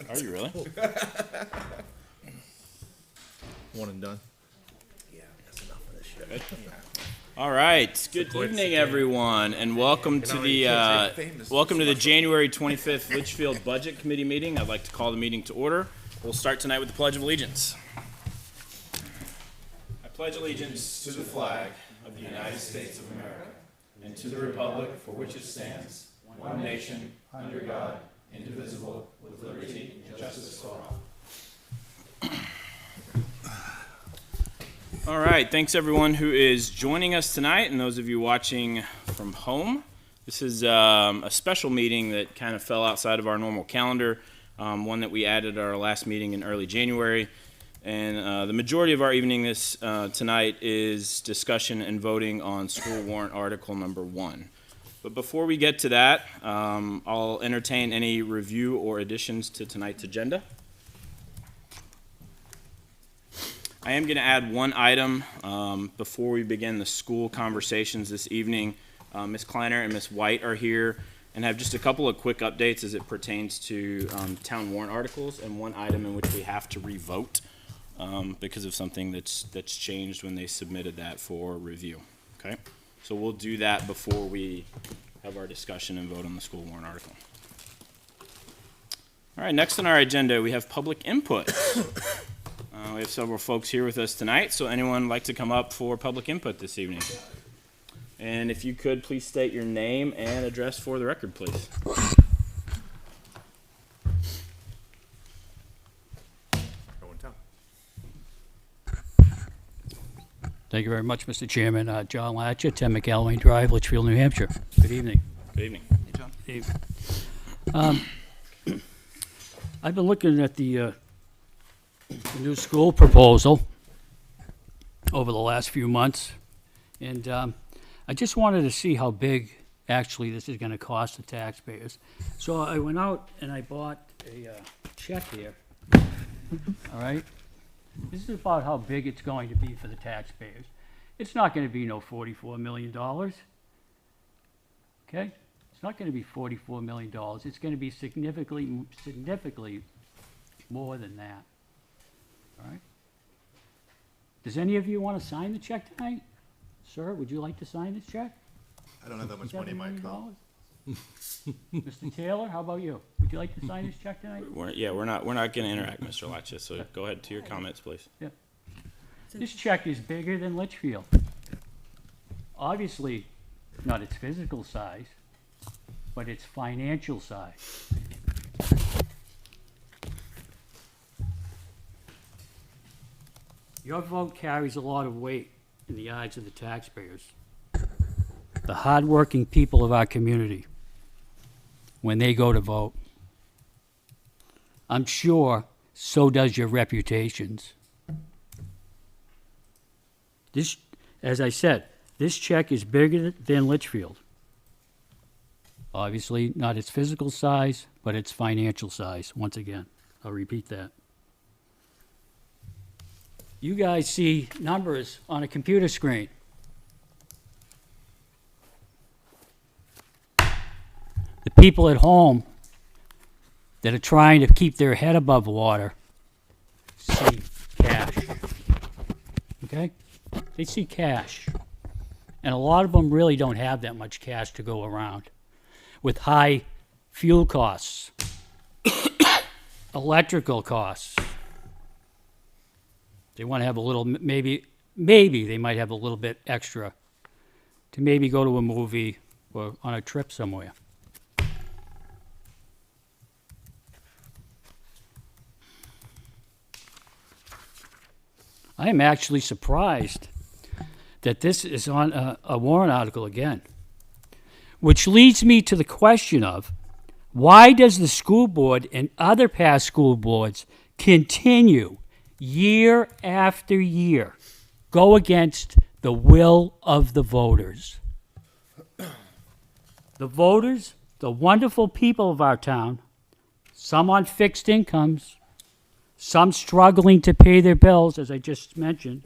Are you really? One and done. Yeah, that's enough of this shit. All right. Good evening, everyone, and welcome to the January 25th Litchfield Budget Committee meeting. I'd like to call the meeting to order. We'll start tonight with the Pledge of Allegiance. I pledge allegiance to the flag of the United States of America and to the republic for which it stands, one nation, under God, indivisible, with liberty and justice for all. All right, thanks everyone who is joining us tonight and those of you watching from home. This is a special meeting that kind of fell outside of our normal calendar, one that we added at our last meeting in early January. And the majority of our evening tonight is discussion and voting on school warrant article number 1. But before we get to that, I'll entertain any review or additions to tonight's agenda. I am going to add one item before we begin the school conversations this evening. Ms. Kleiner and Ms. White are here and have just a couple of quick updates as it pertains to town warrant articles and one item in which we have to re-vote because of something that's changed when they submitted that for review. Okay, so we'll do that before we have our discussion and vote on the school warrant article. All right, next on our agenda we have public input. We have several folks here with us tonight, so anyone like to come up for public input this evening? And if you could, please state your name and address for the record, please. Thank you very much, Mr. Chairman. John Latcher, 10 McElwain Drive, Litchfield, New Hampshire. Good evening. Good evening. Hey, John. Good evening. I've been looking at the new school proposal over the last few months, and I just wanted to see how big actually this is going to cost the taxpayers. So I went out and I bought a check here. All right, this is about how big it's going to be for the taxpayers. It's not going to be no $44 million. Okay, it's not going to be $44 million. It's going to be significantly more than that. All right. Does any of you want to sign the check tonight? Sir, would you like to sign this check? I don't have that much money in my account. Mr. Taylor, how about you? Would you like to sign this check tonight? We're not going to interact, Mr. Latcher, so go ahead to your comments, please. Yeah. This check is bigger than Litchfield. Obviously, not its physical size, but its financial size. Your vote carries a lot of weight in the eyes of the taxpayers, the hardworking people of our community, when they go to vote. I'm sure so does your reputations. This, as I said, this check is bigger than Litchfield. Obviously, not its physical size, but its financial size. Once again, I'll repeat that. You guys see numbers on a computer screen. The people at home that are trying to keep their head above water see cash. Okay? They see cash. And a lot of them really don't have that much cash to go around. With high fuel costs, electrical costs, they want to have a little, maybe they might have a little bit extra to maybe go to a movie or on a trip somewhere. I am actually surprised that this is on a warrant article again, which leads me to the question of why does the school board and other past school boards continue year after year, go against the will of the voters? The voters, the wonderful people of our town, some on fixed incomes, some struggling to pay their bills, as I just mentioned,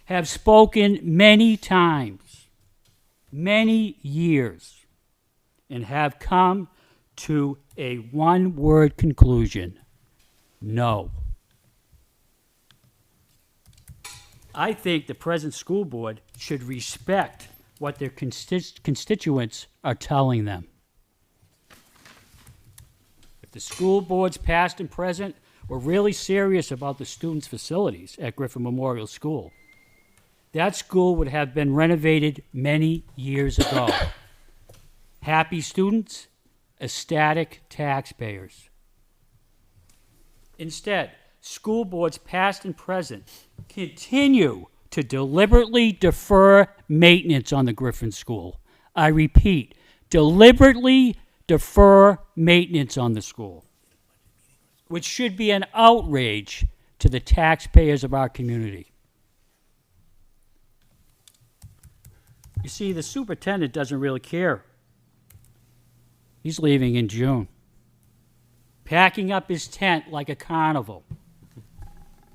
have spoken many times, many years, and have come to a one-word conclusion: no. I think the present school board should respect what their constituents are telling them. If the school boards, past and present, were really serious about the students' facilities at Griffin Memorial School, that school would have been renovated many years ago. Happy students, ecstatic taxpayers. Instead, school boards past and present continue to deliberately defer maintenance on the Griffin School. I repeat, deliberately defer maintenance on the school, which should be an outrage to the taxpayers of our community. You see, the superintendent doesn't really care. He's leaving in June, packing up his tent like a carnival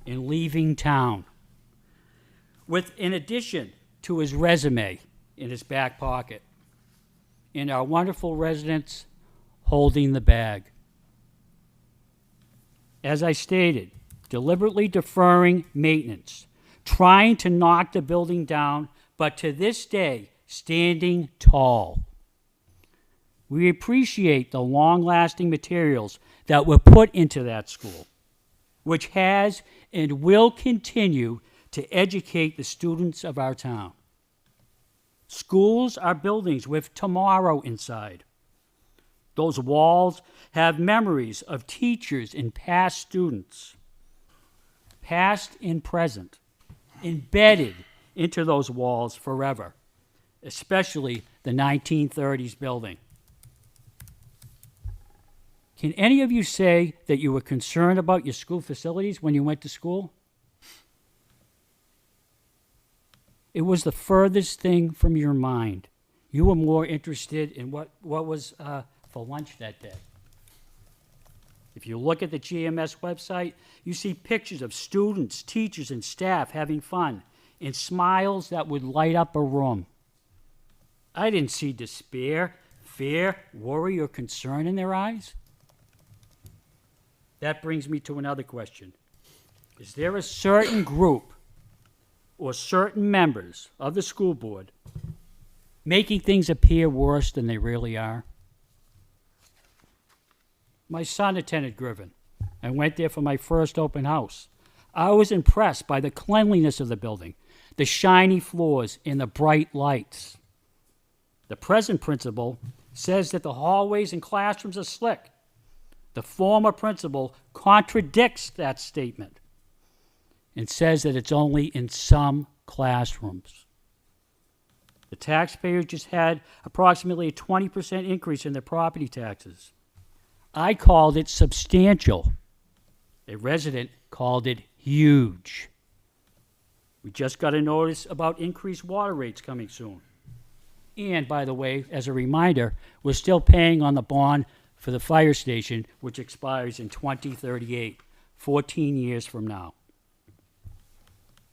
and leaving town, with, in addition to his resume in his back pocket, and our wonderful residents holding the bag. As I stated, deliberately deferring maintenance, trying to knock the building down, but to this day, standing tall. We appreciate the long-lasting materials that were put into that school, which has and will continue to educate the students of our town. Schools are buildings with tomorrow inside. Those walls have memories of teachers and past students, past and present, embedded into those walls forever, especially the 1930s building. Can any of you say that you were concerned about your school facilities when you went to school? It was the furthest thing from your mind. You were more interested in what was for lunch that day. If you look at the GMS website, you see pictures of students, teachers, and staff having fun and smiles that would light up a room. I didn't see despair, fear, worry, or concern in their eyes. That brings me to another question. Is there a certain group or certain members of the school board making things appear worse than they really are? My son attended Griffin. I went there for my first open house. I was impressed by the cleanliness of the building, the shiny floors, and the bright lights. The present principal says that the hallways and classrooms are slick. The former principal contradicts that statement and says that it's only in some classrooms. The taxpayers just had approximately a 20% increase in their property taxes. I called it substantial. A resident called it huge. We just got a notice about increased water rates coming soon. And, by the way, as a reminder, we're still paying on the bond for the fire station, which expires in 2038, 14 years from now.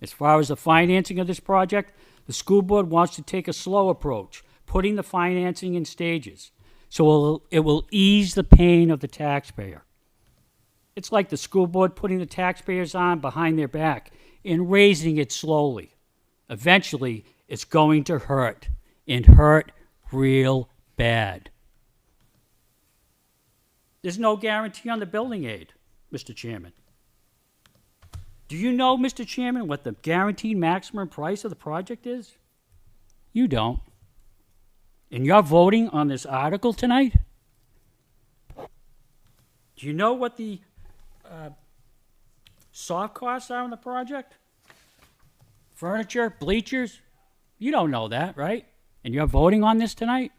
As far as the financing of this project, the school board wants to take a slow approach, putting the financing in stages, so it will ease the pain of the taxpayer. It's like the school board putting the taxpayer's arm behind their back and raising it slowly. Eventually, it's going to hurt, and hurt real bad. There's no guarantee on the building aid, Mr. Chairman. Do you know, Mr. Chairman, what the guaranteed maximum price of the project is? You don't. And you're voting on this article tonight? Do you know what the soft costs are on the project? Furniture, bleachers? You don't know that, right? And you're voting on this tonight?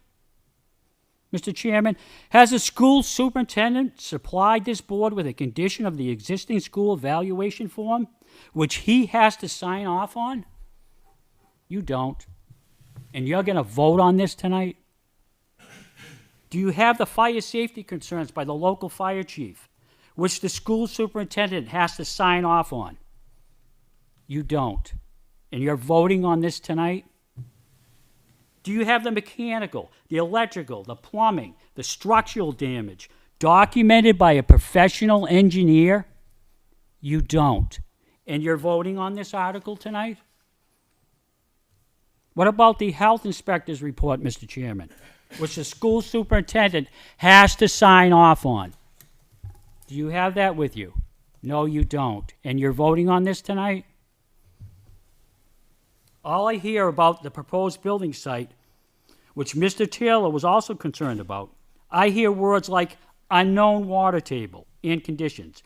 Mr. Chairman, has the school superintendent supplied this board with a condition of the existing school evaluation form, which he has to sign off on? You don't. And you're going to vote on this tonight? Do you have the fire safety concerns by the local fire chief, which the school superintendent has to sign off on? You don't. And you're voting on this tonight? Do you have the mechanical, the electrical, the plumbing, the structural damage, documented by a professional engineer? You don't. And you're voting on this article tonight? What about the health inspector's report, Mr. Chairman, which the school superintendent has to sign off on? Do you have that with you? No, you don't. And you're voting on this tonight? All I hear about the proposed building site, which Mr. Taylor was also concerned about, I hear words like unknown water table and conditions,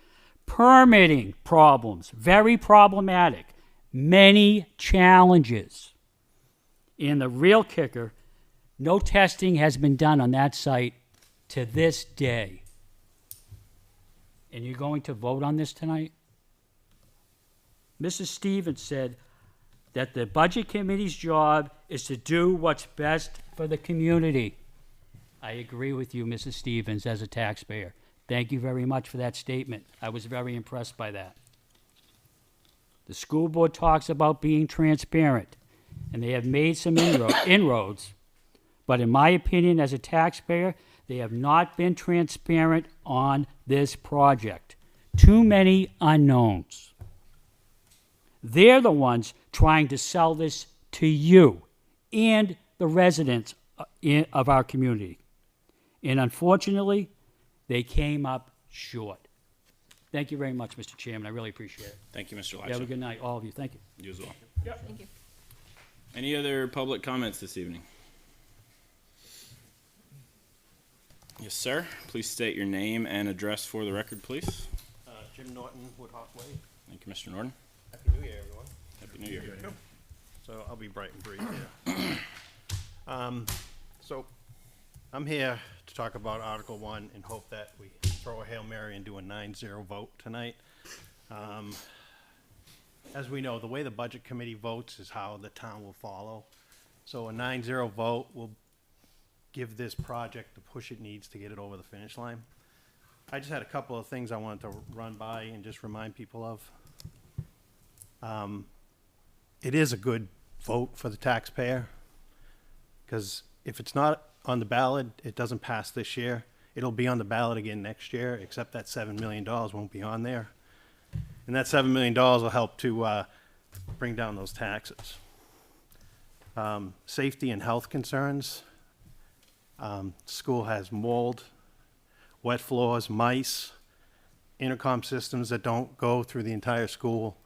permitting problems, very problematic, many challenges. And the real kicker, no testing has been done on that site to this day. And you're going to vote on this tonight? Mrs. Stevens said that the Budget Committee's job is to do what's best for the community. I agree with you, Mrs. Stevens, as a taxpayer. Thank you very much for that statement. I was very impressed by that. The school board talks about being transparent, and they have made some inroads, but in my opinion, as a taxpayer, they have not been transparent on this project. Too many unknowns. They're the ones trying to sell this to you and the residents of our community. And unfortunately, they came up short. Thank you very much, Mr. Chairman. I really appreciate it. Thank you, Mr. You have a Latcher. good night, all of you. Thank you. You as well. Thank you. Any other public comments this evening? Yes, sir. Please state your name and address for the record, please. Jim Norton, Woodhawk Way. Thank you, Mr. Norton. Happy New Year, everyone. Happy New Year. So I'll be bright and brief here. So I'm here to talk about Article 1 and hope that we throw a Hail Mary and do a 9-0 vote tonight. As we know, the way the Budget Committee votes is how the town will follow. So a 9-0 vote will give this project the push it needs to get it over the finish line. I just had a couple of things I wanted to run by and just remind people of. It is a good vote for the taxpayer, because if it's not on the ballot, it doesn't pass this year. It'll be on the ballot again next year, except that $7 million won't be on there. And that $7 million will help to bring down those taxes. Safety and health concerns. School has mold, wet floors, mice, intercom systems that don't go through the entire school.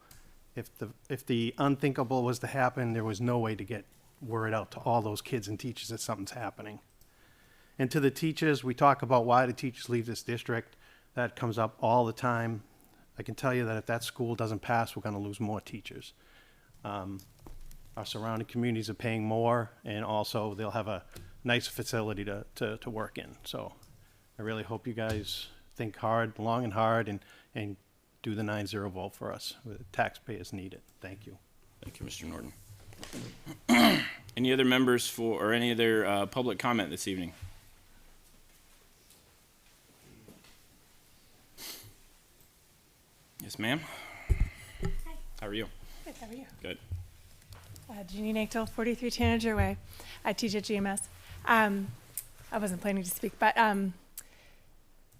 If the unthinkable was to happen, there was no way to get word out to all those kids and teachers that something's happening. And to the teachers, we talk about why the teachers leave this district. That comes up all the time. I can tell you that if that school doesn't pass, we're going to lose more teachers. Our surrounding communities are paying more, and also they'll have a nice facility to work in. So I really hope you guys think hard, long and hard, and do the 9-0 vote for us. The taxpayers need it. Thank you. Thank you, Mr. Norton. Any other members or any other public comment this evening? Yes, ma'am. Hi. How are you? Good, how are you? Good. Jeannie Nachtel, 43 Tanager Way. I teach at GMS. I wasn't planning to speak, but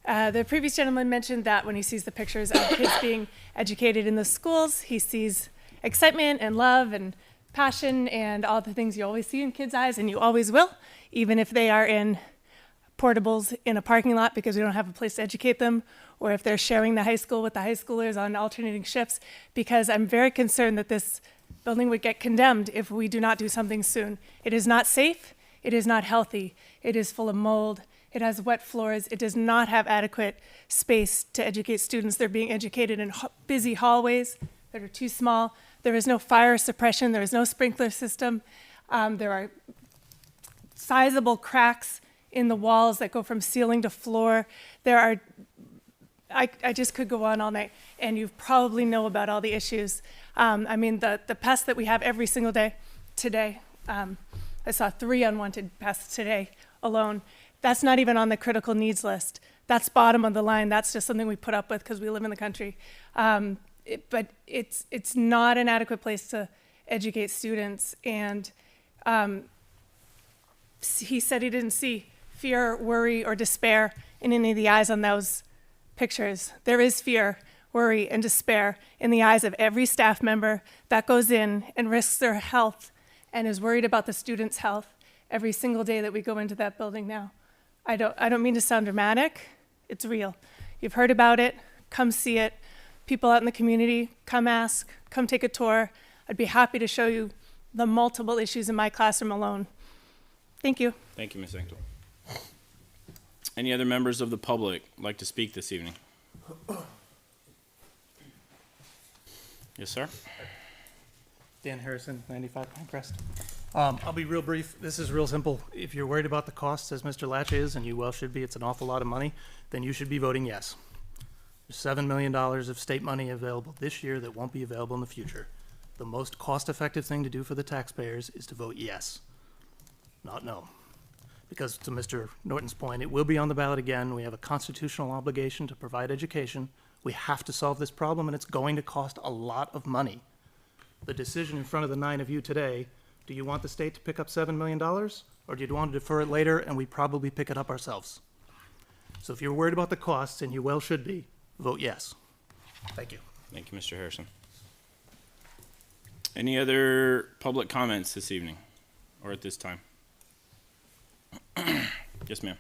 the previous gentleman mentioned that when he sees the pictures of kids being educated in the schools, he sees excitement and love and passion and all the things you always see in kids' eyes, and you always will, even if they are in portables in a parking lot because we don't have a place to educate them, or if they're sharing the high school with the high schoolers on alternating shifts, because I'm very concerned that this building would get condemned if we do not do something soon. It is not safe. It is not healthy. It is full of mold. It has wet floors. It does not have adequate space to educate students. They're being educated in busy hallways that are too small. There is no fire suppression. There is no sprinkler system. There are sizable cracks in the walls that go from ceiling to floor. There are, I just could go on all night, and you probably know about all the issues. I mean, the pests that we have every single day today, I saw 3 unwanted pests today alone. That's not even on the critical needs list. That's bottom of the line. That's just something we put up with because we live in the country. But it's not an adequate place to educate students. And he said he didn't see fear, worry, or despair in any of the eyes on those pictures. There is fear, worry, and despair in the eyes of every staff member that goes in and risks their health and is worried about the students' health every single day that we go into that building now. I don't mean to sound dramatic. It's real. You've heard about it. Come see it. People out in the community, come ask, come take a tour. I'd be happy to show you the multiple issues in my classroom alone. Thank you. Thank you, Ms. Engel. Any other members of the public like to speak this evening? Yes, sir. Dan Harrison, 95 Pinecrest. I'll be real brief. This is real simple. If you're worried about the costs, as Mr. Latch is, and you well should be, it's an awful lot of money, then you should be voting yes. There's $7 million of state money available this year that won't be available in the future. The most cost-effective thing to do for the taxpayers is to vote yes, not no. Because to Mr. Norton's point, it will be on the ballot again. We have a constitutional obligation to provide education. We have to solve this problem, and it's going to cost a lot of money. The decision in front of the 9 of you today, do you want the state to pick up $7 million, or do you want to defer it later and we probably pick it up ourselves? So if you're worried about the costs, and you well should be, vote yes. Thank you. Thank you, Mr. Harrison. Any other public comments this evening or at this time? Yes, ma'am.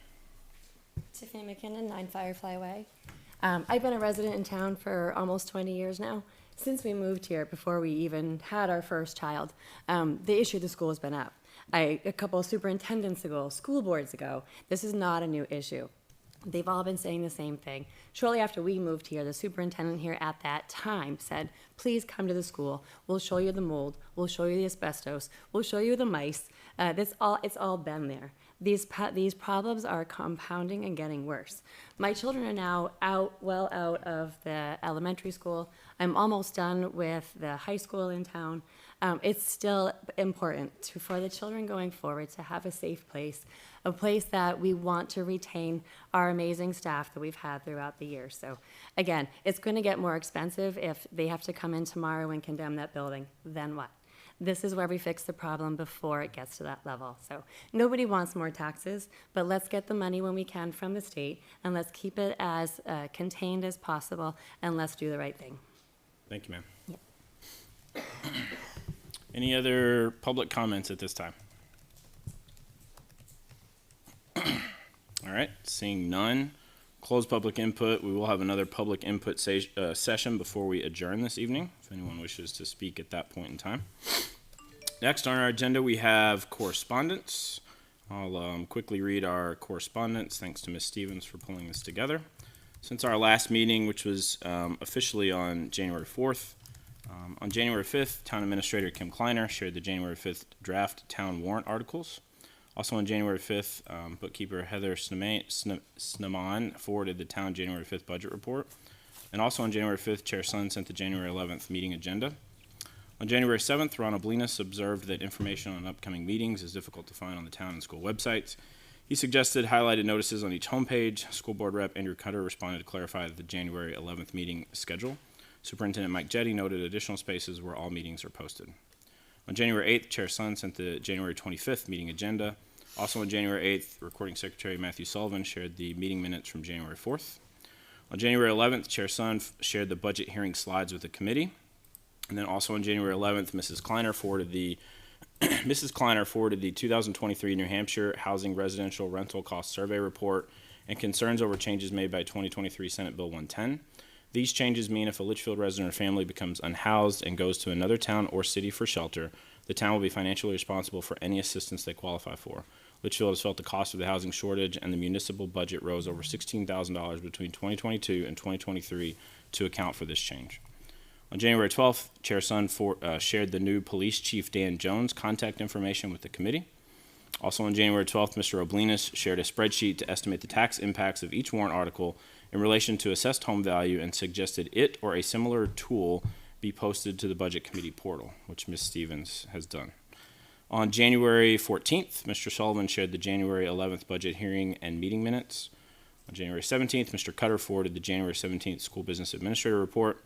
Tiffany McKinnon, 9 Firefly Way. I've been a resident in town for almost 20 years now. Since we moved here, before we even had our first child, the issue of the school has been up. A couple of superintendents ago, school boards ago, this is not a new issue. They've all been saying the same thing. Shortly after we moved here, the superintendent here at that time said, please come to the school. We'll show you the mold. We'll show you the asbestos. We'll show you the mice. It's all been there. These problems are compounding and getting worse. My children are now well out of the elementary school. I'm almost done with the high school in town. It's still important for the children going forward to have a safe place, a place that we want to retain our amazing staff that we've had throughout the years. So again, it's going to get more expensive if they have to come in tomorrow and condemn that building. Then what? This is where we fix the problem before it gets to that level. So nobody wants more taxes, but let's get the money when we can from the state, and let's keep it as contained as possible, and let's do the right thing. Thank you, ma'am. Yep. Any other public comments at this time? All right, seeing none, close public input. We will have another public input session before we adjourn this evening, if anyone wishes to speak at that point in time. Next on our agenda, we have correspondence. I'll quickly read our correspondence. Thanks to Ms. Stevens for pulling this together. Since our last meeting, which was officially on January 4th, on January 5th, Town Administrator Kim Kleiner shared the January 5th draft town warrant articles. Also on January 5th, bookkeeper Heather Sneman forwarded the town January 5th budget report. And also on January 5th, Chair Sun sent the January 11th meeting agenda. On January 7th, Ronald Blinas observed that information on upcoming meetings is difficult to find on the town and school websites. He suggested highlighted notices on each homepage. School Board Rep Andrew Cutter responded to clarify the January 11th meeting schedule. Superintendent Mike Jetty noted additional spaces where all meetings are posted. On January 8th, Chair Sun sent the January 25th meeting agenda. Also on January 8th, Recording Secretary Matthew Sullivan shared the meeting minutes from January 4th. On January 11th, Chair Sun shared the budget hearing slides with the committee. And then also on January 11th, Mrs. Kleiner forwarded the 2023 New Hampshire Housing Residential Rental Cost Survey Report and concerns over changes made by 2023 Senate Bill 110. These changes mean if a Litchfield resident or family becomes unhoused and goes to another town or city for shelter, the town will be financially responsible for any assistance they qualify for. Litchfield has felt the cost of the housing shortage, and the municipal budget rose over $16,000 between 2022 and 2023 to account for this change. On January 12th, Chair Sun shared the new Police Chief Dan Jones contact information with the committee. Also on January 12th, Mr. Oblinas shared a spreadsheet to estimate the tax impacts of each warrant article in relation to assessed home value and suggested it or a similar tool be posted to the Budget Committee portal, which Ms. Stevens has done. On January 14th, Mr. Sullivan shared the January 11th budget hearing and meeting minutes. On January 17th, Mr. Cutter forwarded the January 17th School Business Administrator Report.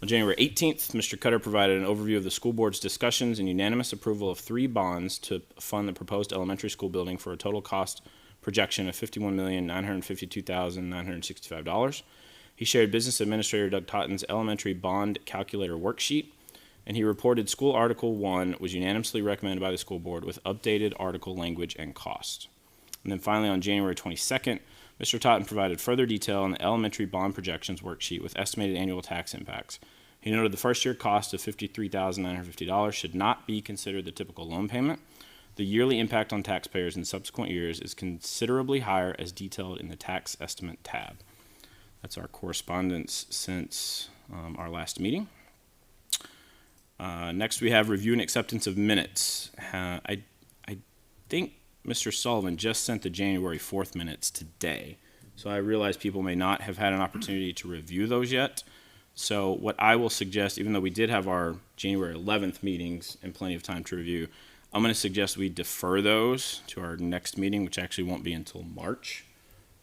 On January 18th, Mr. Cutter provided an overview of the school board's discussions and unanimous approval of 3 bonds to fund the proposed elementary school building for a total cost projection of $51,952,965. He shared Business Administrator Doug Totten's elementary bond calculator worksheet, and he reported School Article 1 was unanimously recommended by the school board with updated article language and cost. And then finally, on January 22nd, Mr. Totten provided further detail on the elementary bond projections worksheet with estimated annual tax impacts. He noted the first year cost of $53,950 should not be considered the typical loan payment. The yearly impact on taxpayers in subsequent years is considerably higher as detailed in the tax estimate tab. That's our correspondence since our last meeting. Next, we have review and acceptance of minutes. I think Mr. Sullivan just sent the January 4th minutes today, so I realize people may not have had an opportunity to review those yet. So what I will suggest, even though we did have our January 11th meetings and plenty of time to review, I'm going to suggest we defer those to our next meeting, which actually won't be until March,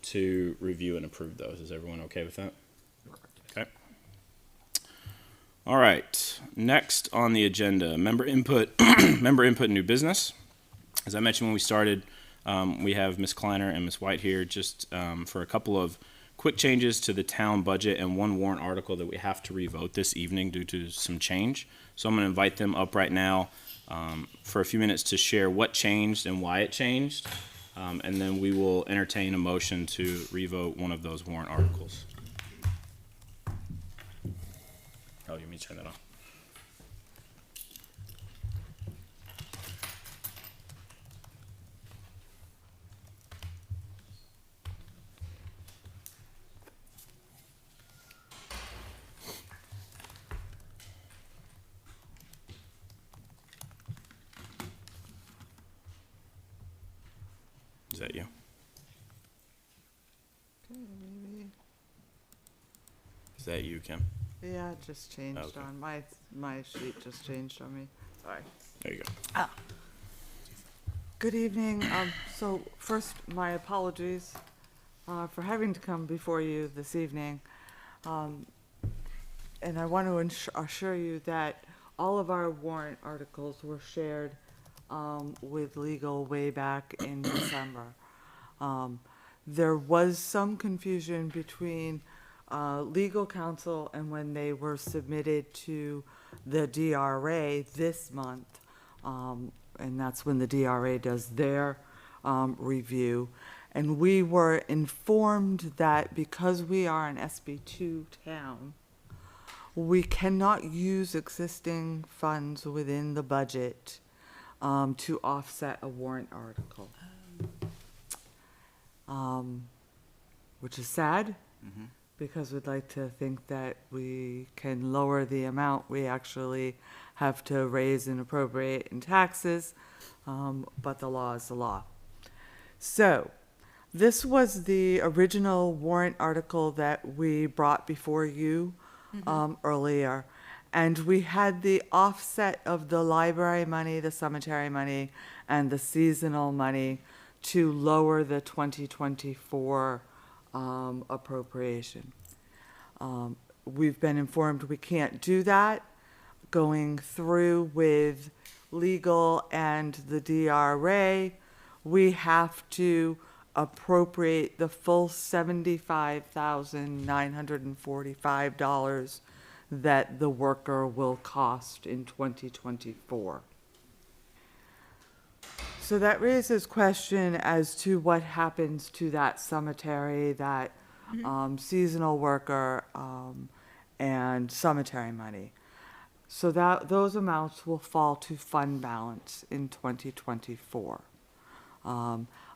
to review and approve those. Is everyone okay with that? Okay. All right. Next on the agenda, member input, member input and new business. As I mentioned when we started, we have Ms. Kleiner and Ms. White here just for a couple of quick changes to the town budget and one warrant article that we have to revote this evening due to some change. So I'm going to invite them up right now for a few minutes to share what changed and why it changed. And then we will entertain a motion to revote one of those warrant articles. Oh, you want me to turn that off? Is that you? Is that you, Kim? Yeah, it just changed Okay. on my sheet. Just changed on me. Sorry. There you go. Good evening. So first, my apologies for having to come before you this evening, and I want to assure you that all of our warrant articles were shared with legal way back in December. There was some confusion between legal counsel and when they were submitted to the DRA this month, and that's when the DRA does their review. And we were informed that because we are an SB2 town, we cannot use existing funds within the budget to offset a warrant article. Which is sad, because we'd like to think that we can lower the amount we actually have to raise and appropriate in taxes, but the law is the law. So, this was the original warrant article that we brought before you earlier. And we had the offset of the library money, the cemetery money, and the seasonal money to lower the 2024 appropriation. We've been informed we can't do that. Going through with legal and the DRA, we have to appropriate the full $75,945 that the worker will cost in 2024. So that raises question as to what happens to that cemetery, that seasonal worker, and cemetery money. So that those amounts will fall to fund balance in 2024.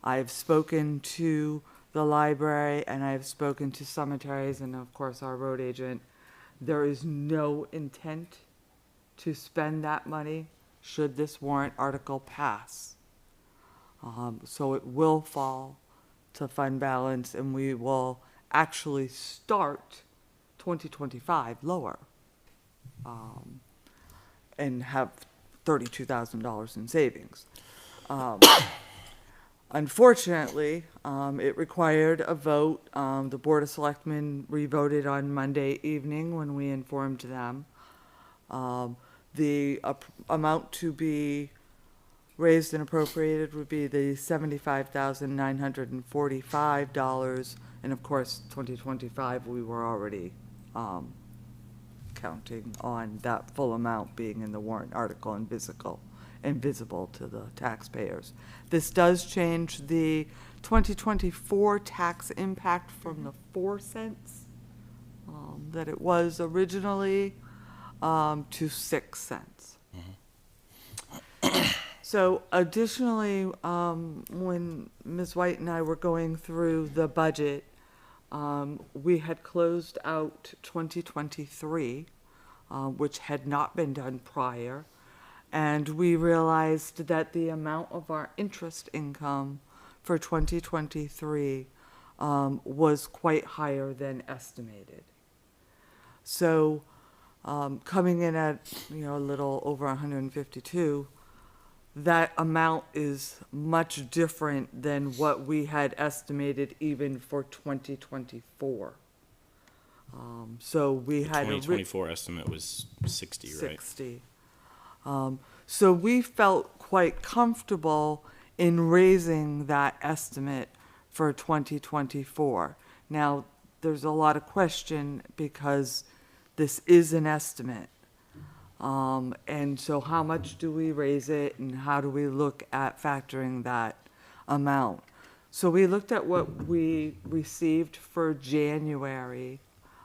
I've spoken to the library and I've spoken to cemeteries and of course our road agent. There is no intent to spend that money should this warrant article pass. So it will fall to fund balance and we will actually start 2025 lower and have $32,000 in savings. Unfortunately, it required a vote. The Board of Selectmen re-voted on Monday evening when we informed them. The amount to be raised and appropriated would be the $75,945, and of course, 2025, we were already counting on that full amount being in the warrant article and visible to the taxpayers. This does change the 2024 tax impact from the 4 cents that it was originally to 6 cents. So additionally, when Ms. White and I were going through the budget, we had closed out 2023, which had not been done prior, and we realized that the amount of our interest income for 2023 was quite higher than estimated. So coming in at, a little over 152, that amount is much different than what we had estimated even for 2024. So we had a 2024 estimate was 60, right? 60. So we felt quite comfortable in raising that estimate for 2024. Now, there's a lot of question because this is an estimate. And so how much do we raise it and how do we look at factoring that amount? So we looked at what we received for January,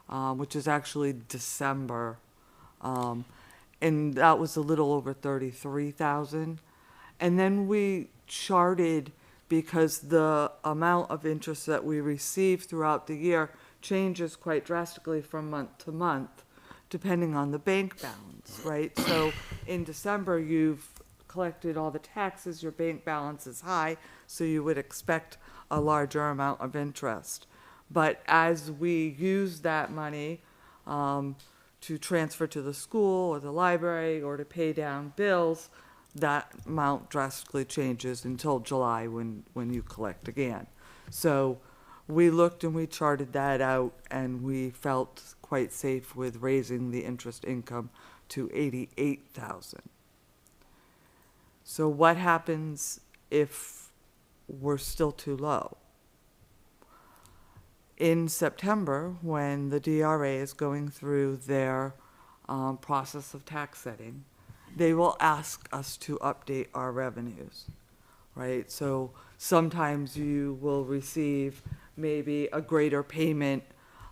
which is actually December, and that was a little over 33,000. And then we charted, because the amount of interest that we receive throughout the year changes quite drastically from month to month, depending on the bank balance, right? So in December, you've collected all the taxes, your bank balance is high, so you would expect a larger amount of interest. But as we use that money to transfer to the school or the library or to pay down bills, that amount drastically changes until July when you collect again. So we looked and we charted that out, and we felt quite safe with raising the interest income to 88,000. So what happens if we're still too low? In September, when the DRA is going through their process of tax setting, they will ask us to update our revenues, right? So sometimes you will receive maybe a greater payment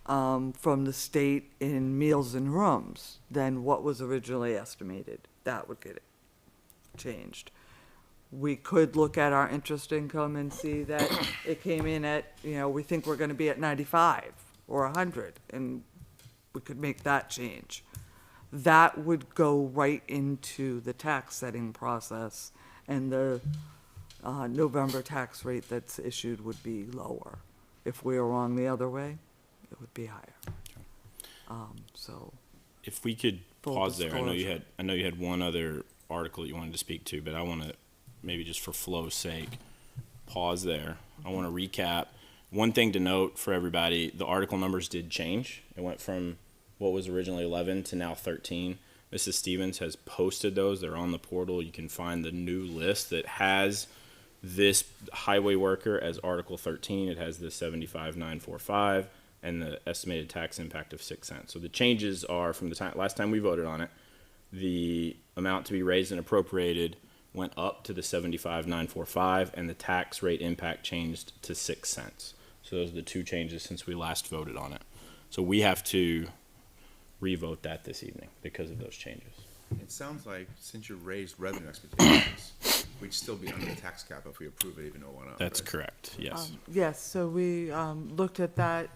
from the state in meals and rooms than what was originally estimated. That would get it changed. We could look at our interest income and see that it came in at, we think we're going to be at 95 or 100, and we could make that change. That would go right into the tax setting process, and the November tax rate that's issued would be lower. If we were wrong the other way, it would be higher. So If we could Full pause there, I know disclosure. you had one other article that you wanted to speak to, but I want to maybe just for flow's sake pause there. I want to recap. One thing to note for everybody: the article numbers did change. It went from what was originally 11 to now 13. Mrs. Stevens has posted those. They're on the portal. You can find the new list that has this highway worker as Article 13. It has the 75,945 and the estimated tax impact of 6 cents. So the changes are from the last time we voted on it. The amount to be raised and appropriated went up to the 75,945, and the tax rate impact changed to 6 cents. So those are the two changes since we last voted on it. So we have to revote that this evening because of those changes. It sounds like since you raised revenue expectations, we'd still be under the tax cap if we approve it, even though it went up. That's right? correct, yes. yes, so we looked at that.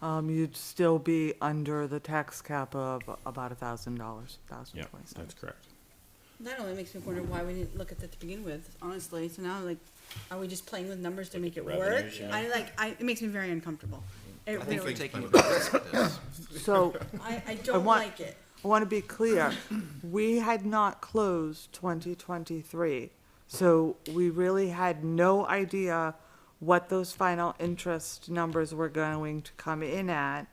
You'd still be under the tax cap of about $1,000, Yeah, $1,027. that's correct. That only makes me wonder why we didn't look at that to begin with, honestly. So now, are we just playing with numbers to make it work? revenues, yeah. It makes me very uncomfortable. It I think really, we're taking a risk with this. So I don't want- like it. I want to be clear, we had not closed 2023, so we really had no idea what those final interest numbers were going to come in at.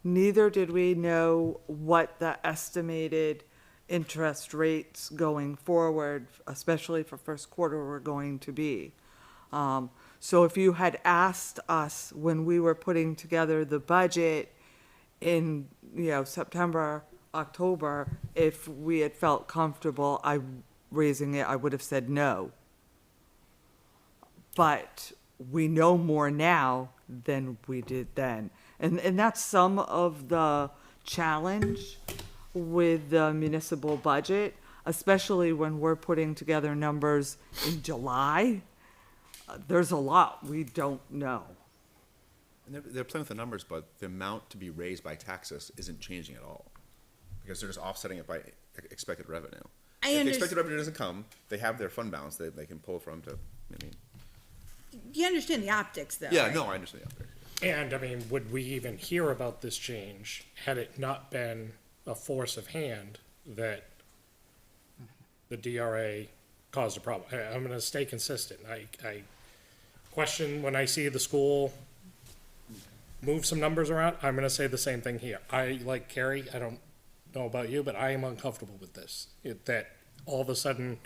Neither did we know what the estimated interest rates going forward, especially for first quarter, were going to be. So if you had asked us when we were putting together the budget in, September, October, if we had felt comfortable raising it, I would have said no. But we know more now than we did then. And that's some of the challenge with the municipal budget, especially when we're putting together numbers in July. There's a lot we don't know. And they're playing with the numbers, but the amount to be raised by taxes isn't changing at all. Because they're just offsetting it by expected revenue. If the expected revenue doesn't come, they have their fund balance they can pull from to, You understand the optics, though. Yeah, right? no, I understand the optics. And, I mean, would we even hear about this change had it not been a force of hand that the DRA caused a problem? I'm gonna stay consistent. I question when I see the school move some numbers around, I'm gonna say the same thing here. Like Carrie, I don't know about you, but I am uncomfortable with this. That all of a sudden,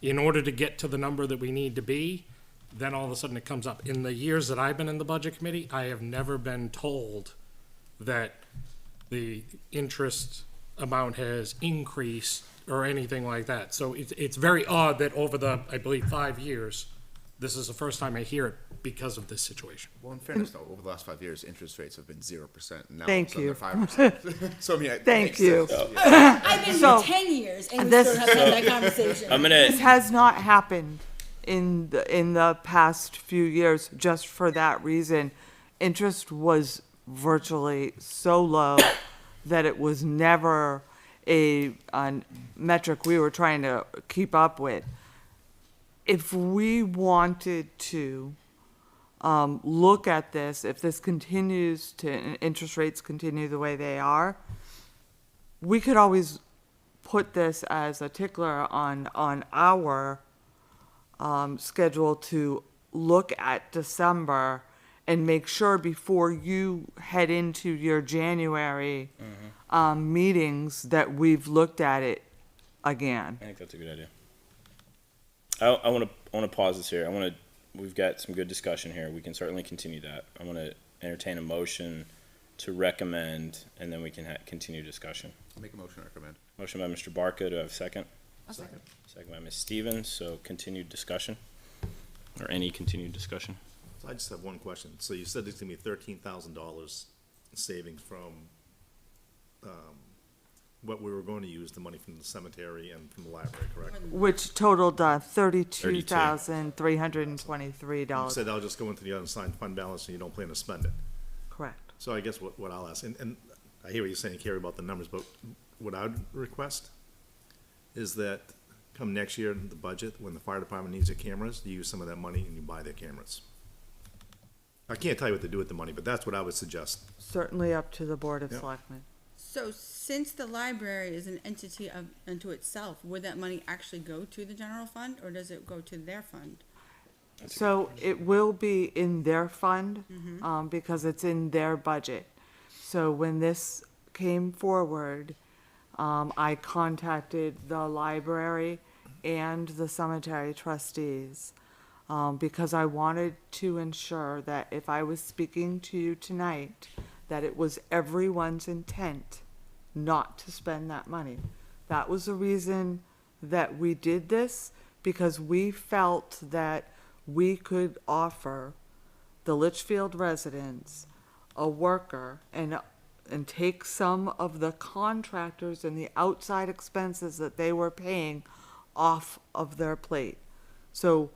in order to get to the number that we need to be, then all of a sudden it comes up. In the years that I've been in the budget committee, I have never been told that the interest amount has increased or anything like that. So it's very odd that over the, I believe, 5 years, this is the first time I hear it because of this situation. Well, in fairness, though, over the last 5 years, interest rates have been 0%. And now Thank all of a you. sudden they're 5%. So, I mean, it Thank makes you. sense. Yeah. I've been So- here 10 years, and we This- still haven't had that conversation. I'm This gonna, has not happened in the past few years, just for that reason. Interest was virtually so low that it was never a metric we were trying to keep up with. If we wanted to look at this, if this continues to, and interest rates continue the way they are, we could always put this as a tickler on our schedule to look at December and make sure before you head into your January meetings that we've looked at it again. I think that's a good idea. I want to pause this here. We've got some good discussion here. We can certainly continue that. I want to entertain a motion to recommend, and then we can continue discussion. Make a motion, I recommend. Motion by Mr. Barca. Do I have a second? I'll second. Second by Ms. Stevens. So continued discussion, or any continued discussion. So I just have one question. So you said there's gonna be $13,000 savings from, what we were going to use, the money from the cemetery and from the library, correct? Which totaled $32,323. You said that'll just go into the unassigned fund balance and you don't plan to spend it. Correct. So I guess what I'll ask, and I hear what you're saying, Carrie, about the numbers, but what I'd request is that come next year, the budget, when the fire department needs their cameras, you use some of that money and you buy their cameras. I can't tell you what to do with the money, but that's what I would suggest. Certainly up to the Board of Yeah. Selectmen. So since the library is an entity unto itself, would that money actually go to the general fund, or does it go to their fund? So it will be in their fund, because it's in their budget. So when this came forward, I contacted the library and the cemetery trustees, because I wanted to ensure that if I was speaking to you tonight, that it was everyone's intent not to spend that money. That was the reason that we did this, because we felt that we could offer the Litchfield residents a worker and take some of the contractors and the outside expenses that they were paying off of their plate. So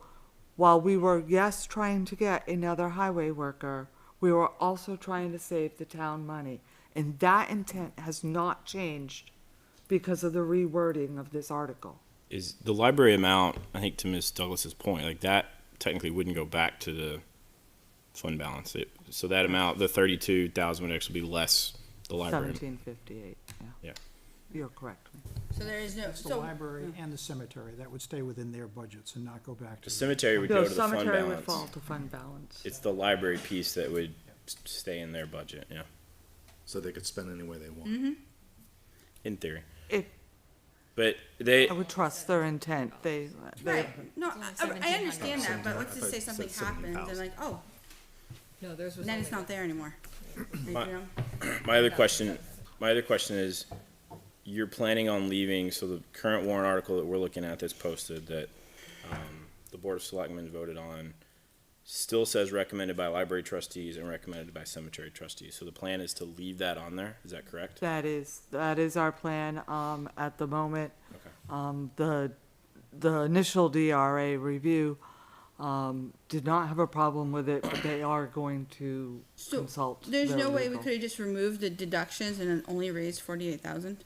while we were, yes, trying to get another highway worker, we were also trying to save the town money. And that intent has not changed because of the rewording of this article. Is the library amount, I think to Ms. Douglas's point, like that technically wouldn't go back to the fund balance. So that amount, the 32,000 would actually be less the library. 1758, yeah. Yeah. You're correct. So there is no, That's the so, library and the cemetery. That would stay within their budgets and not go back to. The cemetery would No, go to the fund cemetery would balance. fall to fund balance. It's the library piece that would stay in their budget, yeah, So they could spend any way they want. in theory. If, But they, I would trust their intent. They, Right, no, only I understand that, but let's just say I thought something it said happens, and 17,000. like, oh, No, theirs was then it's not there anymore. You My- know? my other question is, you're planning on leaving, so the current warrant article that we're looking at that's posted, that the Board of Selectmen voted on, still says recommended by library trustees and recommended by cemetery trustees. So the plan is to leave that on there, is that correct? that is our plan, at the moment. Okay. The initial DRA review, did not have a problem with it, but they are going to So, consult. there's their no way we legal. could've just removed the deductions and then only raised 48,000?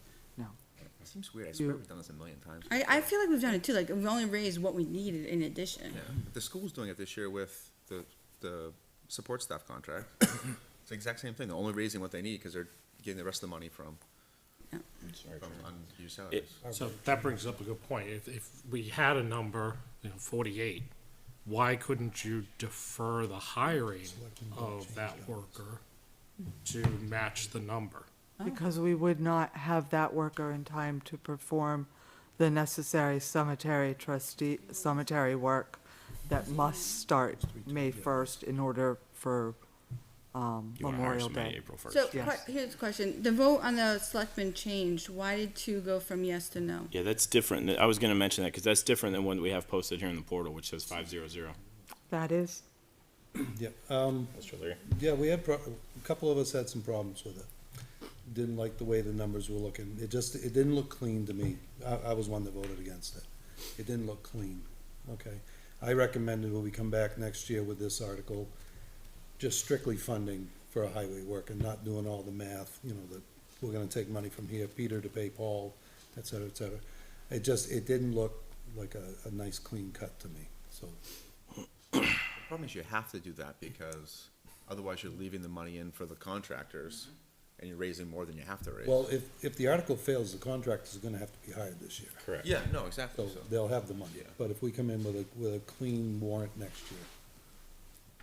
It seems weird. I swear we've done this a million times. I feel like we've done it too, like, we've only raised what we needed in addition. Yeah. The school's doing it this year with the support staff contract. It's the exact same thing. They're only raising what they need because they're getting the rest of the money from unused salaries. So that brings up a good point. If we had a number, 48, why couldn't you defer the hiring of that worker to match the number? Because we would not have that worker in time to perform the necessary cemetery work that must start May 1st in order for, You want to hire Memorial somebody Day. April 1st. So, Yes. here's the question, the vote on the selectmen changed, why did two go from yes to no? Yeah, that's different. I was gonna mention that, because that's different than what we have posted here in the portal, which says 500. That is, Yeah, Mr. Leary? yeah, a couple of us had some problems with it. Didn't like the way the numbers were looking. It didn't look clean to me. I was one that voted against it. It didn't look clean, okay? I recommended when we come back next year with this article, just strictly funding for a highway work and not doing all the math, that we're gonna take money from here, Peter to pay Paul, et cetera, et cetera. It didn't look like a nice clean cut to me, so. The problem is you have to do that because otherwise you're leaving the money in for the contractors and you're raising more than you have to raise. Well, if the article fails, the contractors are gonna have to be hired this year. Correct. Yeah, no, exactly. So they'll have the money. Yeah. But if we come in with a clean warrant next year,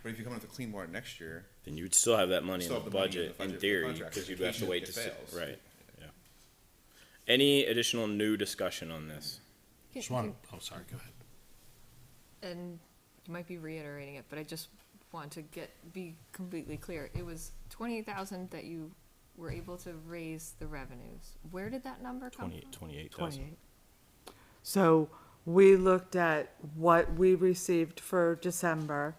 But if you come in with a clean warrant next year, Then you'd still have that money in Still the have the money in budget, the budget in for theory, contractors because in you'd have case to wait it to see. fails. Right, yeah. Any additional new discussion on this? Just one, oh, sorry, go ahead. And you might be reiterating it, but I just want to be completely clear. It was 28,000 that you were able to raise the revenues. Where did that number come from? 28,000. 28. So we looked at what we received for December,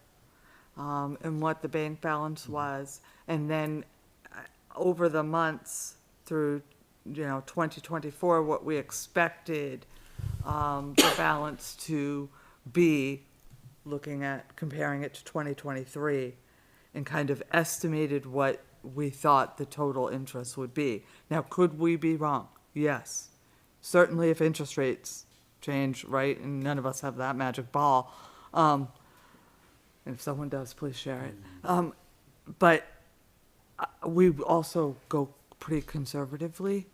and what the bank balance was, and then over the months through, 2024, what we expected, the balance to be, comparing it to 2023, and kind of estimated what we thought the total interest would be. Now, could we be wrong? Yes. Certainly if interest rates change, right, and none of us have that magic ball. And if someone does, please share it. But we also go pretty conservatively,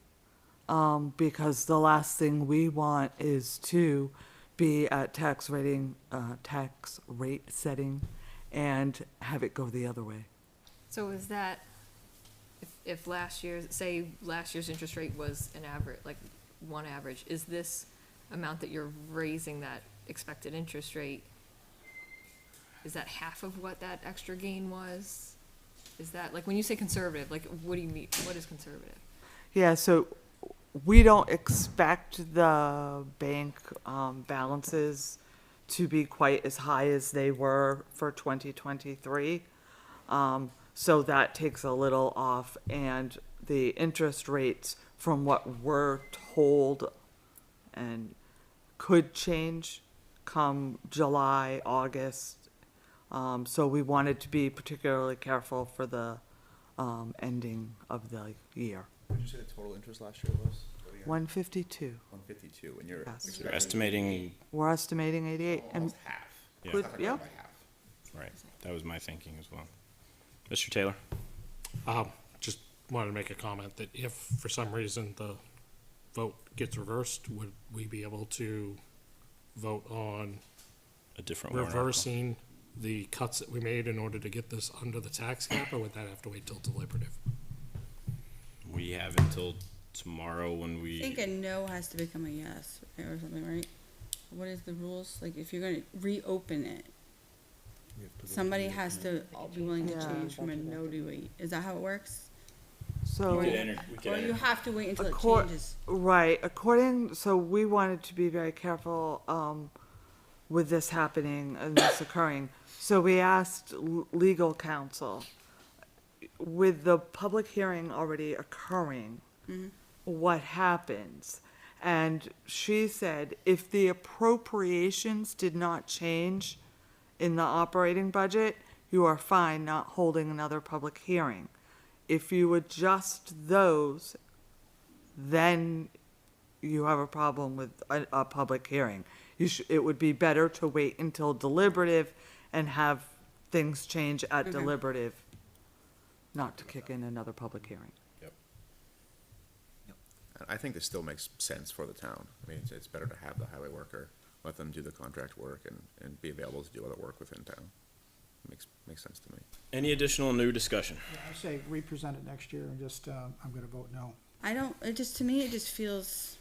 because the last thing we want is to be at tax rate setting and have it go the other way. So is that, if last year's interest rate was an average, like one average, is this amount that you're raising that expected interest rate, is that half of what that extra gain was? Is that, like, when you say conservative, like, what do you mean, what is conservative? Yeah, so we don't expect the bank balances to be quite as high as they were for 2023. So that takes a little off, and the interest rates from what we're told and could change come July, August. So we wanted to be particularly careful for the ending of the year. what did you say the total interest last year was? 152. 152, and you're Yes. You're estimating, We're estimating 88. And almost half. Yeah. Could- Not quite yeah. by half. right, that was my thinking as well. Mr. Taylor? Just wanted to make a comment that if for some reason the vote gets reversed, would we be able to vote on A different warrant article. reversing the cuts that we made in order to get this under the tax cap, or would that have to wait till deliberative? We have until tomorrow when I we. think a no has to become a yes, right, or something, right? What is the rules? Like, if you're gonna reopen it, somebody has to be willing to Yeah. change from a no to a, is that how it works? So. We could enter- we could Or you enter- have to wait until it Accor- changes? Right, so we wanted to be very careful, with this happening and this occurring. So we asked legal counsel, with the public hearing already occurring, what happens? And she said, if the appropriations did not change in the operating budget, you are fine not holding another public hearing. If you adjust those, then you have a problem with a public hearing. It would be better to wait until deliberative and have things change at deliberative, not to kick in another public hearing. I think this still makes sense for the town. I mean, it's better to have the highway worker, let them do the contract work and be available to do other work within town. Makes sense to me. Any additional new discussion? I say represent it next year and just, I'm gonna vote no. I don't, it just, to me, it just feels,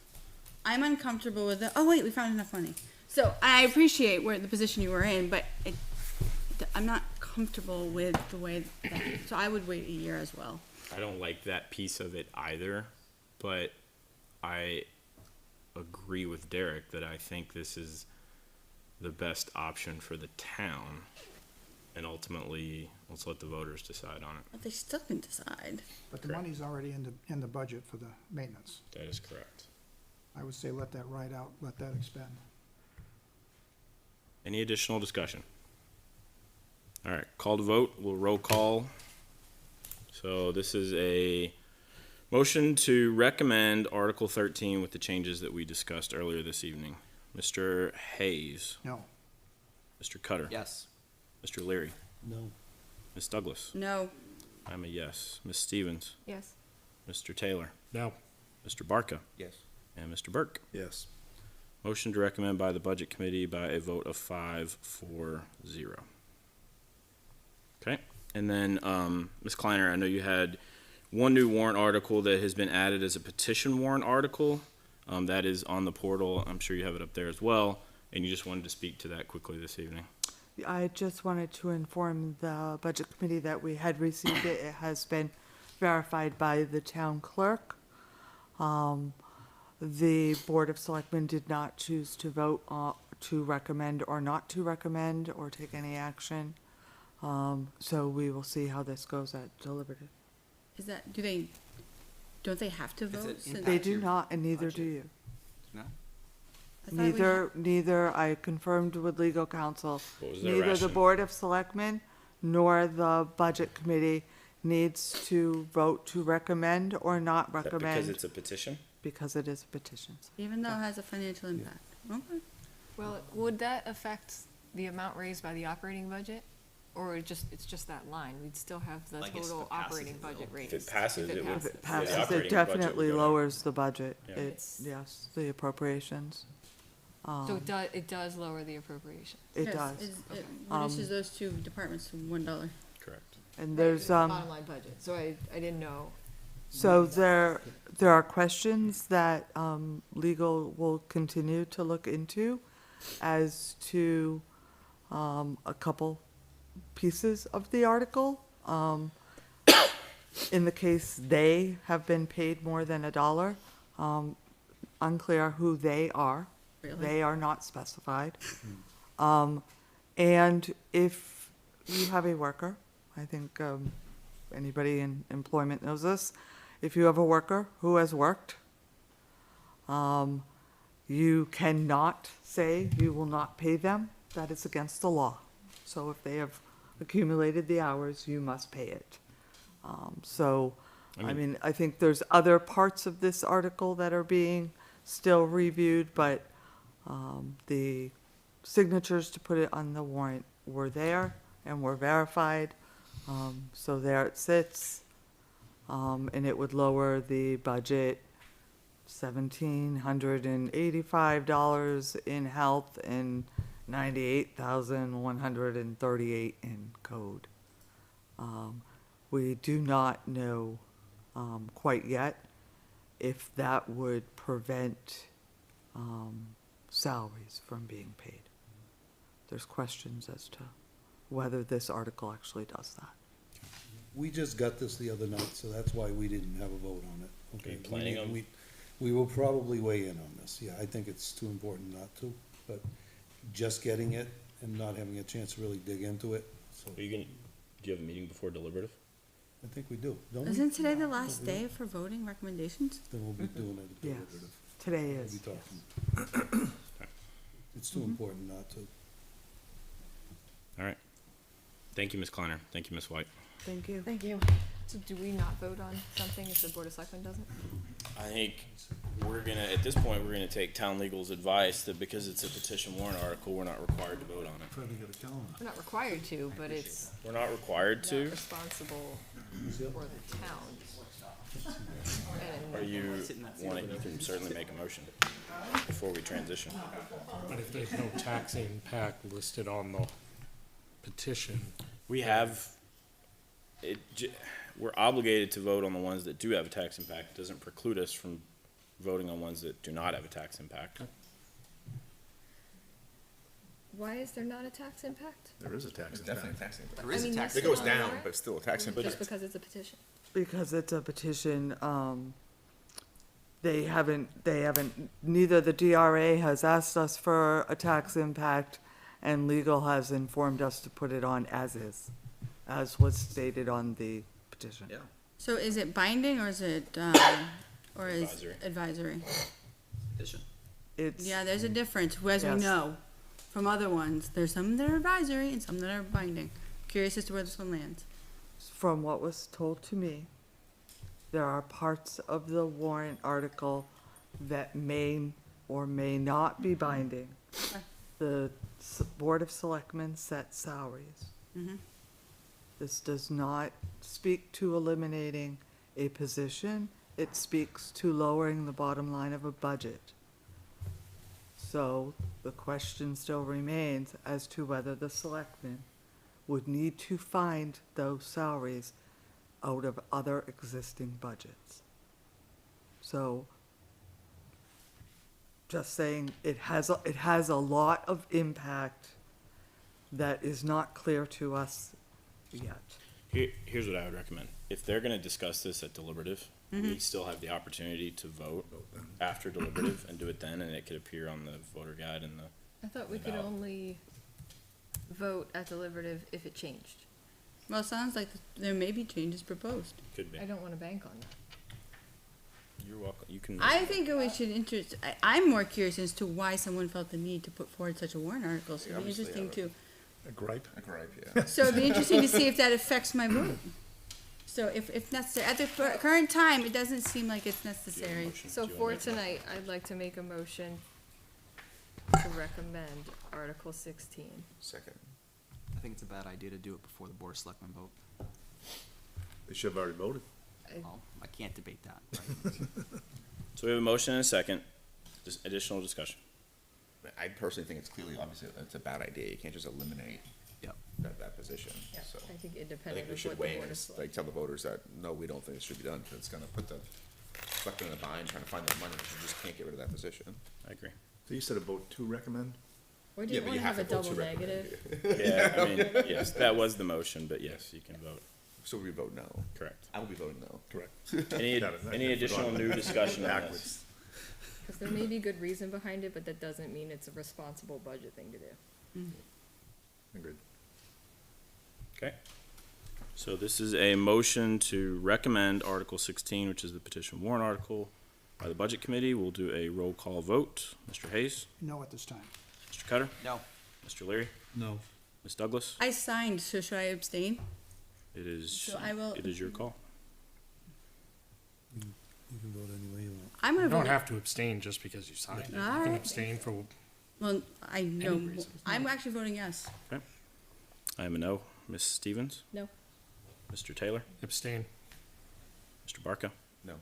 I'm uncomfortable with the, oh wait, we found enough money. So I appreciate where the position you were in, but I'm not comfortable with the way that, so I would wait a year as well. I don't like that piece of it either, but I agree with Derek that I think this is the best option for the town. And ultimately, let's let the voters decide on it. But they still can decide. But the money's already in the budget for the maintenance. That is correct. I would say let that ride out, let that expend. Any additional discussion? All right, call to vote. We'll roll call. So this is a motion to recommend Article 13 with the changes that we discussed earlier this evening. Mr. Hayes. No. Mr. Cutter. Yes. Mr. Leary. No. Ms. Douglas. No. I'm a yes. Ms. Stevens. Yes. Mr. Taylor. No. Mr. Barca. Yes. And Mr. Burke. Yes. Motion to recommend by the Budget Committee by a vote of 5-4-0. Okay, and then, Ms. Kleiner, I know you had one new warrant article that has been added as a petition warrant article. That is on the portal. I'm sure you have it up there as well, and you just wanted to speak to that quickly this evening. I just wanted to inform the budget committee that we had received it. It has been verified by the town clerk. The Board of Selectmen did not choose to vote to recommend or not to recommend or take any action. So we will see how this goes at deliberative. Is that, don't they have to vote? it since- They do not, and neither do you. No? I thought we had- Neither, I confirmed with legal counsel, What was their neither the rationale? Board of Selectmen nor the Budget Committee needs to vote to recommend or not Because recommend it's a petition? because it is a petition. Even though it has a financial impact. Okay. Well, would that affect the amount raised by the operating budget? Or it's just that line? We'd still have the I guess if total it passes, operating it will. budget raised. If it passes, it would. If it the passes, operating it budget would definitely go down. lowers the budget. Yeah. Yes, the appropriations. So it does lower the appropriation. It Yes, does. It reduces those two departments to $1. Correct. And there's, Bottom line budget, so I didn't know. so there are questions that, legal will continue to look into as to, a couple pieces of the article. In the case they have been paid more than $1, unclear who they are. Really? They are not specified. And if you have a worker, I think, anybody in employment knows this, if you have a worker who has worked, you cannot say you will not pay them. That is against the law. So if they have accumulated the hours, you must pay it. I think there's other parts of this article that are being still reviewed, but the signatures to put it on the warrant were there and were verified. So there it sits. And it would lower the budget $1,785 in health and $98,138 in code. We do not know quite yet if that would prevent salaries from being paid. There's questions as to whether this article actually does that. We just got this the other night, so that's why we didn't have a vote on it, okay? you planning on- We will probably weigh in on this, yeah, I think it's too important not to, but just getting it and not having a chance to really dig into it, so Are you gonna, do you have a meeting before deliberative? I think we do, don't we? Isn't today the last day for voting recommendations? Then we'll be doing it at Yes, deliberative. today We'll is. be talking. It's too important not to. All right. Thank you, Ms. Kleiner. Thank you, Ms. White. Thank you. Thank you. So do we not vote on something if the Board of Selectmen doesn't? I think we're gonna, at this point, we're gonna take town legal's advice that because it's a petition warrant article, we're not required to vote on it. Try to get a calendar. We're not required to, but it's We're not required not to. responsible for the town. Are you wanting, you can certainly make a motion before we transition. But if there's no tax impact listed on the petition, We have, we're obligated to vote on the ones that do have a tax impact. It doesn't preclude us from voting on ones that do not have a tax impact. Why is there not a tax impact? There is a tax There's impact. definitely a tax impact. There is a tax It goes impact. down, but still a tax Just impact. because it's a petition? Because it's a petition, neither the DRA has asked us for a tax impact, and legal has informed us to put it on as is, as was stated on the petition. Yeah. So is it binding or is it, or is Advisory. advisory? It's, Yeah, there's a difference, as we Yes. know from other ones. There's some that are advisory and some that are binding. Curious as to where this one lands. from what was told to me, there are parts of the warrant article that may or may not be binding. Okay. The Board of Selectmen set salaries. Mhm. This does not speak to eliminating a position, it speaks to lowering the bottom line of a budget. So the question still remains as to whether the selectmen would need to find those salaries out of other existing budgets. So just saying, it has a lot of impact that is not clear to us yet. Here's what I would recommend. If they're gonna discuss this at deliberative, we still have the opportunity to vote after deliberative and do it then, and it could appear on the voter guide and the, I thought we could only vote at deliberative if it changed. Well, it sounds like there may be changes proposed. could be. I don't wanna bank on that. You're welcome. You can. I think we should I'm more curious as to why someone felt the need to put forward such a warrant article. So it'd be obviously interesting have to, A gripe? A gripe, yeah. so it'd be interesting to see if that affects my vote. So if necessary, at the current time, it doesn't seem like it's necessary. So for tonight, I'd like to make a motion to recommend Article 16. Second. I think it's a bad idea to do it before the Board of Selectmen vote. They should have already voted. Well, I can't debate that. So we have a motion and a second. Just additional discussion. I personally think it's clearly, obviously, it's a bad idea. You can't just eliminate Yep. that position, Yeah, so. I think I independent think we of should what the weigh in, Board of it's Selectmen. like, tell the voters that, no, we don't think it should be done, 'cause it's gonna put the selectmen in a bind trying to find that money, 'cause you just can't get rid of that position. I agree. So you said a vote to recommend? Or do Yeah, you but wanna you have a to vote double to recommend negative? it. Yeah, I mean, yes, that was the motion, but yes, you can vote. So we vote no. Correct. I will be voting no. Correct. Any, Got it. I any additional forgot. new discussion on this? Backwards. Cause there may be good reason behind it, but that doesn't mean it's a responsible budget thing to do. Agreed. Okay. So this is a motion to recommend Article 16, which is the petition warrant article by the Budget Committee. We'll do a roll call vote. Mr. Hayes? No at this time. Mr. Cutter? No. Mr. Leary? No. Ms. Douglas? I signed, so should I abstain? It is, So I will- it is your call. You can vote any way you want. I'm you gonna don't vote. have to abstain just because you signed it. You can Alright. abstain for, Well, I know, reason. I'm actually voting yes. I am a no. Ms. Stevens? No. Mr. Taylor? abstain. Mr. Barca? No.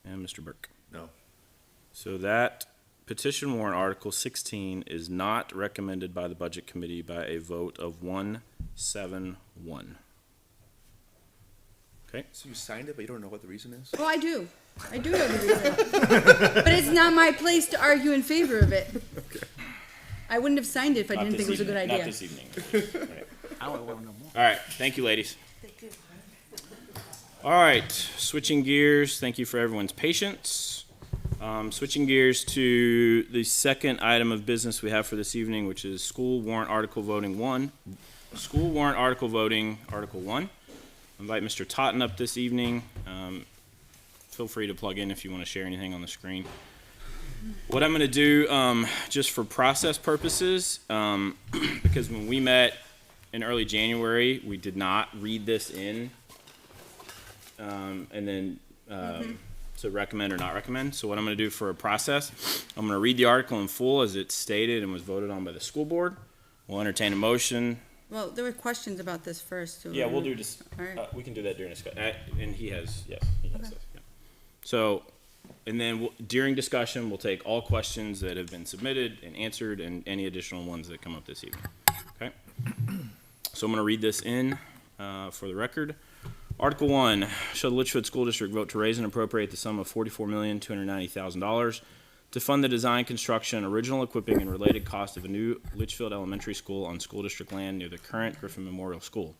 And Mr. Burke? No. So that petition warrant Article 16 is not recommended by the Budget Committee by a vote of 1-7-1. Okay, So you signed it, but you don't know what the reason is? Well, I do. I do know the reason. But it's not my place to argue in favor of it. I wouldn't have signed it if I didn't think it was a good idea. Not this evening. Right. I want to know more. All right, thank you, ladies. All right, switching gears, thank you for everyone's patience. Switching gears to the second item of business we have for this evening, which is school warrant article voting 1. School warrant article voting, Article 1. I invite Mr. Totten up this evening. Feel free to plug in if you want to share anything on the screen. What I'm going to do, just for process purposes, because when we met in early January, we did not read this in, and then to recommend or not recommend. So what I'm going to do for a process, I'm going to read the article in full as it's stated and was voted on by the school board. We'll entertain a motion. Well, there were questions about this first. So Yeah, we'll do this. All right. We can do that during discussion. And he has, yes, he has this. Yeah. So, and then during discussion, we'll take all questions that have been submitted and answered and any additional ones that come up this evening. Okay? So I'm going to read this in for the record. Article 1, shall the Litchfield School District vote to raise and appropriate the sum of $44,290,000 to fund the design, construction, original equipping, and related cost of a new Litchfield Elementary School on school district land near the current Griffin Memorial School,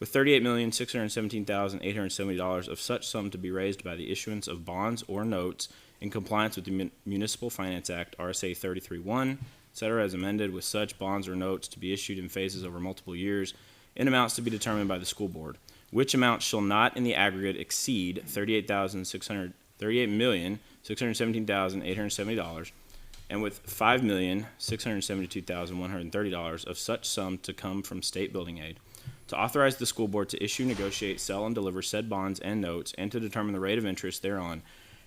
with $38,617,870 of such sum to be raised by the issuance of bonds or notes in compliance with the Municipal Finance Act, RSA 33-1, etc., as amended, with such bonds or notes to be issued in phases over multiple years in amounts to be determined by the school board, which amount shall not in the aggregate exceed $38,617,870, and with $5,672,130 of such sum to come from state building aid, to authorize the school board to issue, negotiate, sell, and deliver said bonds and notes, and to determine the rate of interest thereon,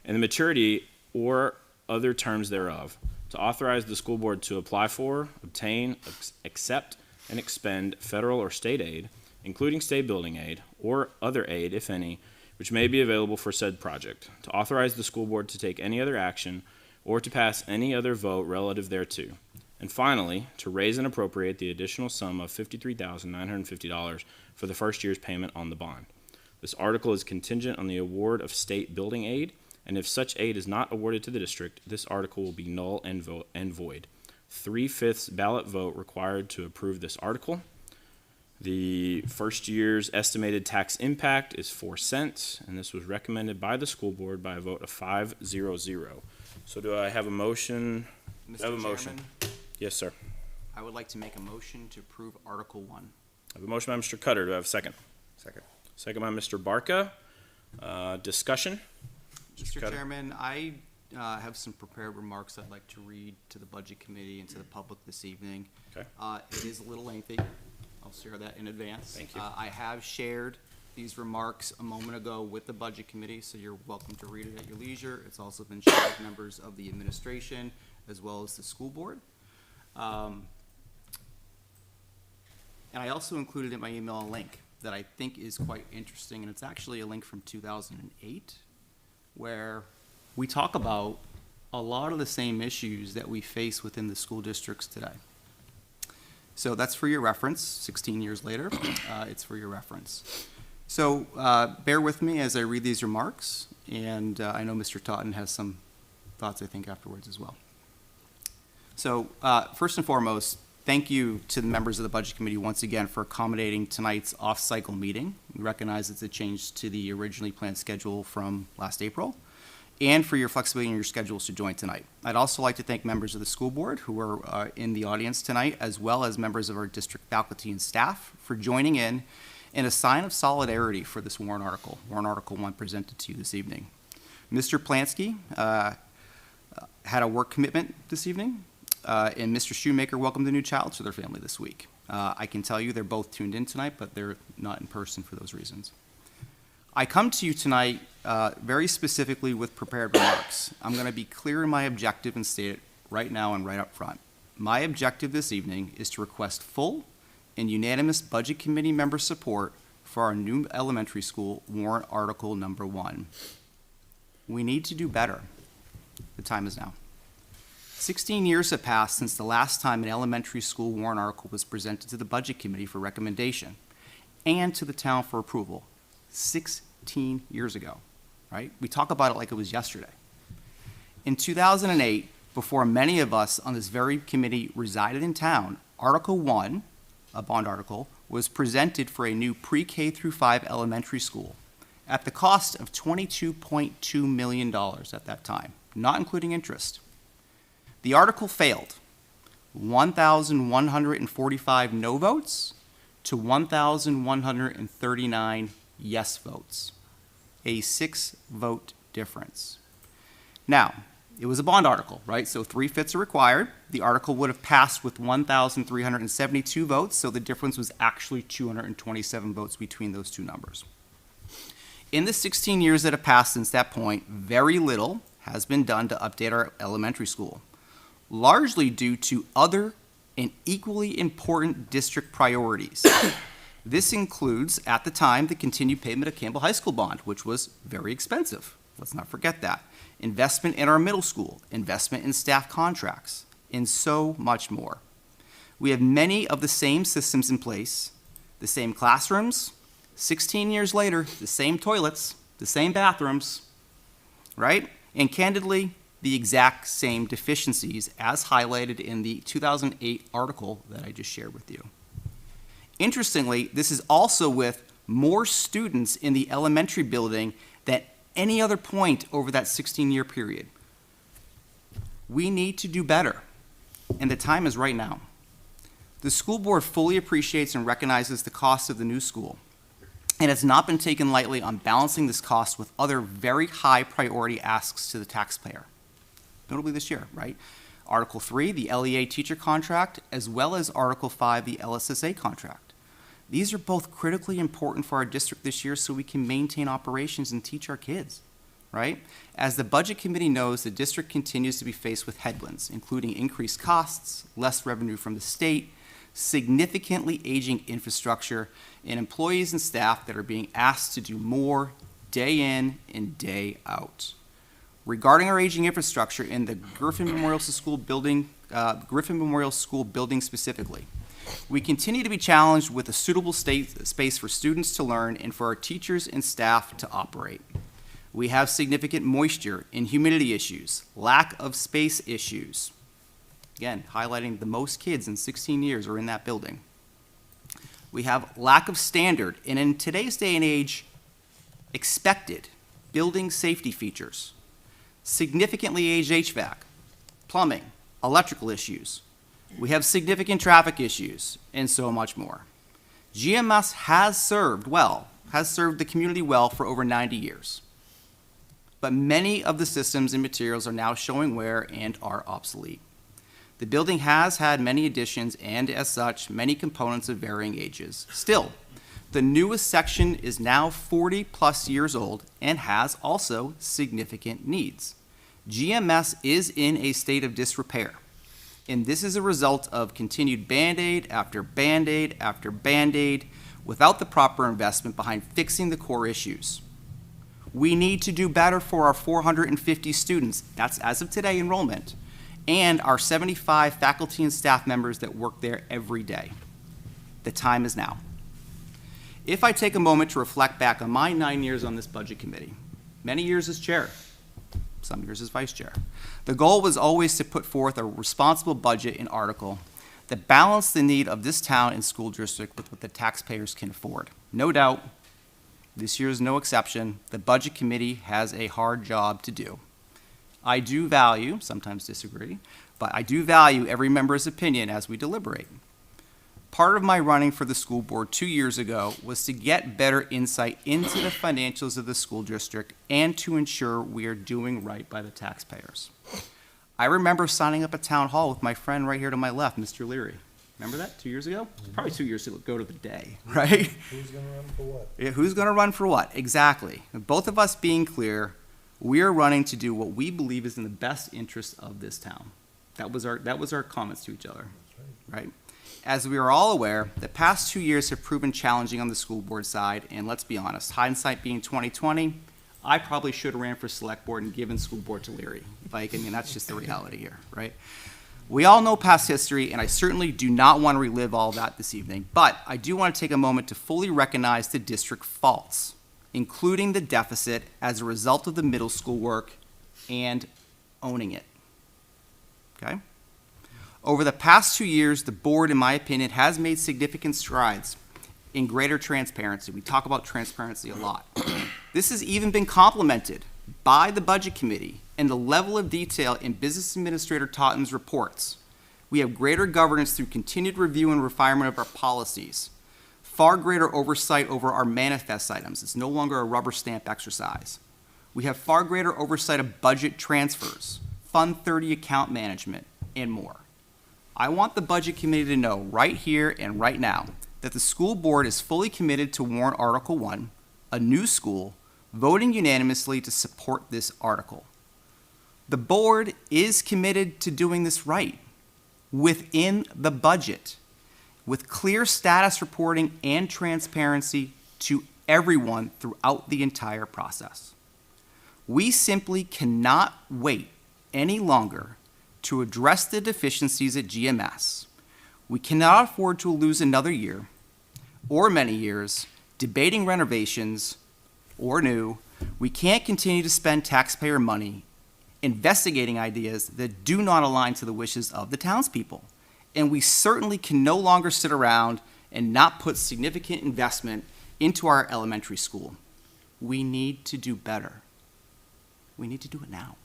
and the maturity or other terms thereof, to authorize the school board to apply for, obtain, accept, and expend federal or state aid, including state building aid, or other aid, if any, which may be available for said project, to authorize the school board to take any other action, or to pass any other vote relative thereto, and finally, to raise and appropriate the additional sum of $53,950 for the first year's payment on the bond. This article is contingent on the award of state building aid, and if such aid is not awarded to the district, this article will be null and void. 3/5 ballot vote required to approve this article. The first year's estimated tax impact is 4 cents, and this was recommended by the school board by a vote of 5-0-0. So do I have a motion? Mr. I have a motion. Chairman, Yes, sir. I would like to make a motion to approve Article 1. I have a motion by Mr. Cutter. Do I have a second? Second. Second by Mr. Barca. Discussion? Mr. Cutter. Chairman, I have some prepared remarks I'd like to read to the Budget Committee and to the public this evening. Okay. It is a little lengthy. I'll share that in advance. Thank you. I have shared these remarks a moment ago with the Budget Committee, so you're welcome to read it at your leisure. It's also been shared with members of the administration as well as the school board. And I also included in my email a link that I think is quite interesting, and it's actually a link from 2008, where we talk about a lot of the same issues that we face within the school districts today. So that's for your reference, 16 years later, it's for your reference. So bear with me as I read these remarks, and I know Mr. Totten has some thoughts, I think, afterwards as well. So first and foremost, thank you to the members of the Budget Committee once again for accommodating tonight's off-cycle meeting. We recognize it's a change to the originally planned schedule from last April, and for your flexibility in your schedules to join tonight. I'd also like to thank members of the school board who are in the audience tonight, as well as members of our district faculty and staff for joining in a sign of solidarity for this warrant Article 1 presented to you this evening. Mr. Plansky had a work commitment this evening, and Mr. Shoemaker welcomed a new child to their family this week. I can tell you they're both tuned in tonight, but they're not in person for those reasons. I come to you tonight very specifically with prepared remarks. I'm going to be clear in my objective and state it right now and right up front. My objective this evening is to request full and unanimous Budget Committee member support for our new elementary school warrant article number 1. We need to do better. The time is now. 16 years have passed since the last time an elementary school warrant article was presented to the Budget Committee for recommendation and to the town for approval. 16 years ago. right? We talk about it like it was yesterday. In 2008, before many of us on this very committee resided in town, Article 1, a bond article, was presented for a new pre-K through 5 elementary school at the cost of $22.2 million at that time, not including interest. The article failed. 1,145 no votes to 1,139 yes votes, a 6-vote difference. Now, it was a bond article, right? So 3/5 are required. The article would have passed with 1,372 votes, so the difference was actually 227 votes between those two numbers. In the 16 years that have passed since that point, very little has been done to update our elementary school, largely due to other and equally important district priorities. This includes, at the time, the continued payment of Campbell High School bond, which was very expensive. Let's not forget that. Investment in our middle school, investment in staff contracts, and so much more. We have many of the same systems in place, the same classrooms, 16 years later, the same toilets, the same bathrooms, right? And candidly, the exact same deficiencies as highlighted in the 2008 article that I just shared with you. Interestingly, this is also with more students in the elementary building than any other point over that 16-year period. We need to do better, and the time is right now. The school board fully appreciates and recognizes the cost of the new school, and has not been taken lightly on balancing this cost with other very high priority asks to the taxpayer, notably this year, right? Article 3, the LEA teacher contract, as well as Article 5, the LSSA contract. These are both critically important for our district this year so we can maintain operations and teach our kids, right? As the Budget Committee knows, the district continues to be faced with headwinds, including increased costs, less revenue from the state, significantly aging infrastructure, and employees and staff that are being asked to do more day in and day out. Regarding our aging infrastructure in the Griffin Memorial School building specifically, we continue to be challenged with a suitable space for students to learn and for our teachers and staff to operate. We have significant moisture and humidity issues, lack of space issues. Again, highlighting the most kids in 16 years are in that building. We have lack of standard, and in today's day and age, expected building safety features, significantly aged HVAC, plumbing, electrical issues. We have significant traffic issues, and so much more. GMS has served the community well for over 90 years. But many of the systems and materials are now showing wear and are obsolete. The building has had many additions and, as such, many components of varying ages. Still, the newest section is now 40+ years old and has also significant needs. GMS is in a state of disrepair. And this is a result of continued Band-Aid after Band-Aid after Band-Aid without the proper investment behind fixing the core issues. We need to do better for our 450 students, that's as of today enrollment, and our 75 faculty and staff members that work there every day. The time is now. If I take a moment to reflect back on my 9 years on this budget committee, many years as chair, some years as vice chair, the goal was always to put forth a responsible budget and article that balanced the need of this town and school district with what the taxpayers can afford. No doubt, this year is no exception. The budget committee has a hard job to do. I do value, sometimes disagree, but I do value every member's opinion as we deliberate. Part of my running for the school board 2 years ago was to get better insight into the financials of the school district and to ensure we are doing right by the taxpayers. I remember signing up at town hall with my friend right here to my left, Mr. Leary. Remember that 2 years ago? Probably 2 years ago to the day, right? Who's gonna run for what? Yeah, who's gonna run for what? Exactly. Both of us being clear, we are running to do what we believe is in the best interest of this town. That was our comments to each other, right? As we are all aware, the past 2 years have proven challenging on the school board side, and let's be honest, hindsight being 20/20, I probably should have ran for select board and given school board to Leary. That's just the reality here, right? We all know past history, and I certainly do not want to relive all that this evening, but I do want to take a moment to fully recognize the district faults including the deficit as a result of the middle school work and owning it. Okay? Over the past 2 years, the board, in my opinion, has made significant strides in greater transparency. We talk about transparency a lot. This has even been complemented by the Budget Committee and the level of detail in Business Administrator Totten's reports. We have greater governance through continued review and refinement of our policies, far greater oversight over our manifest items. It's no longer a rubber stamp exercise. We have far greater oversight of budget transfers, Fund 30 account management, and more. I want the Budget Committee to know right here and right now that the school board is fully committed to warrant Article 1, a new school, voting unanimously to support this article. The board is committed to doing this right, within the budget, with clear status reporting and transparency to everyone throughout the entire process. We simply cannot wait any longer to address the deficiencies at GMS. We cannot afford to lose another year, or many years, debating renovations or new. We can't continue to spend taxpayer money investigating ideas that do not align to the wishes of the townspeople. And we certainly can no longer sit around and not put significant investment into our elementary school. We need to do better. We need to do it now.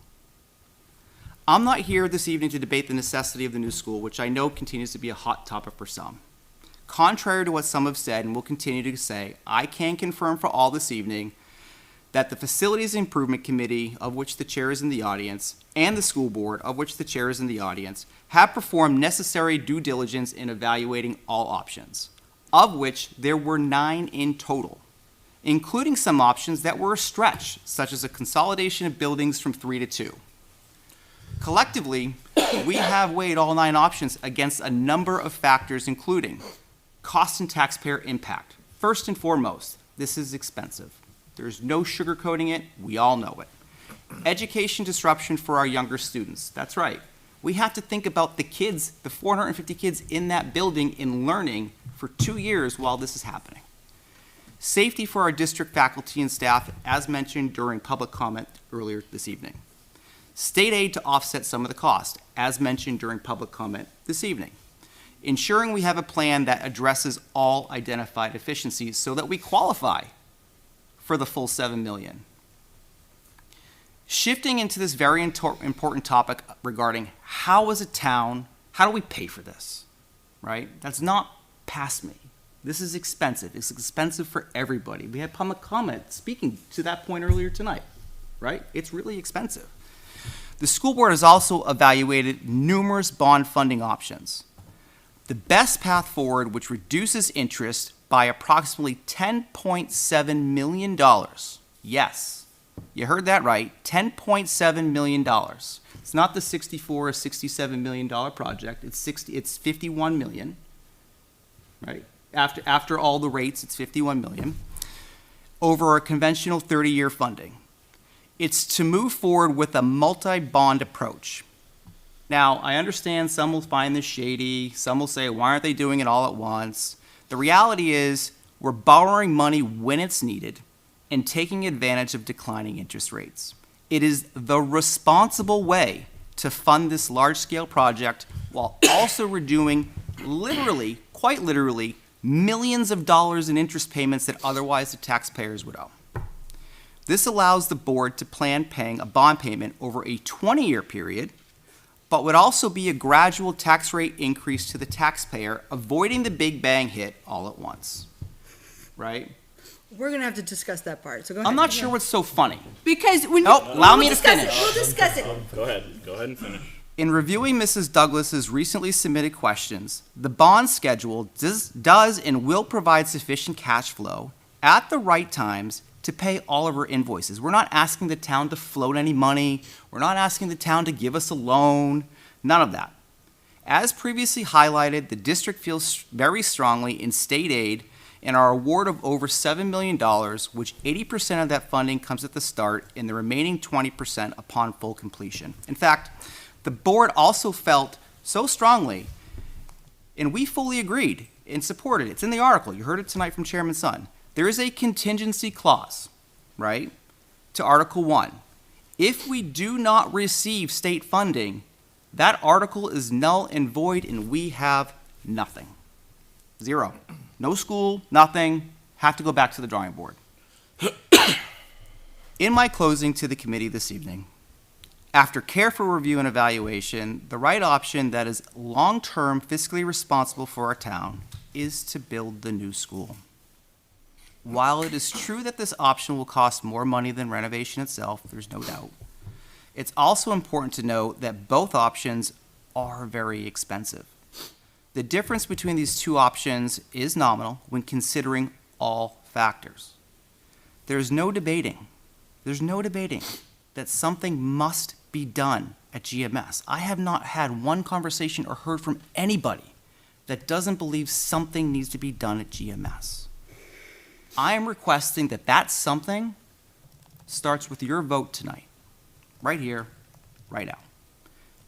I'm not here this evening to debate the necessity of the new school, which I know continues to be a hot topic for some. Contrary to what some have said and will continue to say, I can confirm for all this evening that the Facilities Improvement Committee, of which the chair is in the audience, and the school board, of which the chair is in the audience, have performed necessary due diligence in evaluating all options, of which there were 9 in total, including some options that were a stretch, such as a consolidation of buildings from 3 to 2. Collectively, we have weighed all 9 options against a number of factors, including cost and taxpayer impact. First and foremost, this is expensive. There's no sugarcoating it. We all know it. Education disruption for our younger students. That's right. We have to think about the kids, the 450 kids in that building in learning for 2 years while this is happening. Safety for our district faculty and staff, as mentioned during public comment earlier this evening. State aid to offset some of the cost, as mentioned during public comment this evening. Ensuring we have a plan that addresses all identified deficiencies so that we qualify for the full $7 million. Shifting into this very important topic regarding how as a town, how do we pay for this, right? That's not past me. This is expensive. It's expensive for everybody. We had public comment speaking to that point earlier tonight, right? It's really expensive. The school board has also evaluated numerous bond funding options. The best path forward, which reduces interest by approximately $10.7 million. Yes, you heard that right, $10.7 million. It's not the $64 or $67 million project, it's $51 million, right? After all the rates, it's $51 million, over a conventional 30-year funding. It's to move forward with a multi-bond approach. Now, I understand some will find this shady, some will say, why aren't they doing it all at once? The reality is, we're borrowing money when it's needed and taking advantage of declining interest rates. It is the responsible way to fund this large-scale project while also redoing literally, quite literally, millions of dollars in interest payments that otherwise the taxpayers would owe. This allows the board to plan paying a bond payment over a 20-year period, but would also be a gradual tax rate increase to the taxpayer, avoiding the big bang hit all at once, right? We're gonna have to discuss that part, so go ahead. I'm not sure what's so funny. Because when allow me to finish. We'll discuss it. Go ahead and finish. In reviewing Mrs. Douglas's recently submitted questions, the bond schedule does and will provide sufficient cash flow at the right times to pay all of our invoices. We're not asking the town to float any money. We're not asking the town to give us a loan. None of that. As previously highlighted, the district feels very strongly in state aid and our award of over $7 million, which 80% of that funding comes at the start and the remaining 20% upon full completion. In fact, the board also felt so strongly, and we fully agreed and supported it. It's in the article. You heard it tonight from Chairman Sun. There is a contingency clause right, to Article 1. If we do not receive state funding, that article is null and void and we have nothing. Zero. No school, nothing, have to go back to the drawing board. In my closing to the committee this evening, after careful review and evaluation, the right option that is long-term fiscally responsible for our town is to build the new school. While it is true that this option will cost more money than renovation itself, there's no doubt, it's also important to note that both options are very expensive. The difference between these two options is nominal when considering all factors. There's no debating that something must be done at GMS. I have not had one conversation or heard from anybody that doesn't believe something needs to be done at GMS. I am requesting that that something starts with your vote tonight, right here, right now.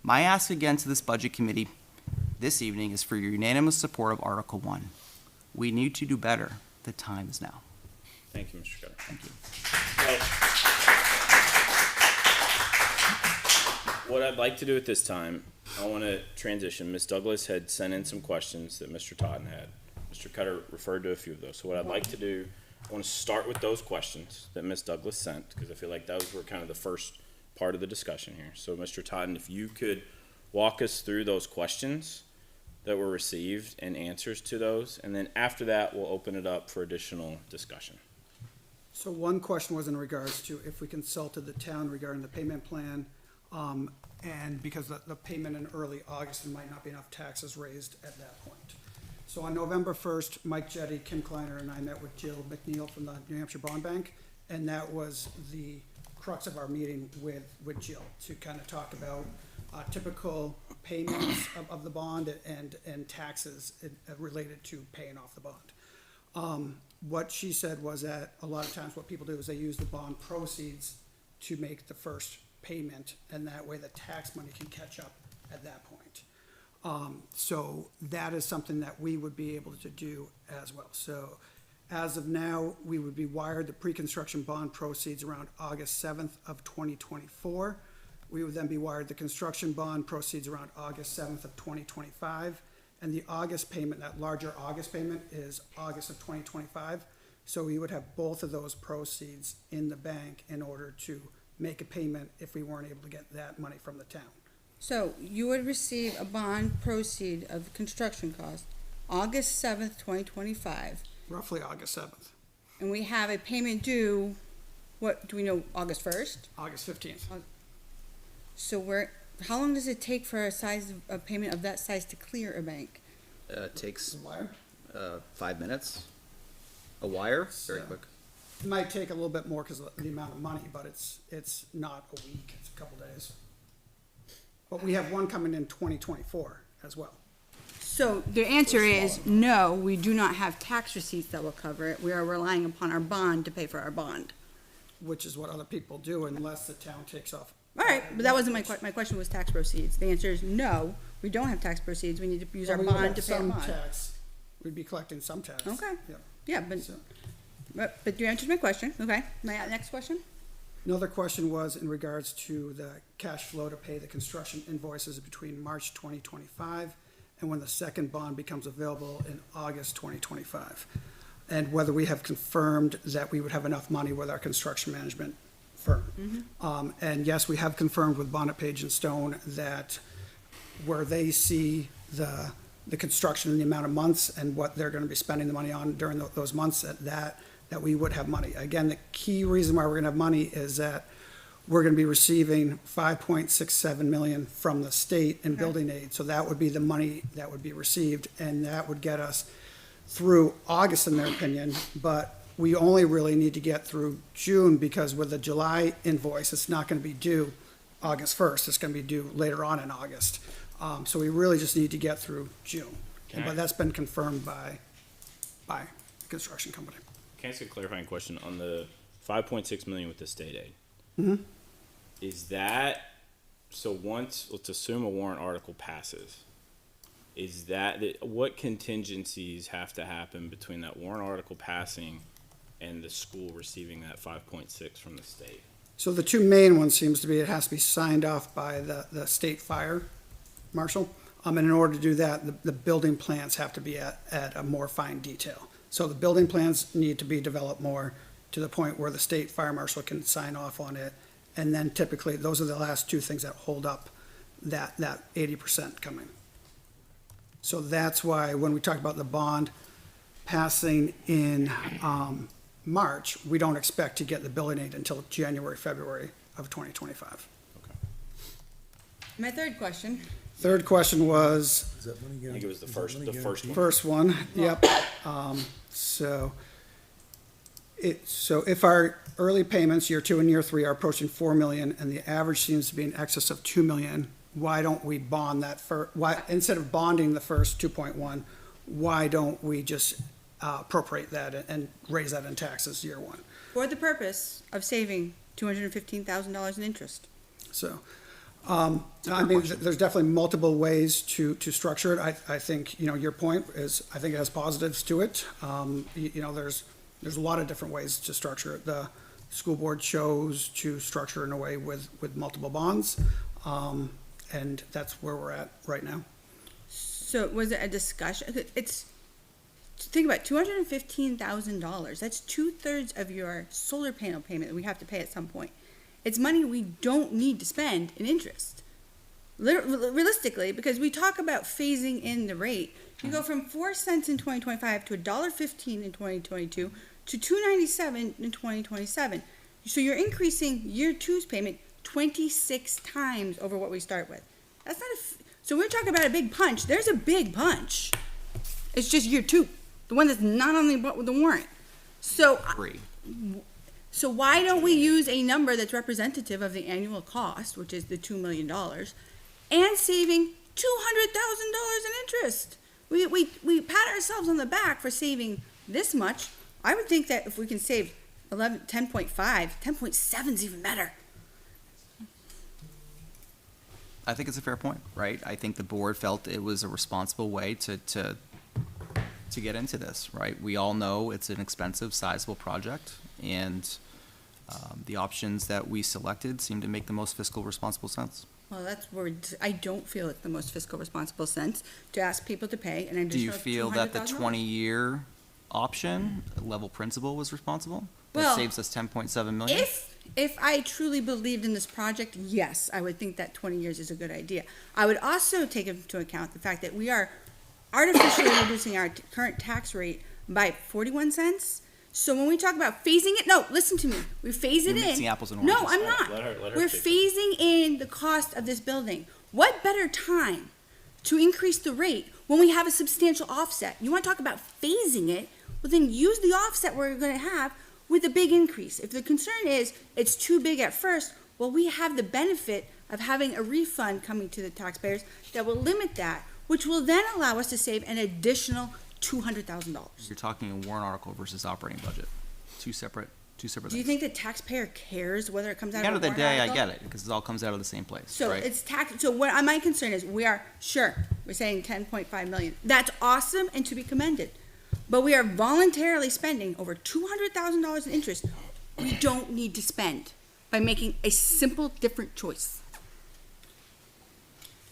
My ask again to this budget committee this evening is for your unanimous support of Article 1. We need to do better. The time is now. Thank you, Mr. Cutter. Thank you. What I'd like to do at this time, I want to transition. Ms. Douglas had sent in some questions that Mr. Totten had. Mr. Cutter referred to a few of those. So what I'd like to do, I want to start with those questions that Ms. Douglas sent, because I feel like those were kind of the first part of the discussion here. So Mr. Totten, if you could walk us through those questions that were received and answers to those, and then after that, we'll open it up for additional discussion. So one question was in regards to if we consulted the town regarding the payment plan, and because the payment in early August, there might not be enough taxes raised at that point. So on November 1st, Mike Jetty, Kim Kleiner, and I met with Jill McNeil from the New Hampshire Bond Bank, and that was the crux of our meeting with Jill, to kind of talk about typical payments of the bond and taxes related to paying off the bond. What she said was that a lot of times what people do is they use the bond proceeds to make the first payment, and that way the tax money can catch up at that point. So that is something that we would be able to do as well. So as of now, we would be wired the pre-construction bond proceeds around August 7th of 2024. We would then be wired the construction bond proceeds around August 7th of 2025. And the August payment, that larger August payment, is August of 2025. So we would have both of those proceeds in the bank in order to make a payment if we weren't able to get that money from the town. So you would receive a bond proceed of construction cost August 7th, 2025. Roughly August 7th. And we have a payment due, what, do we know, August 1st? August 15th. So how long does it take for a payment of that size to clear a bank? Takes Wire? 5 minutes. A wire, very quick. It might take a little bit more because of the amount of money, but it's not a week, it's a couple days. But we have one coming in 2024 as well. So the answer is no, we do not have tax receipts that will cover it. We are relying upon our bond to pay for our bond. Which is what other people do unless the town takes off. All right, but that wasn't my question was tax proceeds. The answer is no, we don't have tax proceeds. We need to use our bond to pay our bond. Tax. We'd be collecting some tax. Okay. Yeah. Yeah, but you answered my question. Okay, next question? Another question was in regards to the cash flow to pay the construction invoices between March 2025 and when the second bond becomes available in August 2025. And whether we have confirmed that we would have enough money with our construction management firm. And yes, we have confirmed with Bonnet Page and Stone that where they see the construction and the amount of months and what they're gonna be spending the money on during those months, that we would have money. Again, the key reason why we're gonna have money is that we're gonna be receiving 5.67 million from the state in building aid. So that would be the money that would be received, and that would get us through August in their opinion, but we only really need to get through June because with the July invoice, it's not gonna be due August 1st. It's gonna be due later on in August. So we really just need to get through June. But that's been confirmed by the construction company. Can I ask a clarifying question on the 5.6 million with the state aid? Mm-hmm. Is that, so once, let's assume a warrant article passes, is that, what contingencies have to happen between that warrant article passing and the school receiving that 5.6 from the state. So the two main ones seems to be, it has to be signed off by the state fire marshal. And in order to do that, the building plans have to be at a more fine detail. So the building plans need to be developed more to the point where the state fire marshal can sign off on it. And then typically, those are the last two things that hold up that 80% coming. So that's why when we talk about the bond passing in March, we don't expect to get the building aid until January, February of 2025. My third question. Third question was, Is that money I think it was the first one. first one, yep. So if our early payments, year 2 and year 3, are approaching 4 million, and the average seems to be in excess of 2 million, why don't we bond that why, instead of bonding the first 2.1, why don't we just appropriate that and raise that in taxes year 1? For the purpose of saving $215,000 in interest. So, I mean, there's definitely multiple ways to structure it. I think, your point is, I think it has positives to it. There's a lot of different ways to structure it. The school board chose to structure in a way with multiple bonds, and that's where we're at right now. So was it a discussion? Think about $215,000. That's 2/3 of your solar panel payment that we have to pay at some point. It's money we don't need to spend in interest. Realistically, because we talk about phasing in the rate. You go from 4 cents in 2025 to $1.15 in 2022 to $2.97 in 2027. So you're increasing year 2's payment 26 times over what we start with. That's not so we're talking about a big punch. There's a big punch. It's just year 2, the one that's not on the warrant. So why don't we use a number that's representative of the annual cost, which is the $2 million, and saving $200,000 in interest? We pat ourselves on the back for saving this much. I would think that if we can save 10.5, 10.7 is even better. I think it's a fair point, right? I think the board felt it was a responsible way to get into this, right? We all know it's an expensive, sizable project, and the options that we selected seem to make the most fiscal responsible sense. Well, that's where I don't feel it's the most fiscal responsible sense to ask people to pay an additional $200,000. Do you feel that the 20-year option, level principal, was responsible? Well, that saves us $10.7 million? If I truly believed in this project, yes, I would think that 20 years is a good idea. I would also take into account the fact that we are artificially reducing our current tax rate by 41 cents. So when we talk about phasing it, no, listen to me. We phase it You're in. mixing apples and oranges. No, I'm not. Let her We're take phasing in the cost of this building. What better time to increase the rate when we have a substantial offset? You want to talk about phasing it? Well, then use the offset we're going to have with a big increase. If the concern is it's too big at first, well, we have the benefit of having a refund coming to the taxpayers that will limit that, which will then allow us to save an additional $200,000. You're talking a warrant article versus operating budget. Two separate Do you things. think the taxpayer cares whether it comes out At the of end a of the warrant day, I article? get it, because it all comes out of the same place, So right? it's tax. So what my concern is, we're saying 10.5 million. That's awesome and to be commended, but we are voluntarily spending over $200,000 in interest we don't need to spend by making a simple, different choice.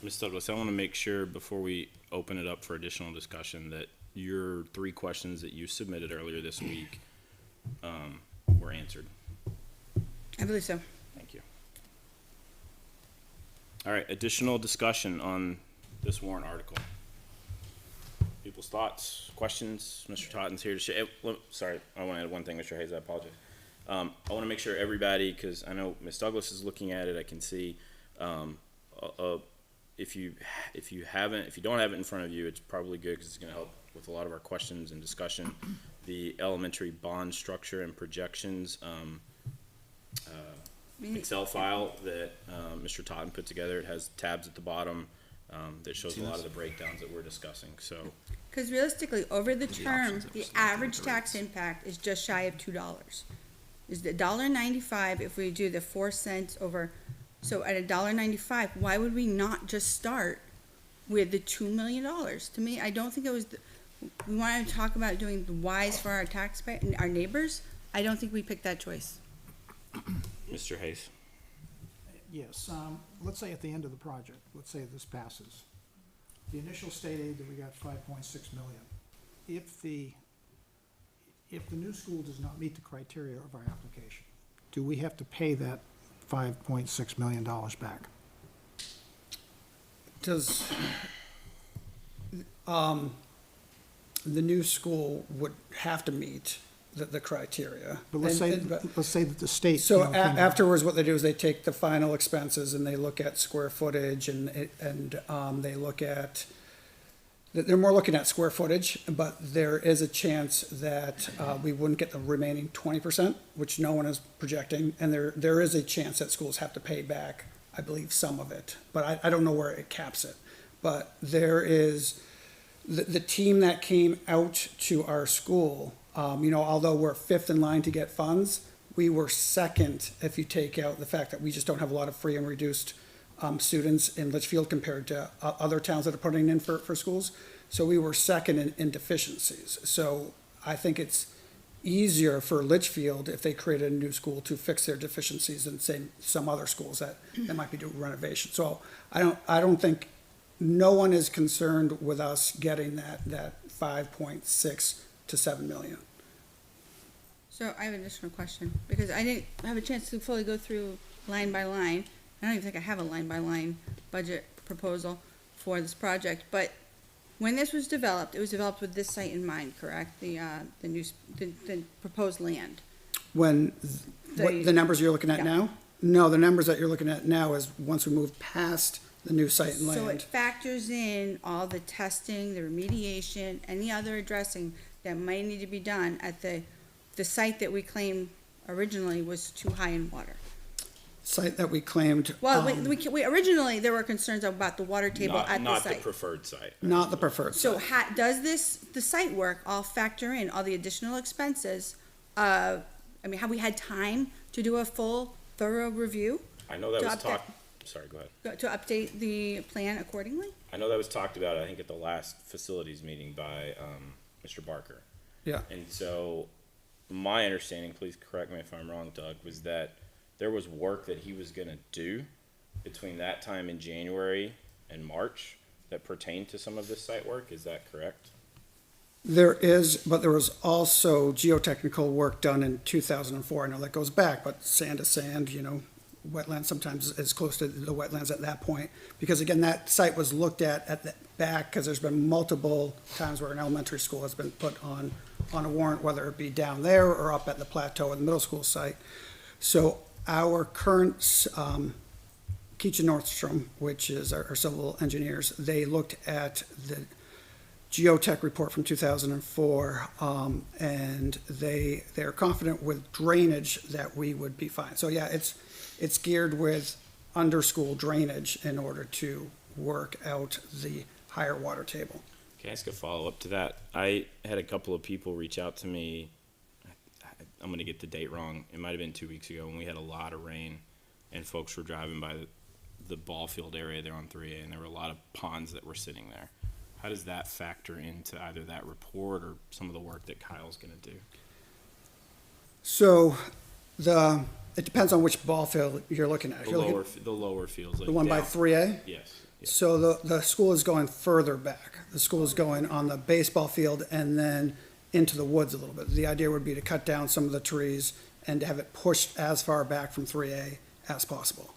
Ms. Douglas, I want to make sure before we open it up for additional discussion that your 3 questions that you submitted earlier this week were answered. I believe so. Thank you. All right, additional discussion on this warrant article. People's thoughts, questions? Mr. Totten's here to share. Sorry, I want to add one thing, Mr. Hayes, I apologize. I want to make sure everybody, because I know Ms. Douglas is looking at it, I can see. If you don't have it in front of you, it's probably good because it's going to help with a lot of our questions and discussion. The elementary bond structure and projections Excel file that Mr. Totten put together. It has tabs at the bottom that shows a lot of the breakdowns that we're discussing. So, Because realistically, over the term, the average tax impact is just shy of $2. Is the $1.95 if we do the 4 cents over? So at $1.95, why would we not just start with the $2 million? To me, I don't think it was. We wanted to talk about doing the wise for our taxpayers, our neighbors. I don't think we picked that choice. Mr. Hayes. Yes, let's say at the end of the project, let's say this passes. The initial state aid that we got, 5.6 million. If the new school does not meet the criteria of our application, do we have to pay that $5.6 million back? Does, the new school would have to meet the criteria. But let's say that the state. So afterwards, what they do is they take the final expenses and they look at square footage and they look at, they're more looking at square footage, but there is a chance that we wouldn't get the remaining 20%, which no one is projecting. And there is a chance that schools have to pay back, I believe, some of it, but I don't know where it caps it. But there is, the team that came out to our school, although we're fifth in line to get funds, we were second if you take out the fact that we just don't have a lot of free and reduced students in Litchfield compared to other towns that are putting in for schools. So we were second in deficiencies. So I think it's easier for Litchfield if they created a new school to fix their deficiencies than say some other schools that might be doing renovation. So I don't think, no one is concerned with us getting that 5.6 to 7 million. So I have an additional question, because I didn't have a chance to fully go through line by line. I don't even think I have a line by line budget proposal for this project, but when this was developed, it was developed with this site in mind, correct? The proposed land. When, the numbers you're looking at now? No, the numbers that you're looking at now is once we move past the new site and land. So it factors in all the testing, the remediation, any other addressing that might need to be done at the site that we claimed originally was too high in water. Site that we claimed. Well, we originally, there were concerns about the water table at the site. Not the preferred site. Not the preferred site. So does the site work all factor in all the additional expenses? Have we had time to do a full, thorough review? I know that was talked, sorry, go ahead. To update the plan accordingly? I know that was talked about, I think, at the last facilities meeting by Mr. Barker. Yeah. And so my understanding, please correct me if I'm wrong, Doug, was that there was work that he was going to do between that time in January and March that pertained to some of this site work. Is that correct? There is, but there was also geotechnical work done in 2004. I know that goes back, but sand to sand, wetlands sometimes is close to the wetlands at that point. Because again, that site was looked at the back, because there's been multiple times where an elementary school has been put on a warrant, whether it be down there or up at the plateau at the middle school site. So our current, Keach and Nordstrom, which is our civil engineers, they looked at the geotech report from 2004, and they're confident with drainage that we would be fine. So yeah, it's geared with under-school drainage in order to work out the higher water table. Can I ask a follow-up to that? I had a couple of people reach out to me. I'm going to get the date wrong. It might have been 2 weeks ago when we had a lot of rain and folks were driving by the ball field area there on 3A, and there were a lot of ponds that were sitting there. How does that factor into either that report or some of the work that Kyle's going to do? So it depends on which ball field you're looking at. The lower fields. Like the one by 3A? Yes. So the school is going further back. The school is going on the baseball field and then into the woods a little bit. The idea would be to cut down some of the trees and to have it pushed as far back from 3A as possible.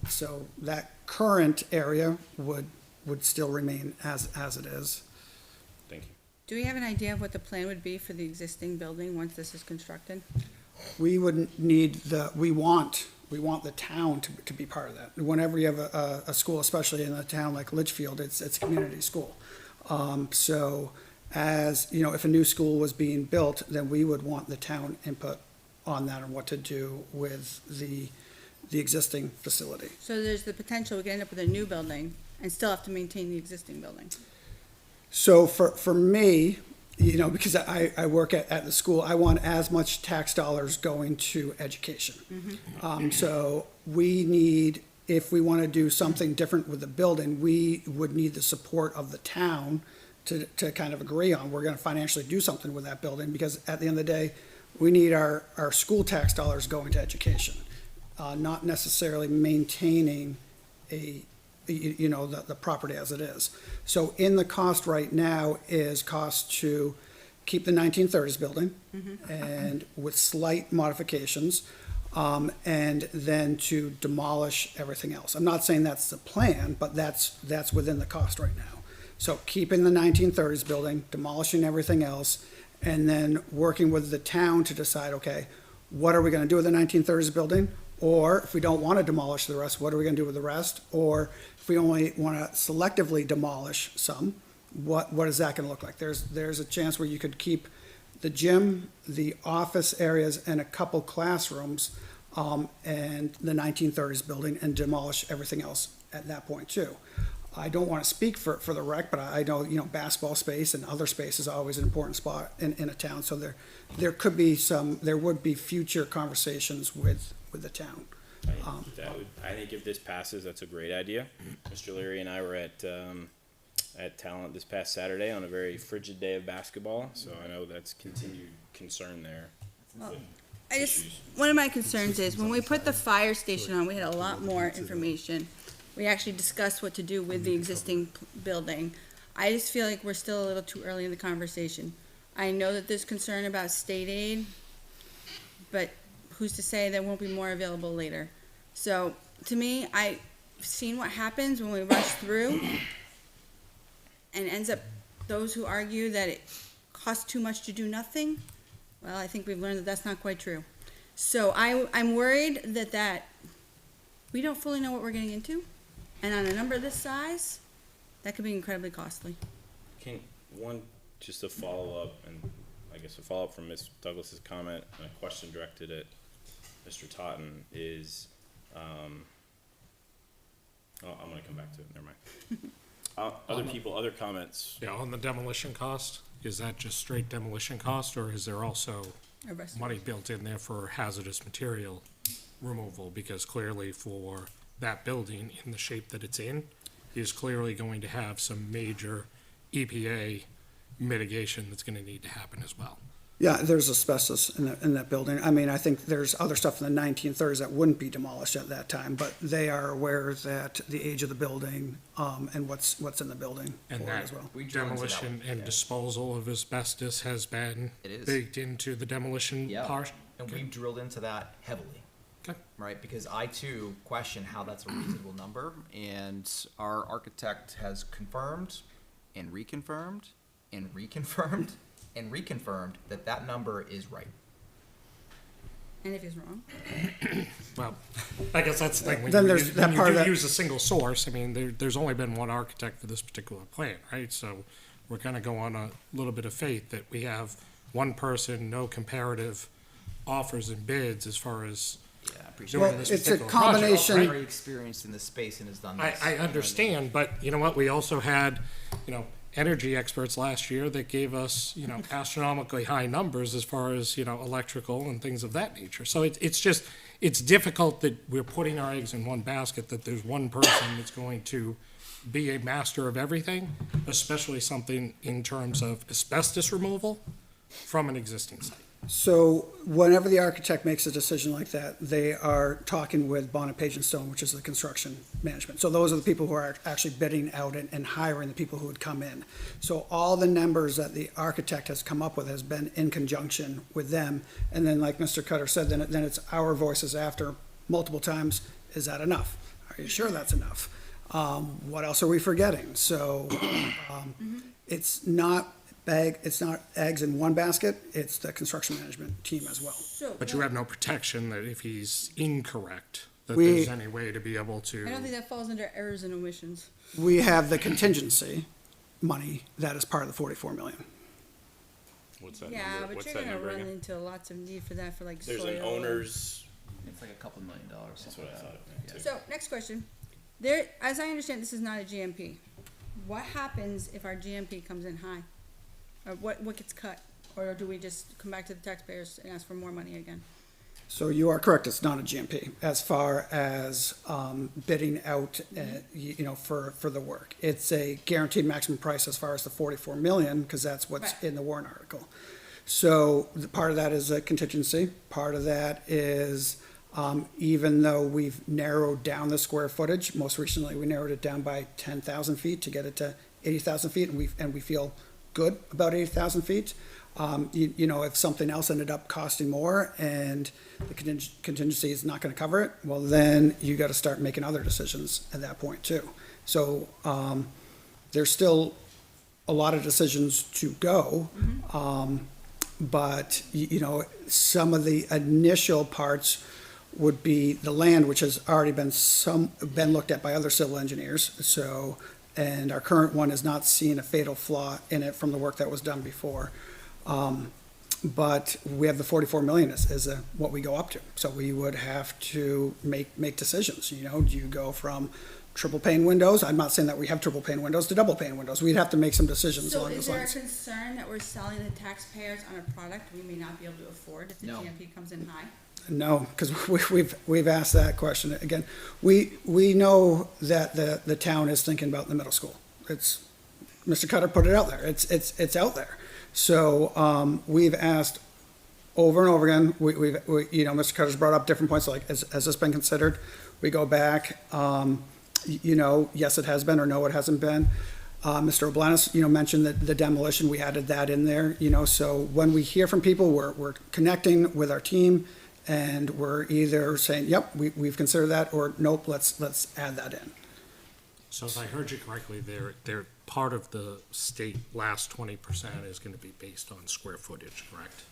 So that current area would still remain as it is. Thank you. Do we have an idea of what the plan would be for the existing building once this is constructed? We would need we want the town to be part of that. Whenever you have a school, especially in a town like Litchfield, it's a community school. So as, if a new school was being built, then we would want the town input on that and what to do with the existing facility. So there's the potential we could end up with a new building and still have to maintain the existing building. So for me, because I work at the school, I want as much tax dollars going to education. Mm-hmm. So we need, if we want to do something different with the building, we would need the support of the town to kind of agree on, we're going to financially do something with that building, because at the end of the day, we need our school tax dollars going to education, not necessarily maintaining the property as it is. So in the cost right now is cost to keep the 1930s building and with slight modifications, and then to demolish everything else. I'm not saying that's the plan, but that's within the cost right now. So keeping the 1930s building, demolishing everything else, and then working with the town to decide, okay, what are we gonna do with the 1930s building? Or if we don't wanna demolish the rest, what are we gonna do with the rest? Or if we only wanna selectively demolish some, what is that gonna look like? There's a chance where you could keep the gym, the office areas, and a couple classrooms, and the 1930s building, and demolish everything else at that point too. I don't want to speak for the rec, but I know, basketball space and other space is always an important spot in a town. So there would be future conversations with the town. I think if this passes, that's a great idea. Mr. Leary and I were at Talent this past Saturday on a very frigid day of basketball, so I know that's continued concern there. One of my concerns is when we put the fire station on, we had a lot more information. We actually discussed what to do with the existing building. I just feel like we're still a little too early in the conversation. I know that there's concern about state aid, but who's to say there won't be more available later? So, to me, I've seen what happens when we rush through, and ends up those who argue that it costs too much to do nothing. Well, I think we've learned that that's not quite true. So I'm worried that we don't fully know what we're getting into, and on a number this size, that could be incredibly costly. Just a follow-up, and I guess a follow-up from Ms. Douglas's comment, and a question directed at Mr. Totten is, I'm gonna come back to it, never mind. Other comments? Yeah, on the demolition cost, is that just straight demolition cost, or is there also money built in there for hazardous material removal? Because clearly for that building in the shape that it's in is clearly going to have some major EPA mitigation that's gonna need to happen as well. Yeah, there's asbestos in that building. I mean, I think there's other stuff in the 1930s that wouldn't be demolished at that time, but they are aware that the age of the building, and what's in the building And for it that as well. demolition and disposal of asbestos has been It is. baked into the demolition Yeah, part? and we've drilled into that heavily. Okay. Right, because I too question how that's a reasonable number, and our architect has confirmed and reconfirmed and reconfirmed and reconfirmed that number is right. And if he's wrong? Well, I guess that's the thing. When Then you, there's that when part you do that- use a single source, I mean, there's only been one architect for this particular plan, right? So we're gonna go on a little bit of faith that we have one person, no comparative offers and bids as far as Yeah, I appreciate doing it. this it's a particular project, combination- right? Very experienced in this space and has done this. I understand, but you know what, we also had, energy experts last year that gave us, astronomically high numbers as far as, electrical and things of that nature. So it's difficult that we're putting our eggs in one basket, that there's one person that's going to be a master of everything, especially something in terms of asbestos removal from an existing site. So whenever the architect makes a decision like that, they are talking with Bonnet Page and Stone, which is the construction management. So those are the people who are actually bidding out and hiring the people who would come in. So all the numbers that the architect has come up with has been in conjunction with them. And then like Mr. Cutter said, then it's our voices after multiple times, is that enough? Are you sure that's enough? What else are we forgetting? So it's not eggs in one basket, it's the construction management team as well. But you have no protection that if he's incorrect, that We- there's any way to be able to. I don't think that falls under errors and omissions. We have the contingency money that is part of the 44 million. What's that Yeah, number? but What's you're that gonna number run again? into lots of need for that for like soil. There's an owner's, It's like a couple $1 million. that's what I thought it meant too. So, next question. As I understand, this is not a GMP. What happens if our GMP comes in high? Or what gets cut? Or do we just come back to the taxpayers and ask for more money again? So you are correct, it's not a GMP as far as bidding out, for the work. It's a guaranteed maximum price as far as the 44 million, because that's what's Right. in the warrant article. So part of that is a contingency. Part of that is, even though we've narrowed down the square footage, most recently we narrowed it down by 10,000 feet to get it to 80,000 feet, and we feel good about 80,000 feet. You know, if something else ended up costing more and the contingency is not gonna cover it, well, then you gotta start making other decisions at that point too. So, there's still a lot of decisions to go. But, you know, some of the initial parts would be the land, which has already been looked at by other civil engineers, so, and our current one is not seeing a fatal flaw in it from the work that was done before. But we have the 44 million is what we go up to. So we would have to make decisions, you know, do you go from triple pane windows? I'm not saying that we have triple pane windows to double pane windows. We'd have to make some decisions So along is those there a lines. concern that we're selling the taxpayers on a product we may not be able to afford if the No. GMP comes in high? No, because we've asked that question. Again, we know that the town is thinking about the middle school. It's, Mr. Cutter put it out there. It's out there. So, we've asked over and over again, we you know, Mr. Cutter's brought up different points, like, has this been considered? We go back, you know, yes, it has been, or no, it hasn't been. Mr. Oblanis, you know, mentioned the demolition, we added that in there, you know, so when we hear from people, we're connecting with our team, and we're either saying, yep, we've considered that, or nope, let's add that in. So if I heard you correctly, they're part of the state last 20% is gonna be based on square footage, correct?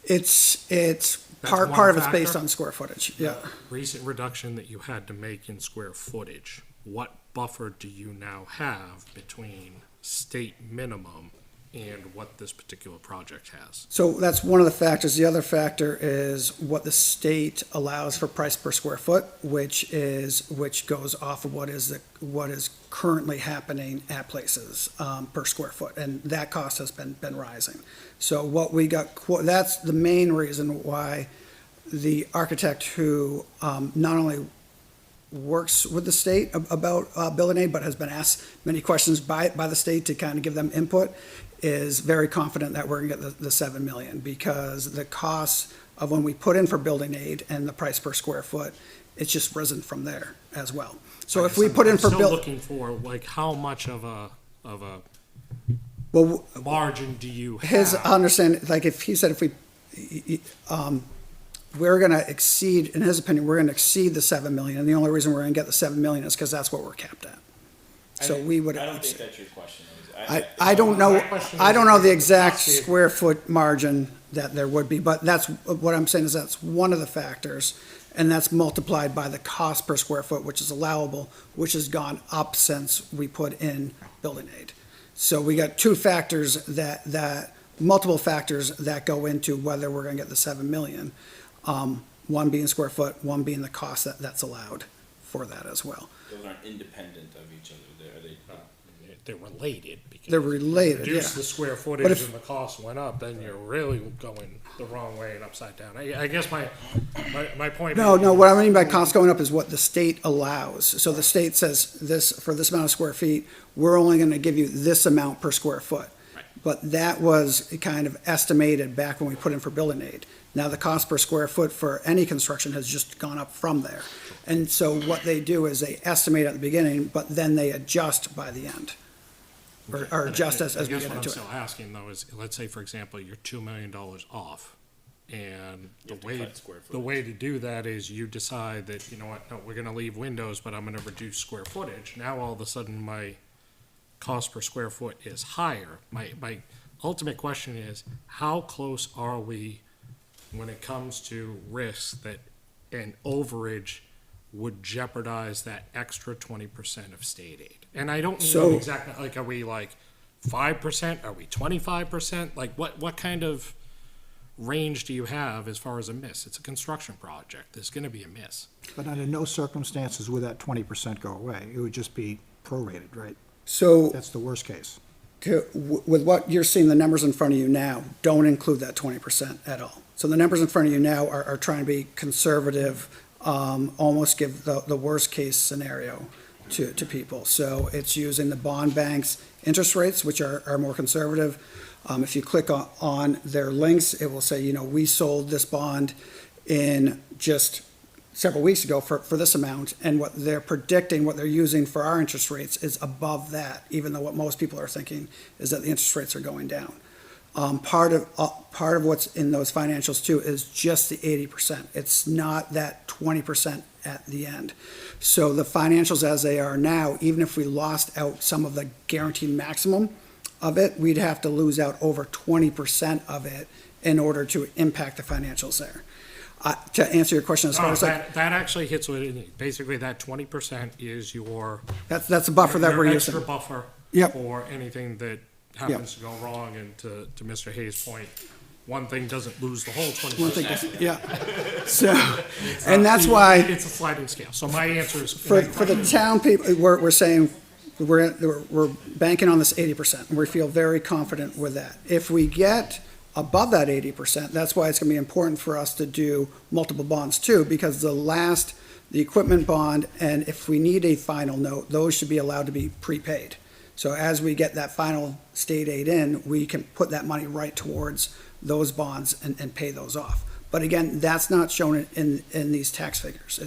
It's one part of it's based factor? on square footage, yeah. Recent reduction that you had to make in square footage, what buffer do you now have between state minimum and what this particular project has? So that's one of the factors. The other factor is what the state allows for price per square foot, which goes off of what is currently happening at places, per square foot, and that cost has been rising. So what we got, that's the main reason why the architect who, not only works with the state about building aid, but has been asked many questions by the state to kind of give them input, is very confident that we're gonna get the 7 million, because the cost of when we put in for building aid and the price per square foot, it's just risen from there as well. So if we put in for I'm still looking for, like, how much of a well, margin do you have? his understanding, like if he said if we, we're gonna exceed, in his opinion, we're gonna exceed the 7 million, and the only reason we're gonna get the 7 million is because that's what we're capped at. So we would. I don't think that's your question. I don't know the exact square foot margin that there would be, but that's, what I'm saying is that's one of the factors, and that's multiplied by the cost per square foot, which is allowable, which has gone up since we put in building aid. So we got two factors multiple factors that go into whether we're gonna get the 7 million. One being square foot, one being the cost that's allowed for that as well. Those aren't independent of each other. They're related. Because They're related, reduce yeah. the square But footage if- and the cost went up, then you're really going the wrong way and upside down. I guess my point. No, what I mean by cost going up is what the state allows. So the state says this, for this amount of square feet, we're only gonna give you this amount per square foot. But that was kind of estimated back when we put in for building aid. Now the cost per square foot for any construction has just gone up from there. And so what they do is they estimate at the beginning, but then they adjust by the end. Or adjust as we get into I guess what I'm it. still asking though is, let's say, for example, you're $2 million off. And the way to do that is you decide that, you know what, no, we're gonna leave windows, but I'm gonna reduce square footage. Now all of a sudden my cost per square foot is higher. My ultimate question is, how close are we when it comes to risks that an overage would jeopardize that extra 20% of state aid? And I don't know exactly, like, are we like 5%? Are we 25%? Like, what kind of range do you have as far as a miss? It's a construction project. There's gonna be a miss. But under no circumstances would that 20% go away. It would just be prorated, right? So That's the worst case. with what you're seeing, the numbers in front of you now don't include that 20% at all. So the numbers in front of you now are trying to be conservative, almost give the worst case scenario to people. So it's using the bond bank's interest rates, which are more conservative. If you click on their links, it will say, we sold this bond in just several weeks ago for this amount, and what they're predicting, what they're using for our interest rates is above that, even though what most people are thinking is that the interest rates are going down. Part of what's in those financials too is just the 80%. It's not that 20% at the end. So the financials as they are now, even if we lost out some of the guaranteed maximum of it, we'd have to lose out over 20% of it in order to impact the financials there. To answer your question, as far as that actually hits what basically that 20% is your. That's a buffer that we're using. Extra buffer. Yep. For anything that happens to go wrong, and to Mr. Hayes' point, one thing doesn't lose the whole 20%. Yeah. So, and that's why it's a sliding scale. So my answer is for the town people, we're saying we're banking on this 80%, and we feel very confident with that. If we get above that 80%, that's why it's going to be important for us to do multiple bonds too, because the equipment bond, and if we need a final note, those should be allowed to be prepaid. So as we get that final state aid in, we can put that money right towards those bonds and pay those off. But again, that's not shown in these tax figures.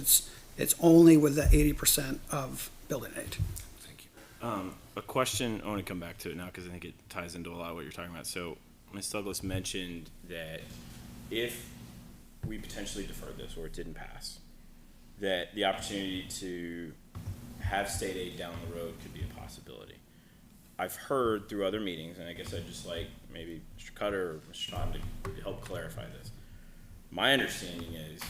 It's only with the 80% of building aid. Thank you. A question, I want to come back to it now because I think it ties into a lot of what you're talking about. So Ms. Douglas mentioned that if we potentially deferred this or it didn't pass, that the opportunity to have state aid down the road could be a possibility. I've heard through other meetings, and I guess I'd just like maybe Mr. Cutter or Mr. Tom to help clarify this. My understanding is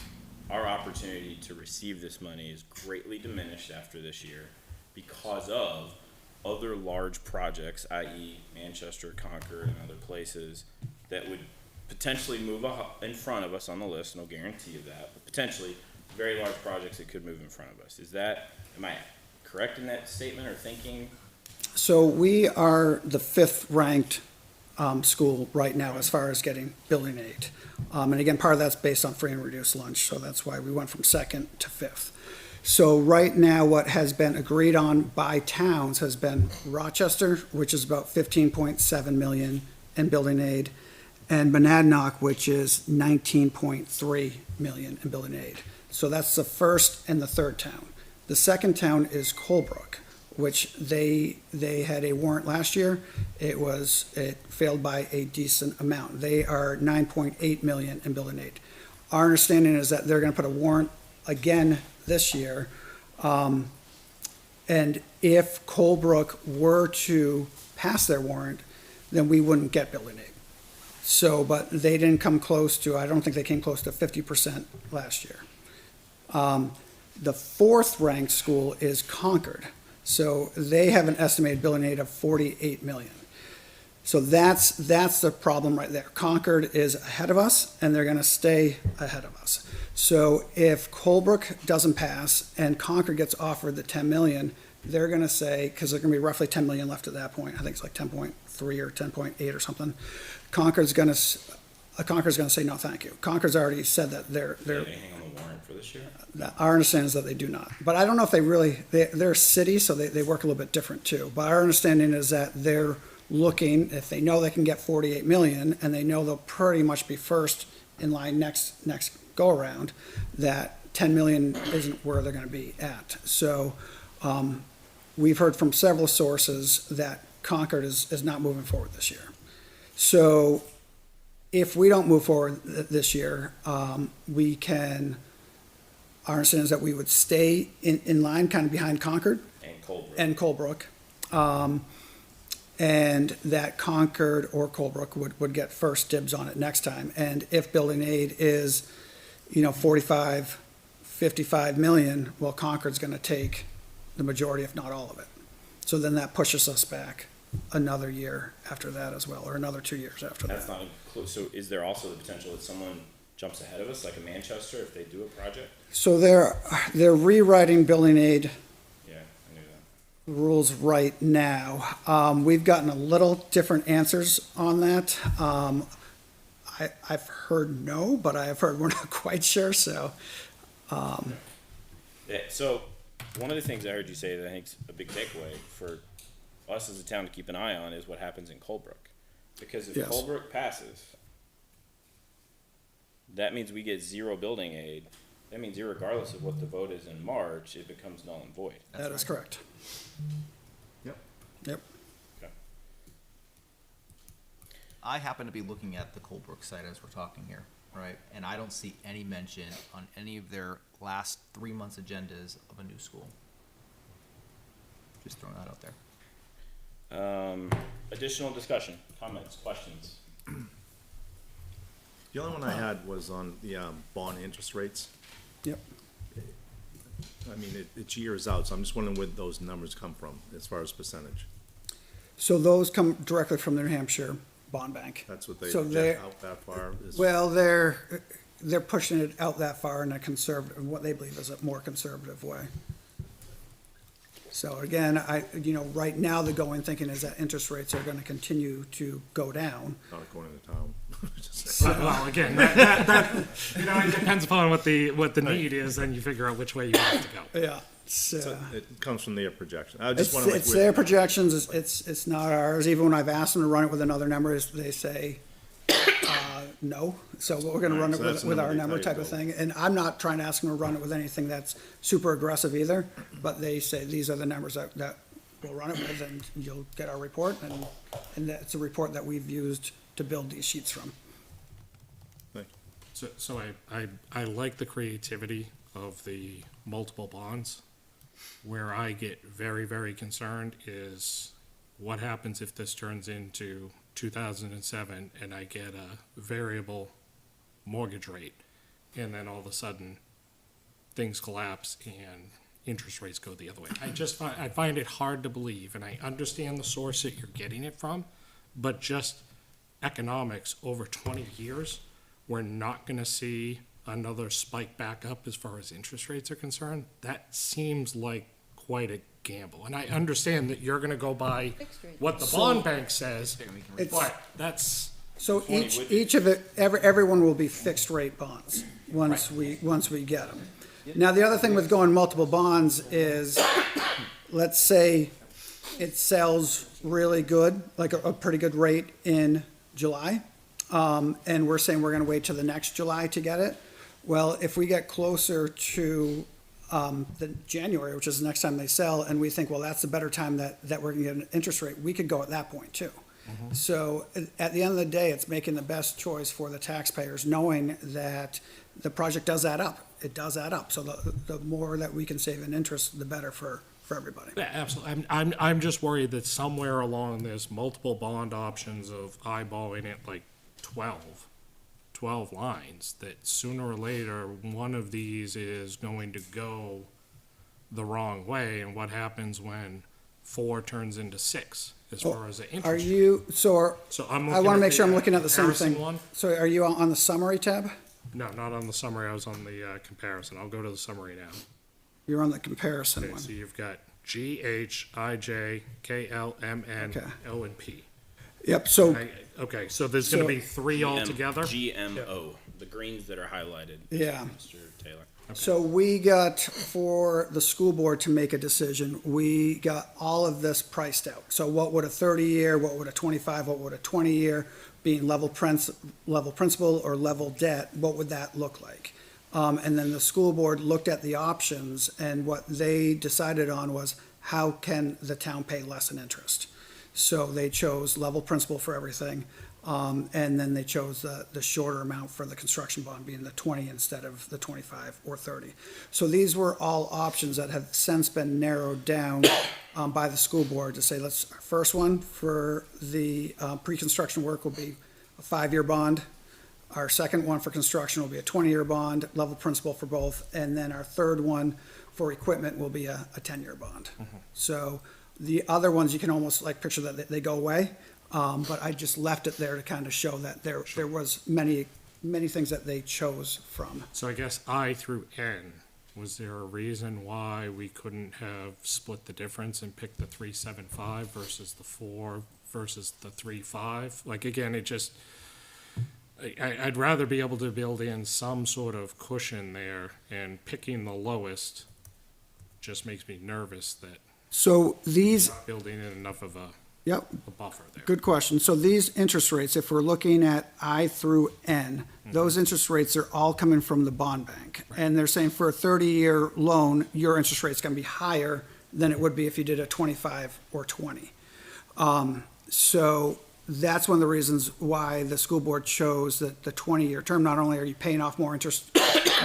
our opportunity to receive this money is greatly diminished after this year because of other large projects, i.e. Manchester, Concord, and other places that would potentially move in front of us on the list. No guarantee of that, but potentially very large projects that could move in front of us. Am I correct in that statement or thinking? So we are the 5th ranked school right now as far as getting building aid. And again, part of that's based on free and reduced lunch, so that's why we went from 2nd to 5th. So right now, what has been agreed on by towns has been Rochester, which is about 15.7 million in building aid, and Monadnock, which is 19.3 million in building aid. So that's the first and the third town. The second town is Colebrook, which they had a warrant last year. It failed by a decent amount. They are 9.8 million in building aid. Our understanding is that they're going to put a warrant again this year. And if Colebrook were to pass their warrant, then we wouldn't get building aid. So, but they didn't come close to, I don't think they came close to 50% last year. The 4th ranked school is Concord. So they have an estimated building aid of 48 million. So that's the problem right there. Concord is ahead of us, and they're going to stay ahead of us. So if Colebrook doesn't pass and Concord gets offered the 10 million, they're going to say, because there's going to be roughly 10 million left at that point. I think it's like 10.3 or 10.8 or something. Concord's going to say no, thank you. Concord's already said that they're. Anything on the warrant for this year? Our understanding is that they do not. But I don't know if they're a city, so they work a little bit different too. But our understanding is that they're looking, if they know they can get 48 million, and they know they'll pretty much be first in line next go around, that 10 million isn't where they're going to be at. So we've heard from several sources that Concord is not moving forward this year. So if we don't move forward this year, our understanding is that we would stay in line kind of behind Concord and Colebrook. And that Concord or Colebrook would get first dibs on it next time. And if building aid is, 45, 55 million, well, Concord's going to take the majority, if not all of it. So then that pushes us back another year after that as well, or another 2 years after that. That's not included. So is there also the potential that someone jumps ahead of us, like a Manchester, if they do a project? So they're rewriting building aid rules right now. We've gotten a little different answers on that. I've heard no, but I have heard we're not quite sure. So, So one of the things I heard you say that I think is a big takeaway for us as a town to keep an eye on is what happens in Colebrook. Because if Yes. Colebrook passes, that means we get zero building aid. That means irregardless of what the vote is in March, it becomes null and void. That is correct. Yep. Yep. Okay. I happen to be looking at the Colebrook site as we're talking here, right? And I don't see any mention on any of their last 3 months' agendas of a new school. Just throwing that out there. Additional discussion, comments, questions? The only one I had was on the, bond interest rates. Yep. I mean, it's years out, so I'm just wondering where those numbers come from as far as percentage. So those come directly from the New Hampshire Bond Bank. That's what they So they're- project out that far. is- Well, they're pushing it out that far in a conservative, what they believe is a more conservative way. So again, right now the going thinking is that interest rates are gonna continue to go down. Not going into town. Well, again, it depends upon what the need is, and you figure out which way you have to go. Yeah, So it comes from their projection. I just wonder. it's their projections, it's not ours. Even when I've asked them to run it with another number, they say, no. So we're gonna run it So that's the with number our they number tell you type of to thing. And I'm not trying to ask them to run it with anything that's super aggressive either, but they say these are the numbers that we'll run it with, and you'll get our report, and that's a report that we've used to build these sheets from. So I like the creativity of the multiple bonds. Where I get very, very concerned is what happens if this turns into 2007 and I get a variable mortgage rate, and then all of a sudden things collapse and interest rates go the other way. I find it hard to believe, and I understand the source that you're getting it from, but just economics over 20 years, we're not going to see another spike back up as far as interest rates are concerned. That seems like quite a gamble. And I understand that you're going to go by what the bond bank says, but that's... So each of it, everyone will be fixed rate bonds once we get them. Now, the other thing with going multiple bonds is, let's say it sells really good, like a pretty good rate in July, and we're saying we're gonna wait till the next July to get it. Well, if we get closer to the January, which is the next time they sell, and we think, well, that's the better time that we're gonna get an interest rate, we could go at that point too. So at the end of the day, it's making the best choice for the taxpayers, knowing that the project does add up. It does add up. So the more that we can save in interest, the better for everybody. Yeah, absolutely. I'm just worried that somewhere along there's multiple bond options of eyeballing it like 12 lines, that sooner or later, one of these is going to go the wrong way. And what happens when 4 turns into 6 as far as the interest? Are you, So I'm I looking want to at make sure the, I'm looking at the same comparison thing. one. So are you on the summary tab? No, not on the summary. I was on the comparison. I'll go to the summary now. You're on the comparison Okay, one. so you've got G, H, I, J, K, L, M, N, Okay. O, and P. Yep, so, Okay, so there's going to be 3 altogether? GMO, the greens that are highlighted. Yeah. Mr. Taylor. so we got, for the school board to make a decision, we got all of this priced out. So what would a 30-year, what would a 25, what would a 20-year, being level principal or level debt, what would that look like? And then the school board looked at the options, and what they decided on was, how can the town pay less in interest? So they chose level principal for everything, and then they chose the shorter amount for the construction bond, being the 20 instead of the 25 or 30. So these were all options that have since been narrowed down by the school board to say, our first one for the pre-construction work will be a 5-year bond. Our second one for construction will be a 20-year bond, level principal for both, and then our third one for equipment will be a 10-year bond. So the other ones, you can almost like picture that they go away, but I just left it there to kind of show that there was many things that they chose from. So I guess I through N, was there a reason why we couldn't have split the difference and picked the 375 versus the 4 versus the 35? Like, again, it just... I'd rather be able to build in some sort of cushion there, and picking the lowest just makes me nervous that So these, we're not building in enough of a... Yep. a buffer there. Good question. So these interest rates, if we're looking at I through N, those interest rates are all coming from the bond bank. And they're saying for a 30-year loan, your interest rate's gonna be higher than it would be if you did a 25 or 20. So that's one of the reasons why the school board chose the 20-year term. Not only are you paying off more interest,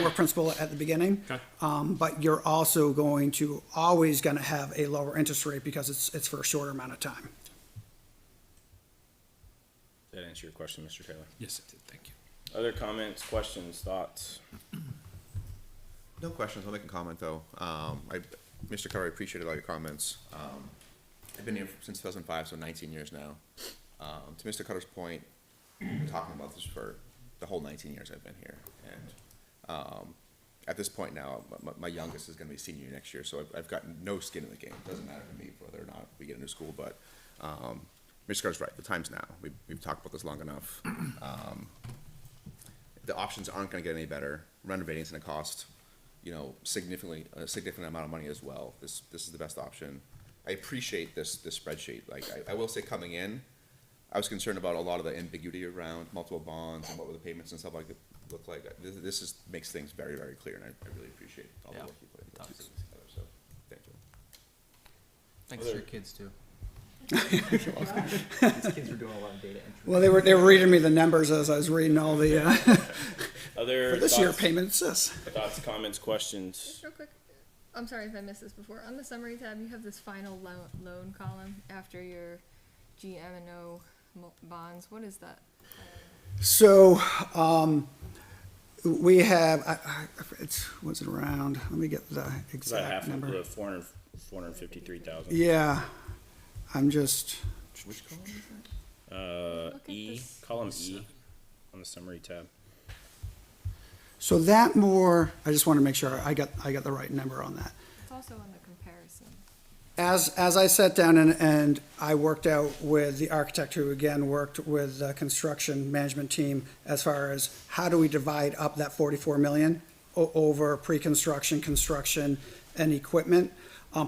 more principal at the beginning, but you're also always gonna have a lower interest rate because it's for a shorter amount of time. Did that answer your question, Mr. Taylor? Yes, it did, thank you. Other comments, questions, thoughts? No questions. I'll make a comment though. Mr. Cutter, I appreciated all your comments. I've been here since 2005, so 19 years now. To Mr. Cutter's point, we've been talking about this for the whole 19 years I've been here. And at this point now, my youngest is going to be senior next year, so I've got no skin in the game. It doesn't matter to me whether or not we get a new school, but Mr. Cutter's right. The time's now. We've talked about this long enough. The options aren't going to get any better. Renovating's going to cost, a significant amount of money as well. This is the best option. I appreciate this spreadsheet. Like I will say, coming in, I was concerned about a lot of the ambiguity around multiple bonds and what were the payments and stuff like that look like. This makes things very, very clear, and I really appreciate all the work you put into putting this together. So, thank you. Thanks to your kids too. These kids were doing a lot of data entry. Well, they were reading me the numbers as I was reading all the, Other for this year thoughts- payment, it's this. Thoughts, comments, questions? Real quick, I'm sorry if I missed this before. On the summary tab, you have this final loan column after your GM and O bonds. What is that? So, we have, what's it around? Let me get the Is that exact half of number. the 453,000? Yeah, I'm just, Which column is that? E, column E on the summary tab. so that more, I just want to make sure I got the right number on that. It's also on the comparison. As I sat down and I worked out with the architect who again worked with the construction management team as far as how do we divide up that 44 million over pre-construction, construction, and equipment.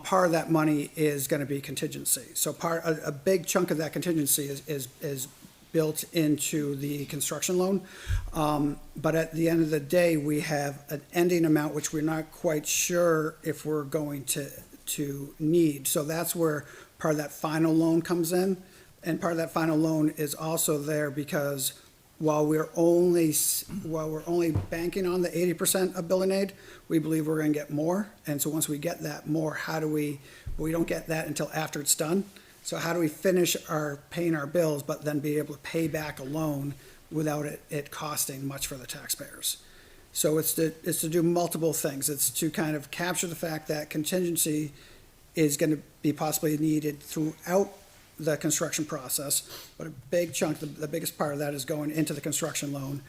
Part of that money is gonna be contingency. So a big chunk of that contingency is built into the construction loan. But at the end of the day, we have an ending amount which we're not quite sure if we're going to need. So that's where part of that final loan comes in. And part of that final loan is also there because while we're only banking on the 80% of building aid, we believe we're gonna get more. And so once we get that more, we don't get that until after it's done. So how do we finish paying our bills, but then be able to pay back a loan without it costing much for the taxpayers? So it's to do multiple things. It's to kind of capture the fact that contingency is gonna be possibly needed throughout the construction process, but a big chunk, the biggest part of that is going into the construction loan.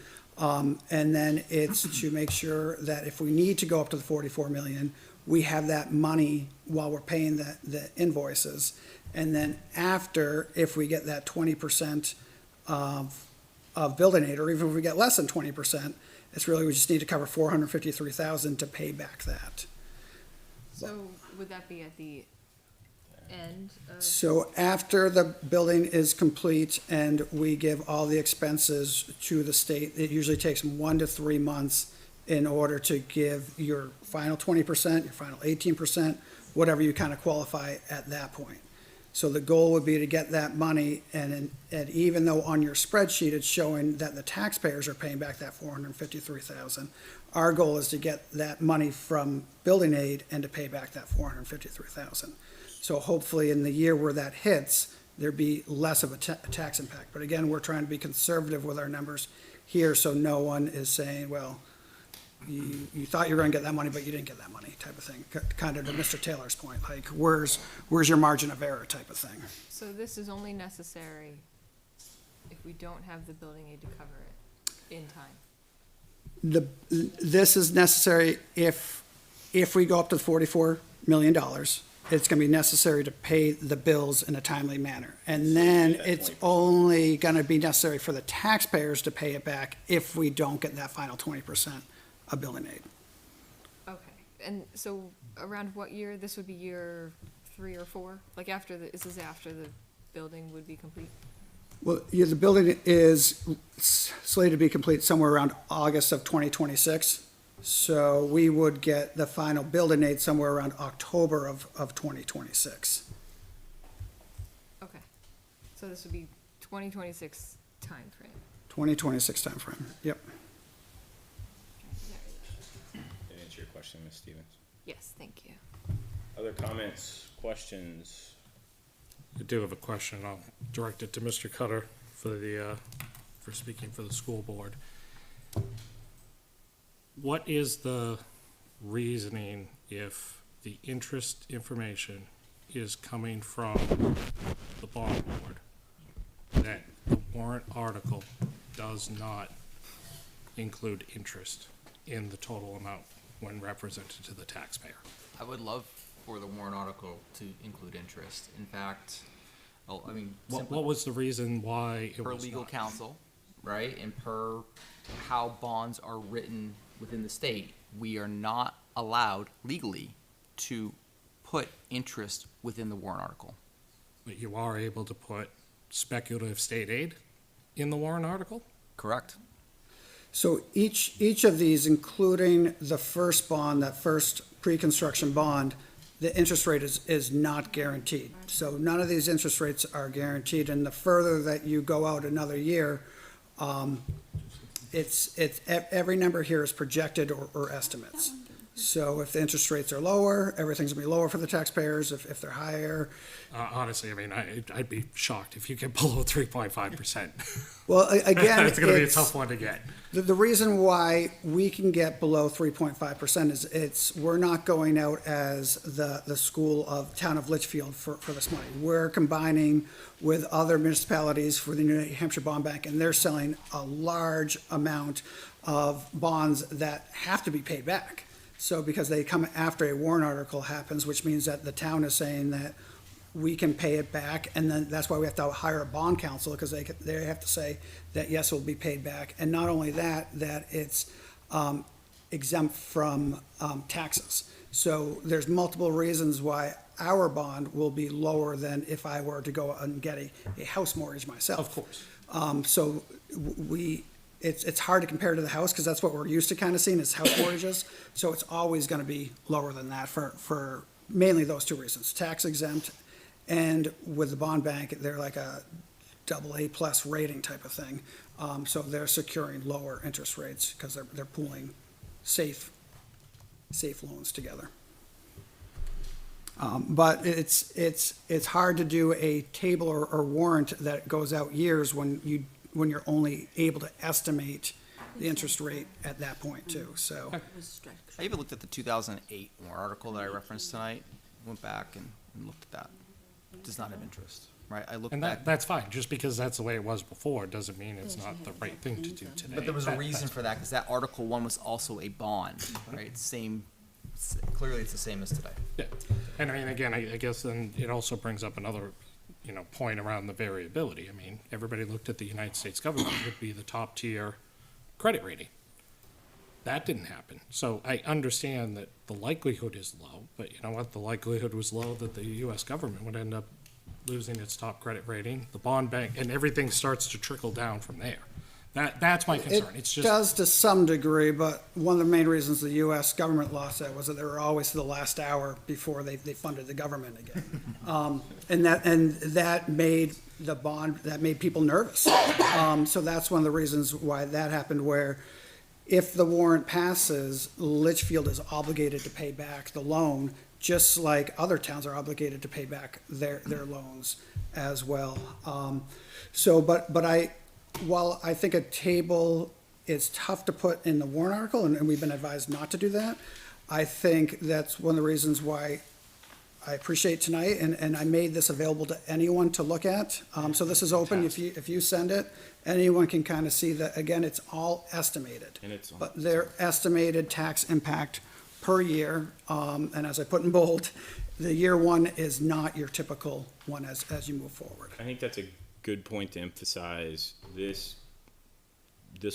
And then it's to make sure that if we need to go up to the 44 million, we have that money while we're paying the invoices. And then after, if we get that 20% of building aid, or even if we get less than 20%, it's really, we just need to cover 453,000 to pay back that. So would that be at the end of? So after the building is complete and we give all the expenses to the state, it usually takes 1 to 3 months in order to give your final 20%, your final 18%, whatever you kind of qualify at that point. So the goal would be to get that money, and even though on your spreadsheet it's showing that the taxpayers are paying back that 453,000, our goal is to get that money from building aid and to pay back that 453,000. So hopefully in the year where that hits, there'd be less of a tax impact. But again, we're trying to be conservative with our numbers here, so no one is saying, well, you thought you were gonna get that money, but you didn't get that money, type of thing. Kind of to Mr. Taylor's point, like, where's your margin of error type of thing. So this is only necessary if we don't have the building aid to cover it in time? This is necessary if we go up to $44 million, it's gonna be necessary to pay the bills in a timely manner. And then it's only gonna be necessary for the taxpayers to pay it back if we don't get that final 20% of building aid. Okay, and so around what year? This would be year 3 or 4? Like after this is after the building would be complete? Well, yeah, the building is slated to be complete somewhere around August of 2026. So we would get the final building aid somewhere around October of 2026. Okay. So this would be 2026 timeframe. 2026 timeframe, yep. Did that answer your question, Ms. Stevens? Yes, thank you. Other comments, questions? I do have a question. I'll direct it to Mr. Cutter for speaking for the school board. What is the reasoning if the interest information is coming from the bond board that the warrant article does not include interest in the total amount when represented to the taxpayer? I would love for the warrant article to include interest. In fact, I mean, What was the reason why it per was legal not? counsel, right, and per how bonds are written within the state, we are not allowed legally to put interest within the warrant article. But you are able to put speculative state aid in the warrant article? Correct. So each of these, including the first bond, that first pre-construction bond, the interest rate is not guaranteed. So none of these interest rates are guaranteed, and the further that you go out another year, every number here is projected or estimates. So if the interest rates are lower, everything's gonna be lower for the taxpayers. If they're higher, Honestly, I mean, I'd be shocked if you get below 3.5%. well, again, It's gonna be a tough one to get. The reason why we can get below 3.5% is we're not going out as the school of town of Litchfield for this money. We're combining with other municipalities for the New Hampshire Bond Bank, and they're selling a large amount of bonds that have to be paid back. So because they come after a warrant article happens, which means that the town is saying that we can pay it back, and then that's why we have to hire a bond counsel, because they have to say that, yes, it will be paid back. And not only that it's exempt from taxes. So there's multiple reasons why our bond will be lower than if I were to go and get a house mortgage myself. Of course. So it's hard to compare to the house, because that's what we're used to kind of seeing is house mortgages. So it's always going to be lower than that for mainly those two reasons, tax exempt. And with the bond bank, they're like a AA+ rating type of thing. So they're securing lower interest rates because they're pooling safe loans together. But it's hard to do a table or warrant that goes out years when you're only able to estimate the interest rate at that point too, so. I even looked at the 2008 warrant article that I referenced tonight, went back and looked at that. It does not have interest, right? I looked And back. that's fine. Just because that's the way it was before doesn't mean it's not the right thing to do today. But there was a reason for that, because that Article 1 was also a bond, right? Clearly it's the same as today. Yeah, and I mean, again, I guess then it also brings up another, point around the variability. I mean, everybody looked at the United States government would be the top tier credit rating. That didn't happen. So I understand that the likelihood is low, but you know what? The likelihood was low that the U.S. government would end up losing its top credit rating, the bond bank, and everything starts to trickle down from there. That's my concern. It's It just. does to some degree, but one of the main reasons the US government lost that was that they were always to the last hour before they funded the government again. And that made that made people nervous. So that's one of the reasons why that happened, where if the warrant passes, Litchfield is obligated to pay back the loan, just like other towns are obligated to pay back their loans as well. While I think a table is tough to put in the warrant article, and we've been advised not to do that, I think that's one of the reasons why I appreciate tonight, and I made this available to anyone to look at. So this is open. If you send it, anyone can kind of see that, again, it's all estimated. But their estimated tax impact per year, and as I put in bold, the year one is not your typical one as you move forward. I think that's a good point to emphasize. This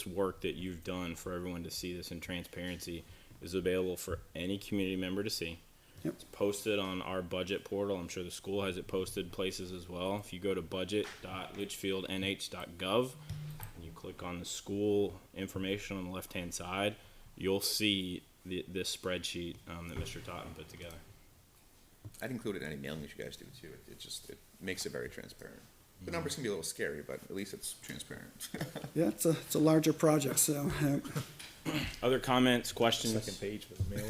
work that you've done for everyone to see this in transparency is available for any community member to see. Yep. It's posted on our budget portal. I'm sure the school has it posted places as well. If you go to budget.litchfieldnh.gov and you click on the school information on the left-hand side, you'll see this spreadsheet that Mr. Totten put together. I'd include it in any mailing that you guys do too. It makes it very transparent. The numbers can be a little scary, but at least it's transparent. Yeah, it's a larger project, so, Other comments, questions? Second page for the mailer.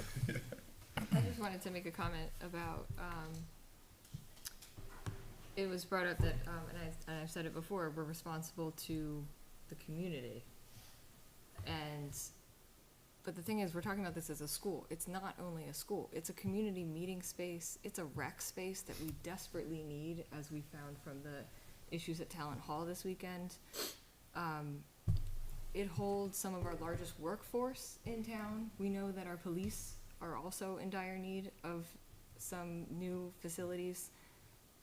I just wanted to make a comment about, it was brought up that, and I've said it before, we're responsible to the community. But the thing is, we're talking about this as a school. It's not only a school. It's a community meeting space. It's a rec space that we desperately need, as we found from the issues at Talent Hall this weekend. It holds some of our largest workforce in town. We know that our police are also in dire need of some new facilities.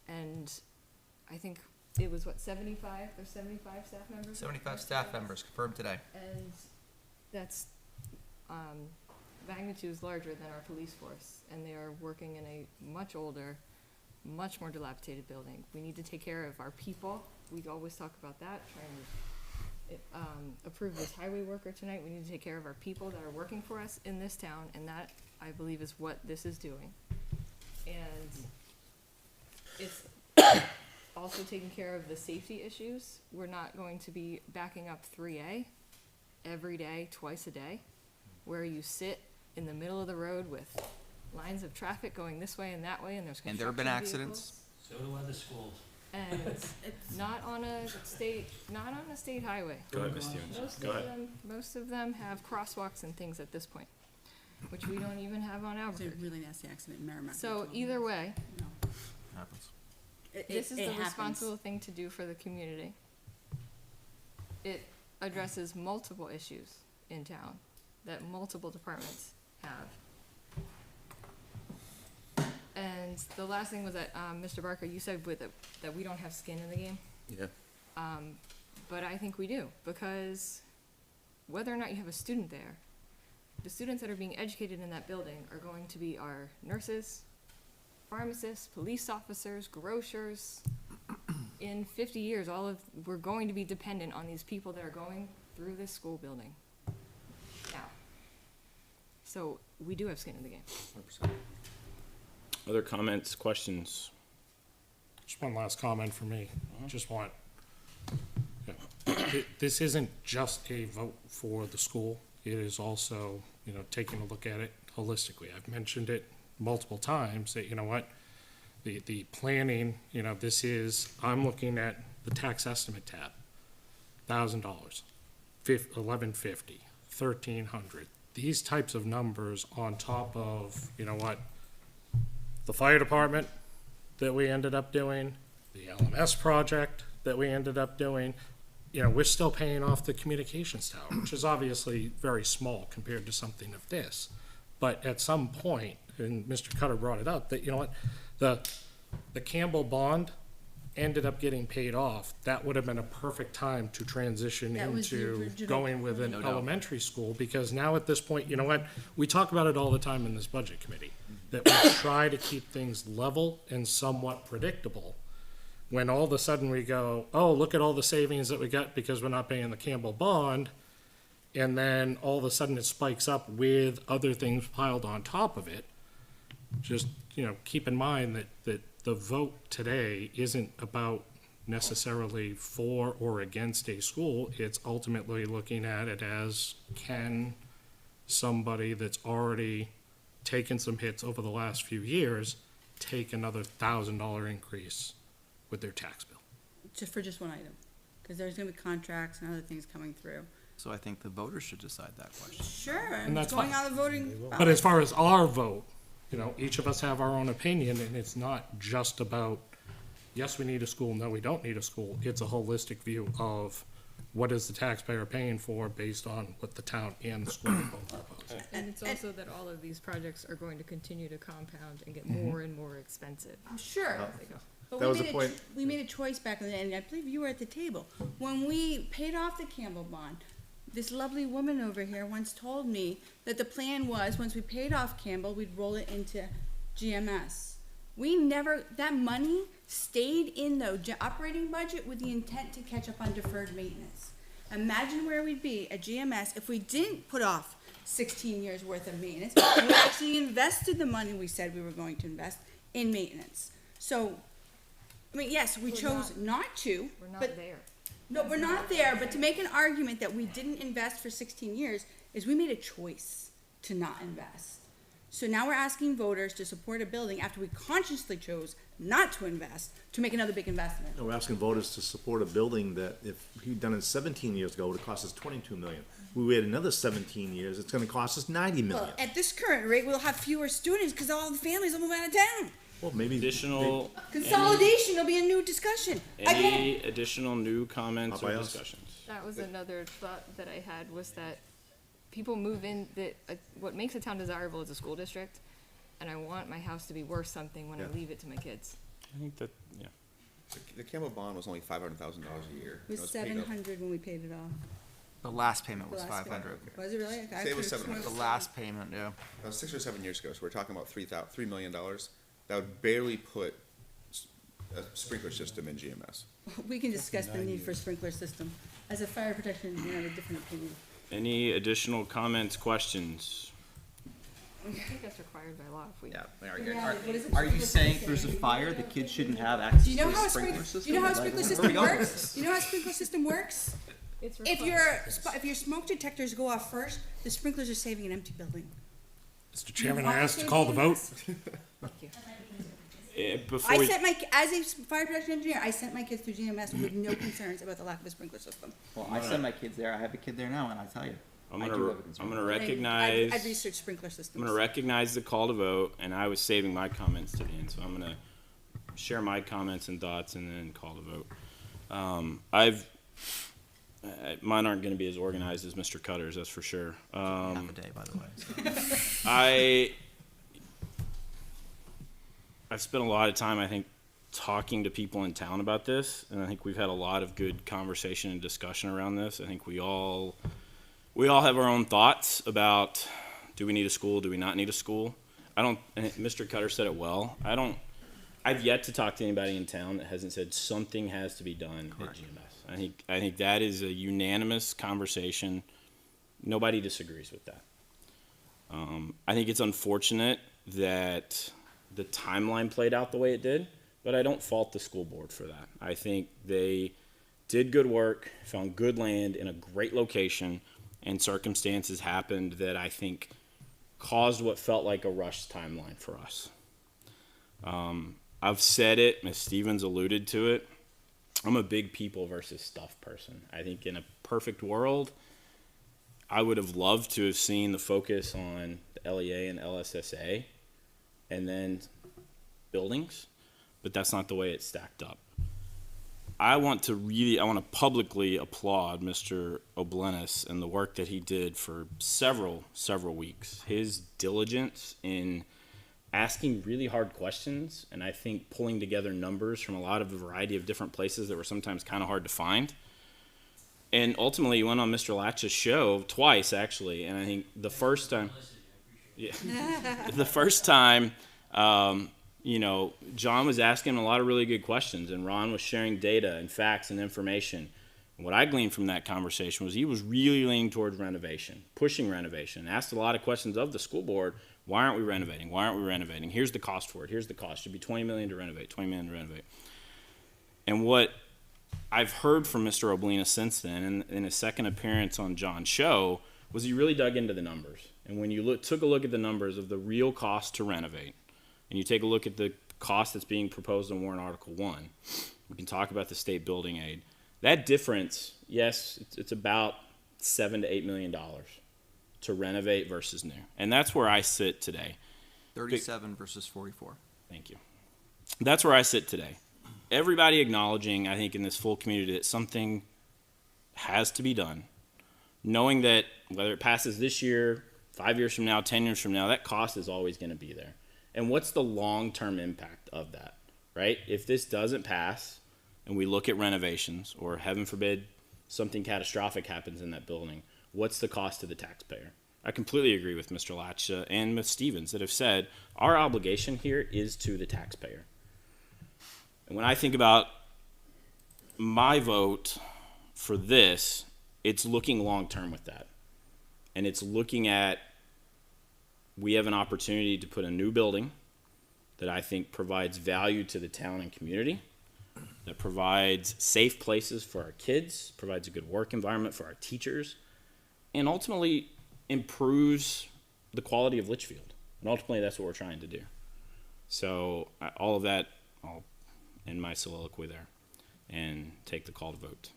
And I think it was, what, 75? There's 75 staff members? 75 staff members confirmed today. And that's magnitudes larger than our police force, and they are working in a much older, much more dilapidated building. We need to take care of our people. We always talk about that, trying to approve this highway worker tonight. We need to take care of our people that are working for us in this town, and that, I believe, is what this is doing. And it's also taking care of the safety issues. We're not going to be backing up 3A every day, twice a day, where you sit in the middle of the road with lines of traffic going this way and that way, and there's And there have been construction accidents. So do other schools. vehicles. And it's not on a state highway. Go ahead, Ms. Stevens. Go ahead. Most of them have crosswalks and things at this point, which we don't even have on It's a Albuquerque. really nasty accident in Merrimack. So either way, Happens. this is the responsible thing to do for the community. It addresses multiple issues in town that multiple departments have. And the last thing was that, Mr. Barker, you said that we don't have skin in the game. Yeah. But I think we do, because whether or not you have a student there, the students that are being educated in that building are going to be our nurses, pharmacists, police officers, grocers. In 50 years, we're going to be dependent on these people that are going through this school building now. So we do have skin in the game. 100%. Other comments, questions? Just one last comment from me. Just want, this isn't just a vote for the school. It is also, taking a look at it holistically. I've mentioned it multiple times that, the planning, I'm looking at the tax estimate tab, $1,000, $1,150, $1,300. These types of numbers on top of, the fire department that we ended up doing, the LMS project that we ended up doing, we're still paying off the communications tower, which is obviously very small compared to something of this. But at some point, and Mr. Cutter brought it up, that, the Campbell bond ended up getting paid off. That would have been a perfect time to transition That was the into original going with an No doubt. elementary school, because now at this point, we talk about it all the time in this budget committee, that we try to keep things level and somewhat predictable. When all of a sudden we go, oh, look at all the savings that we got because we're not paying the Campbell bond, and then all of a sudden it spikes up with other things piled on top of it. Just, keep in mind that the vote today isn't about necessarily for or against a school. It's ultimately looking at it as, can somebody that's already taken some hits over the last few years take another $1,000 increase with their tax bill? Just one item, because there's gonna be contracts and other things coming through. So I think the voters should decide that question. Sure, And and that's it's going fine. on the voting. But as far as our vote, each of us have our own opinion, and it's not just about, yes, we need a school, no, we don't need a school. It's a holistic view of what is the taxpayer paying for based on what the town and the school are both proposing. And it's also that all of these projects are going to continue to compound and get more and more expensive. Sure. as they go. But That we was the made point. we made a choice back in the end, I believe you were at the table. When we paid off the Campbell bond, this lovely woman over here once told me that the plan was, once we paid off Campbell, we'd roll it into GMS. That money stayed in the operating budget with the intent to catch up on deferred maintenance. Imagine where we'd be at GMS if we didn't put off 16 years worth of maintenance. We actually invested the money we said we were going to invest in maintenance. So, I mean, yes, we chose not to. We're not but there. No, we're not there, but to make an argument that we didn't invest for 16 years is we made a choice to not invest. So now we're asking voters to support a building after we consciously chose not to invest, to make another big investment. And we're asking voters to support a building that if he'd done it 17 years ago, it would have cost us 22 million. We wait another 17 years, it's gonna cost us 90 million. Well, at this current rate, we'll have fewer students because all the families will move out of town. Well, maybe. Additional, Consolidation will be a new discussion. any additional new comments Not or by us. discussions? That was another thought that I had, was that people move in, that what makes a town desirable is a school district, and I want my house to be worth something when I Yeah. leave it to my kids. I think that, yeah. The Campbell bond was only $500,000 a year. It was paid up. 700 when we paid it off. The last payment The was last 500. payment. Was it really? Okay, I Say it was could've 700. The sworn- last payment, yeah. That was 6 or 7 years ago, so we're talking about $3 million. That would barely put a sprinkler system in GMS. We can discuss the need for a sprinkler system. As a fire protection engineer, I have a different opinion. Any additional comments, questions? I think that's required by law if we. Yeah. Yeah, what is it? Are you saying if there's a fire, the kids shouldn't have access Do you know to how a a sprinkler sprinkler, system? do you know how a Like, sprinkler where system we going with works? this? Do you know how a sprinkler system works? It's If required. your smoke detectors go off first, the sprinklers are saving an empty building. Mr. Chairman, I asked to call the vote. Before I we, sent as a fire protection engineer, I sent my kids through GMS with no concerns about the lack of a sprinkler system. Well, I send my kids there. I have a kid there now, and I tell you. I'm I do gonna, have a concern. I'm gonna I'd recognize, research sprinkler systems. I'm gonna recognize the call to vote, and I was saving my comments to the end, so I'm gonna share my comments and thoughts and then call to vote. Mine aren't gonna be as organized as Mr. Cutter's, that's for sure. Half a day, by the way. I've spent a lot of time, I think, talking to people in town about this, and I think we've had a lot of good conversation and discussion around this. I think we all have our own thoughts about, do we need a school, do we not need a school? And Mr. Cutter said it well. I've yet to talk to anybody in town that hasn't said something has to be done at GMS. I think that is a unanimous conversation. Nobody disagrees with that. I think it's unfortunate that the timeline played out the way it did, but I don't fault the school board for that. I think they did good work, found good land in a great location, and circumstances happened that I think caused what felt like a rushed timeline for us. I've said it, Ms. Stevens alluded to it. I'm a big people versus stuff person. I think in a perfect world, I would have loved to have seen the focus on the LEA and LSSA and then buildings, but that's not the way it's stacked up. I want to publicly applaud Mr. Oblenis and the work that he did for several weeks. His diligence in asking really hard questions, and I think pulling together numbers from a variety of different places that were sometimes kind of hard to find. And ultimately, he went on Mr. Latch's show twice, actually, and I think the first time, John was asking him a lot of really good questions, and Ron was sharing data and facts and information. And what I gleaned from that conversation was he was really leaning towards renovation, pushing renovation, asked a lot of questions of the school board. Why aren't we renovating? Why aren't we renovating? Here's the cost for it. Here's the cost. Should be $20 million to renovate, $20 million to renovate. And what I've heard from Mr. Oblina since then, and in his second appearance on John's show, was he really dug into the numbers. And when you took a look at the numbers of the real cost to renovate, and you take a look at the cost that's being proposed in Warrant Article 1, we can talk about the state building aid. That difference, yes, it's about $7 to $8 million to renovate versus new. And that's where I sit today. 37 versus 44. Thank you. That's where I sit today. Everybody acknowledging, I think, in this full community that something has to be done, knowing that whether it passes this year, 5 years from now, 10 years from now, that cost is always going to be there. And what's the long-term impact of that, right? If this doesn't pass and we look at renovations, or heaven forbid, something catastrophic happens in that building, what's the cost to the taxpayer? I completely agree with Mr. Latch and Ms. Stevens that have said our obligation here is to the taxpayer. And when I think about my vote for this, it's looking long-term with that. And it's looking at, we have an opportunity to put a new building that I think provides value to the town and community, that provides safe places for our kids, provides a good work environment for our teachers, and ultimately improves the quality of Litchfield. And ultimately, that's what we're trying to do. So all of that, I'll end my soliloquy there and take the call to vote.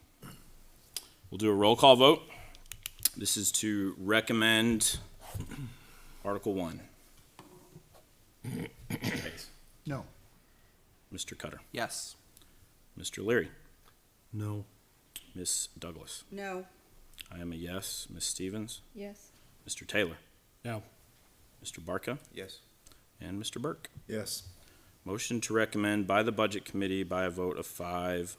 We'll do a roll call vote. This is to recommend Article 1. No. Mr. Cutter. Yes. Mr. Leary. No. Miss Douglas. No. I am a yes. Miss Stevens. Yes. Mr. Taylor. No. Mr. Barca. Yes. And Mr. Burke. Yes. Motion to recommend by the Budget Committee by a vote of 5-4-0.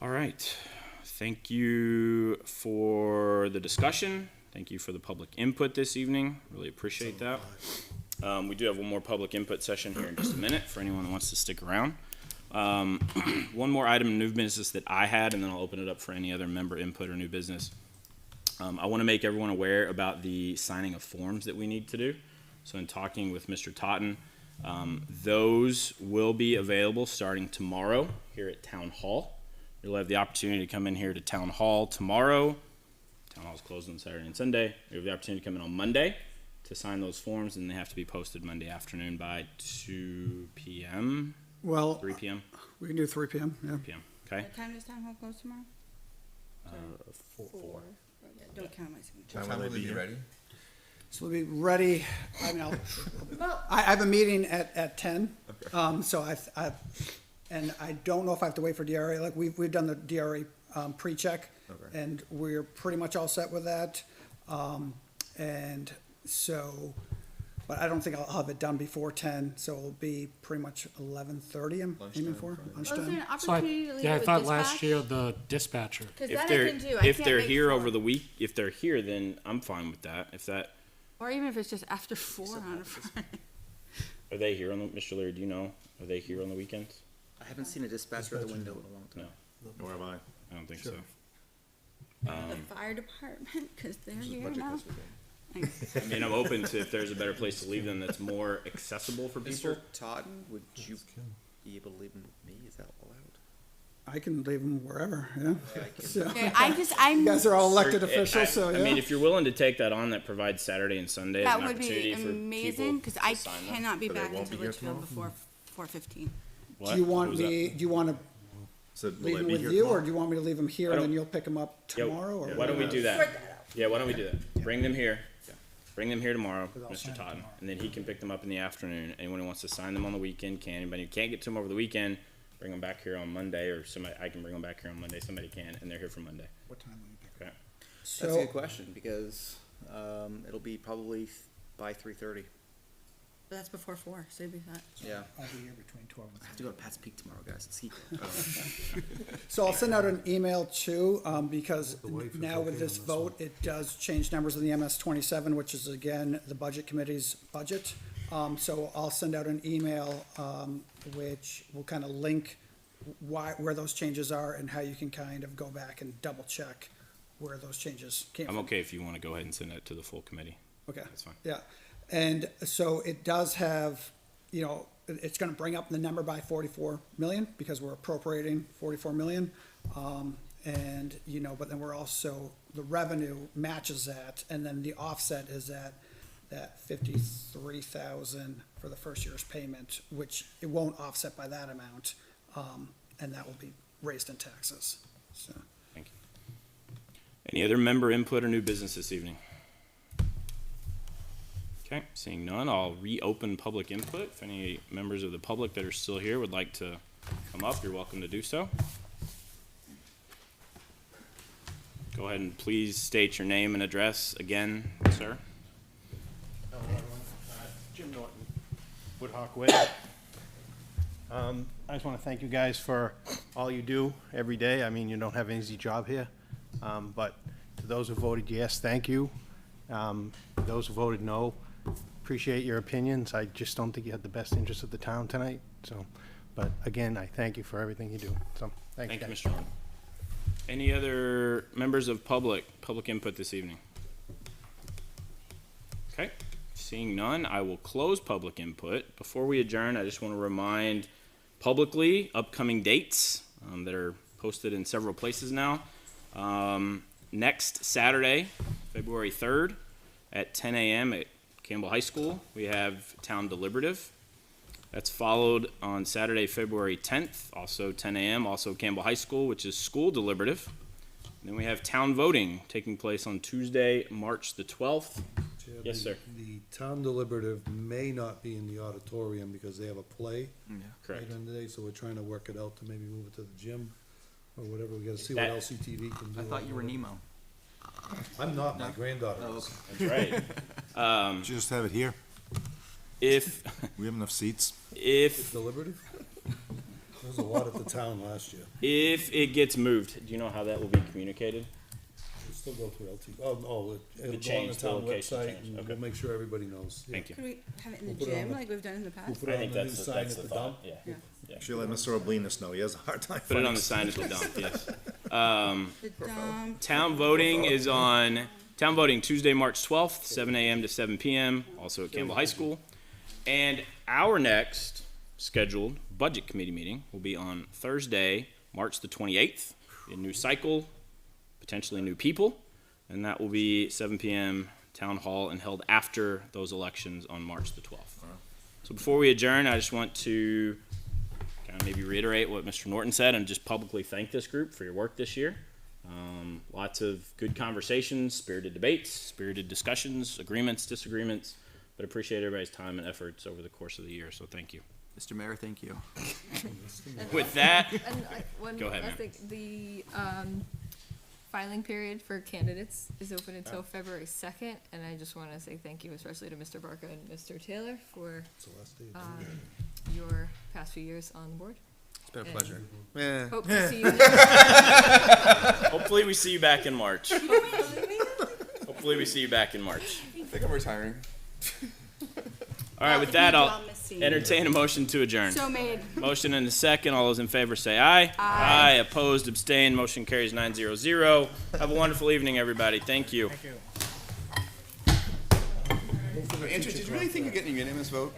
All right. Thank you for the discussion. Thank you for the public input this evening. Really appreciate that. We do have one more public input session here in just a minute for anyone who wants to stick around. One more item of new business that I had, and then I'll open it up for any other member input or new business. I want to make everyone aware about the signing of forms that we need to do. So in talking with Mr. Totten, those will be available starting tomorrow here at Town Hall. You'll have the opportunity to come in here to Town Hall tomorrow. Town Hall is closed on Saturday and Sunday. You have the opportunity to come in on Monday to sign those forms, and they have to be posted Monday afternoon by 2 p.m. Well, 3 p.m. we can do 3 p.m., yeah. 3 p.m. Okay. What time does town hall close tomorrow? 4. Oh, yeah, don't count my signature. What time will they be ready? So we'll be ready, I mean, I have a meeting at 10, so and I don't know if I have to wait for DRA, like, we've done the DRA, pre-check, Okay. and we're pretty much all set with that, and so, but I don't think I'll have it done before 10, so it'll be pretty much 11:30 I'm aiming for, Was there lunchtime. an So opportunity to leave yeah, I it with thought last dispatch? year the dispatcher. Cause If that I they're, can do. I if can't they're make here 4. over the week, if they're here, then I'm fine with that. If that, Or even if it's just after 4 on a Friday. are they here on the, Mr. Leary, do you know? Are they here on the weekends? I haven't seen a dispatcher at the window in a long time. No, Nor have I. I don't think Sure. so. The fire department, cause they're This is here budget now. this weekend. I mean, I'm open to if there's a better place to leave them that's more accessible for people. Mr. Totten, would you be able to leave them with me? Is that allowed? I can leave them wherever, yeah. So- Okay, I'm. You guys are all elected Or, officials, so, yeah. I mean, if you're willing to take that on, that provides Saturday and Sunday as That an would opportunity be for amazing, people cause I to sign them. cannot be So they back won't into be here Litchfield tomorrow? before 4:15. What? Do you want What was that? me, do you want to So will leave they them be with here you, or tomorrow? do you want me to leave them here I and then don't- you'll pick them up Yeah, tomorrow? Or why don't we do that? Sort that out. Yeah, why don't we do that? Bring them here. Bring them here tomorrow, I'll Mr. sign Totten, tomorrow. and then he can pick them up in the afternoon. Anyone who wants to sign them on the weekend can. Anybody who can't get to them over the weekend, bring them back here on Monday, or somebody, I can bring them back here on Monday. Somebody can, and they're here for Monday. What time will you pick Okay. That's a So, good question, because, it'll be probably by 3:30. But that's before 4, so you'll be that. Yeah. I'll be here between 12 and I have to go to Pat's Peak tomorrow, guys. It's heat. So I'll send out an email too, because The wife is now with okay this on this vote, it does change numbers in the MS 27, which is again, the Budget Committee's budget. So I'll send out an email, which will kind of link where those changes are and how you can kind of go back and double check where those changes came from. I'm okay if you want to go ahead and send it to the full committee. Okay. That's fine. Yeah, and so it does have, you know, it's gonna bring up the number by 44 million, because we're appropriating 44 million. And, you know, but then we're also, the revenue matches that, and then the offset is that 53,000 for the first year's payment, which it won't offset by that amount, and that will be raised in taxes, so. Thank you. Any other member input or new business this evening? Okay, seeing none, I'll reopen public input. If any members of the public that are still here would like to come up, you're welcome to do so. Go ahead and please state your name and address again, sir. Jim Norton, Woodhawk Way. I just want to thank you guys for all you do every day. I mean, you don't have an easy job here. But to those who voted yes, thank you. Those who voted no, appreciate your opinions. I just don't think you had the best interest of the town tonight. So, but again, I thank you for everything you do. So, thank you, Thank you, guys. Mr. Norton. Any other members of public input this evening? Okay, seeing none, I will close public input. Before we adjourn, I just want to remind publicly upcoming dates that are posted in several places now. Next Saturday, February 3rd at 10 a.m. at Campbell High School, we have Town Deliberative. That's followed on Saturday, February 10th, also 10 a.m., also Campbell High School, which is School Deliberative. And then we have Town Voting taking place on Tuesday, March the 12th. Chair, Yes, sir. The town deliberative may not be in the auditorium because they have a play Correct. later in the day, so we're trying to work it out to maybe move it to the gym or whatever. We gotta see That- what LCTV can do. I thought you were Nemo. I'm not, my granddaughter is. That's right. Just have it here. If, We have enough seats. if, Deliberative? There was a lot at the town last year. if it gets moved, do you know how that will be communicated? We'll still go through LT, oh, no, it'll go on the change, the town location website change, and okay. we'll make sure everybody knows. Yeah. Thank you. Could we have it in We'll the put it on gym the- like we've done in the We'll past? put I it on think the new that's sign the at the thought, dump. yeah. Yeah. Actually, let Mr. Oblinus know. He has a hard time. Put it on finding the sign at the dump, yes. The dump. Town voting is on, town voting Tuesday, March 12th, 7 a.m. to 7 p.m., also at Campbell High School. And our next scheduled Budget Committee meeting will be on Thursday, March the 28th. A new cycle, potentially new people, and that will be 7 p.m. Town Hall and held after those elections on March the 12th. So before we adjourn, I just want to kind of maybe reiterate what Mr. Norton said and just publicly thank this group for your work this year. Lots of good conversations, spirited debates, spirited discussions, agreements, disagreements, but appreciate everybody's time and efforts over the course of the year, so thank you. Mr. Mayor, thank you. With that, And one Go ahead, last ma'am. thing, the filing period for candidates is open until February 2nd, and I just want to say thank you especially to Mr. Barca and Mr. Taylor for It's the last day of June. your past few years on the board. It's been a And pleasure. Hope to see you next. hopefully we see you back in March. Hopefully we see you back in March. I think I'm retiring. All right, with that, I'll entertain a motion to adjourn. So made. Motion and a second. All those in favor say aye. Aye. Opposed, abstained. Motion carries 9-0-0. Have a wonderful evening, everybody. Thank you. Andrew, did you really think you're getting a unanimous vote?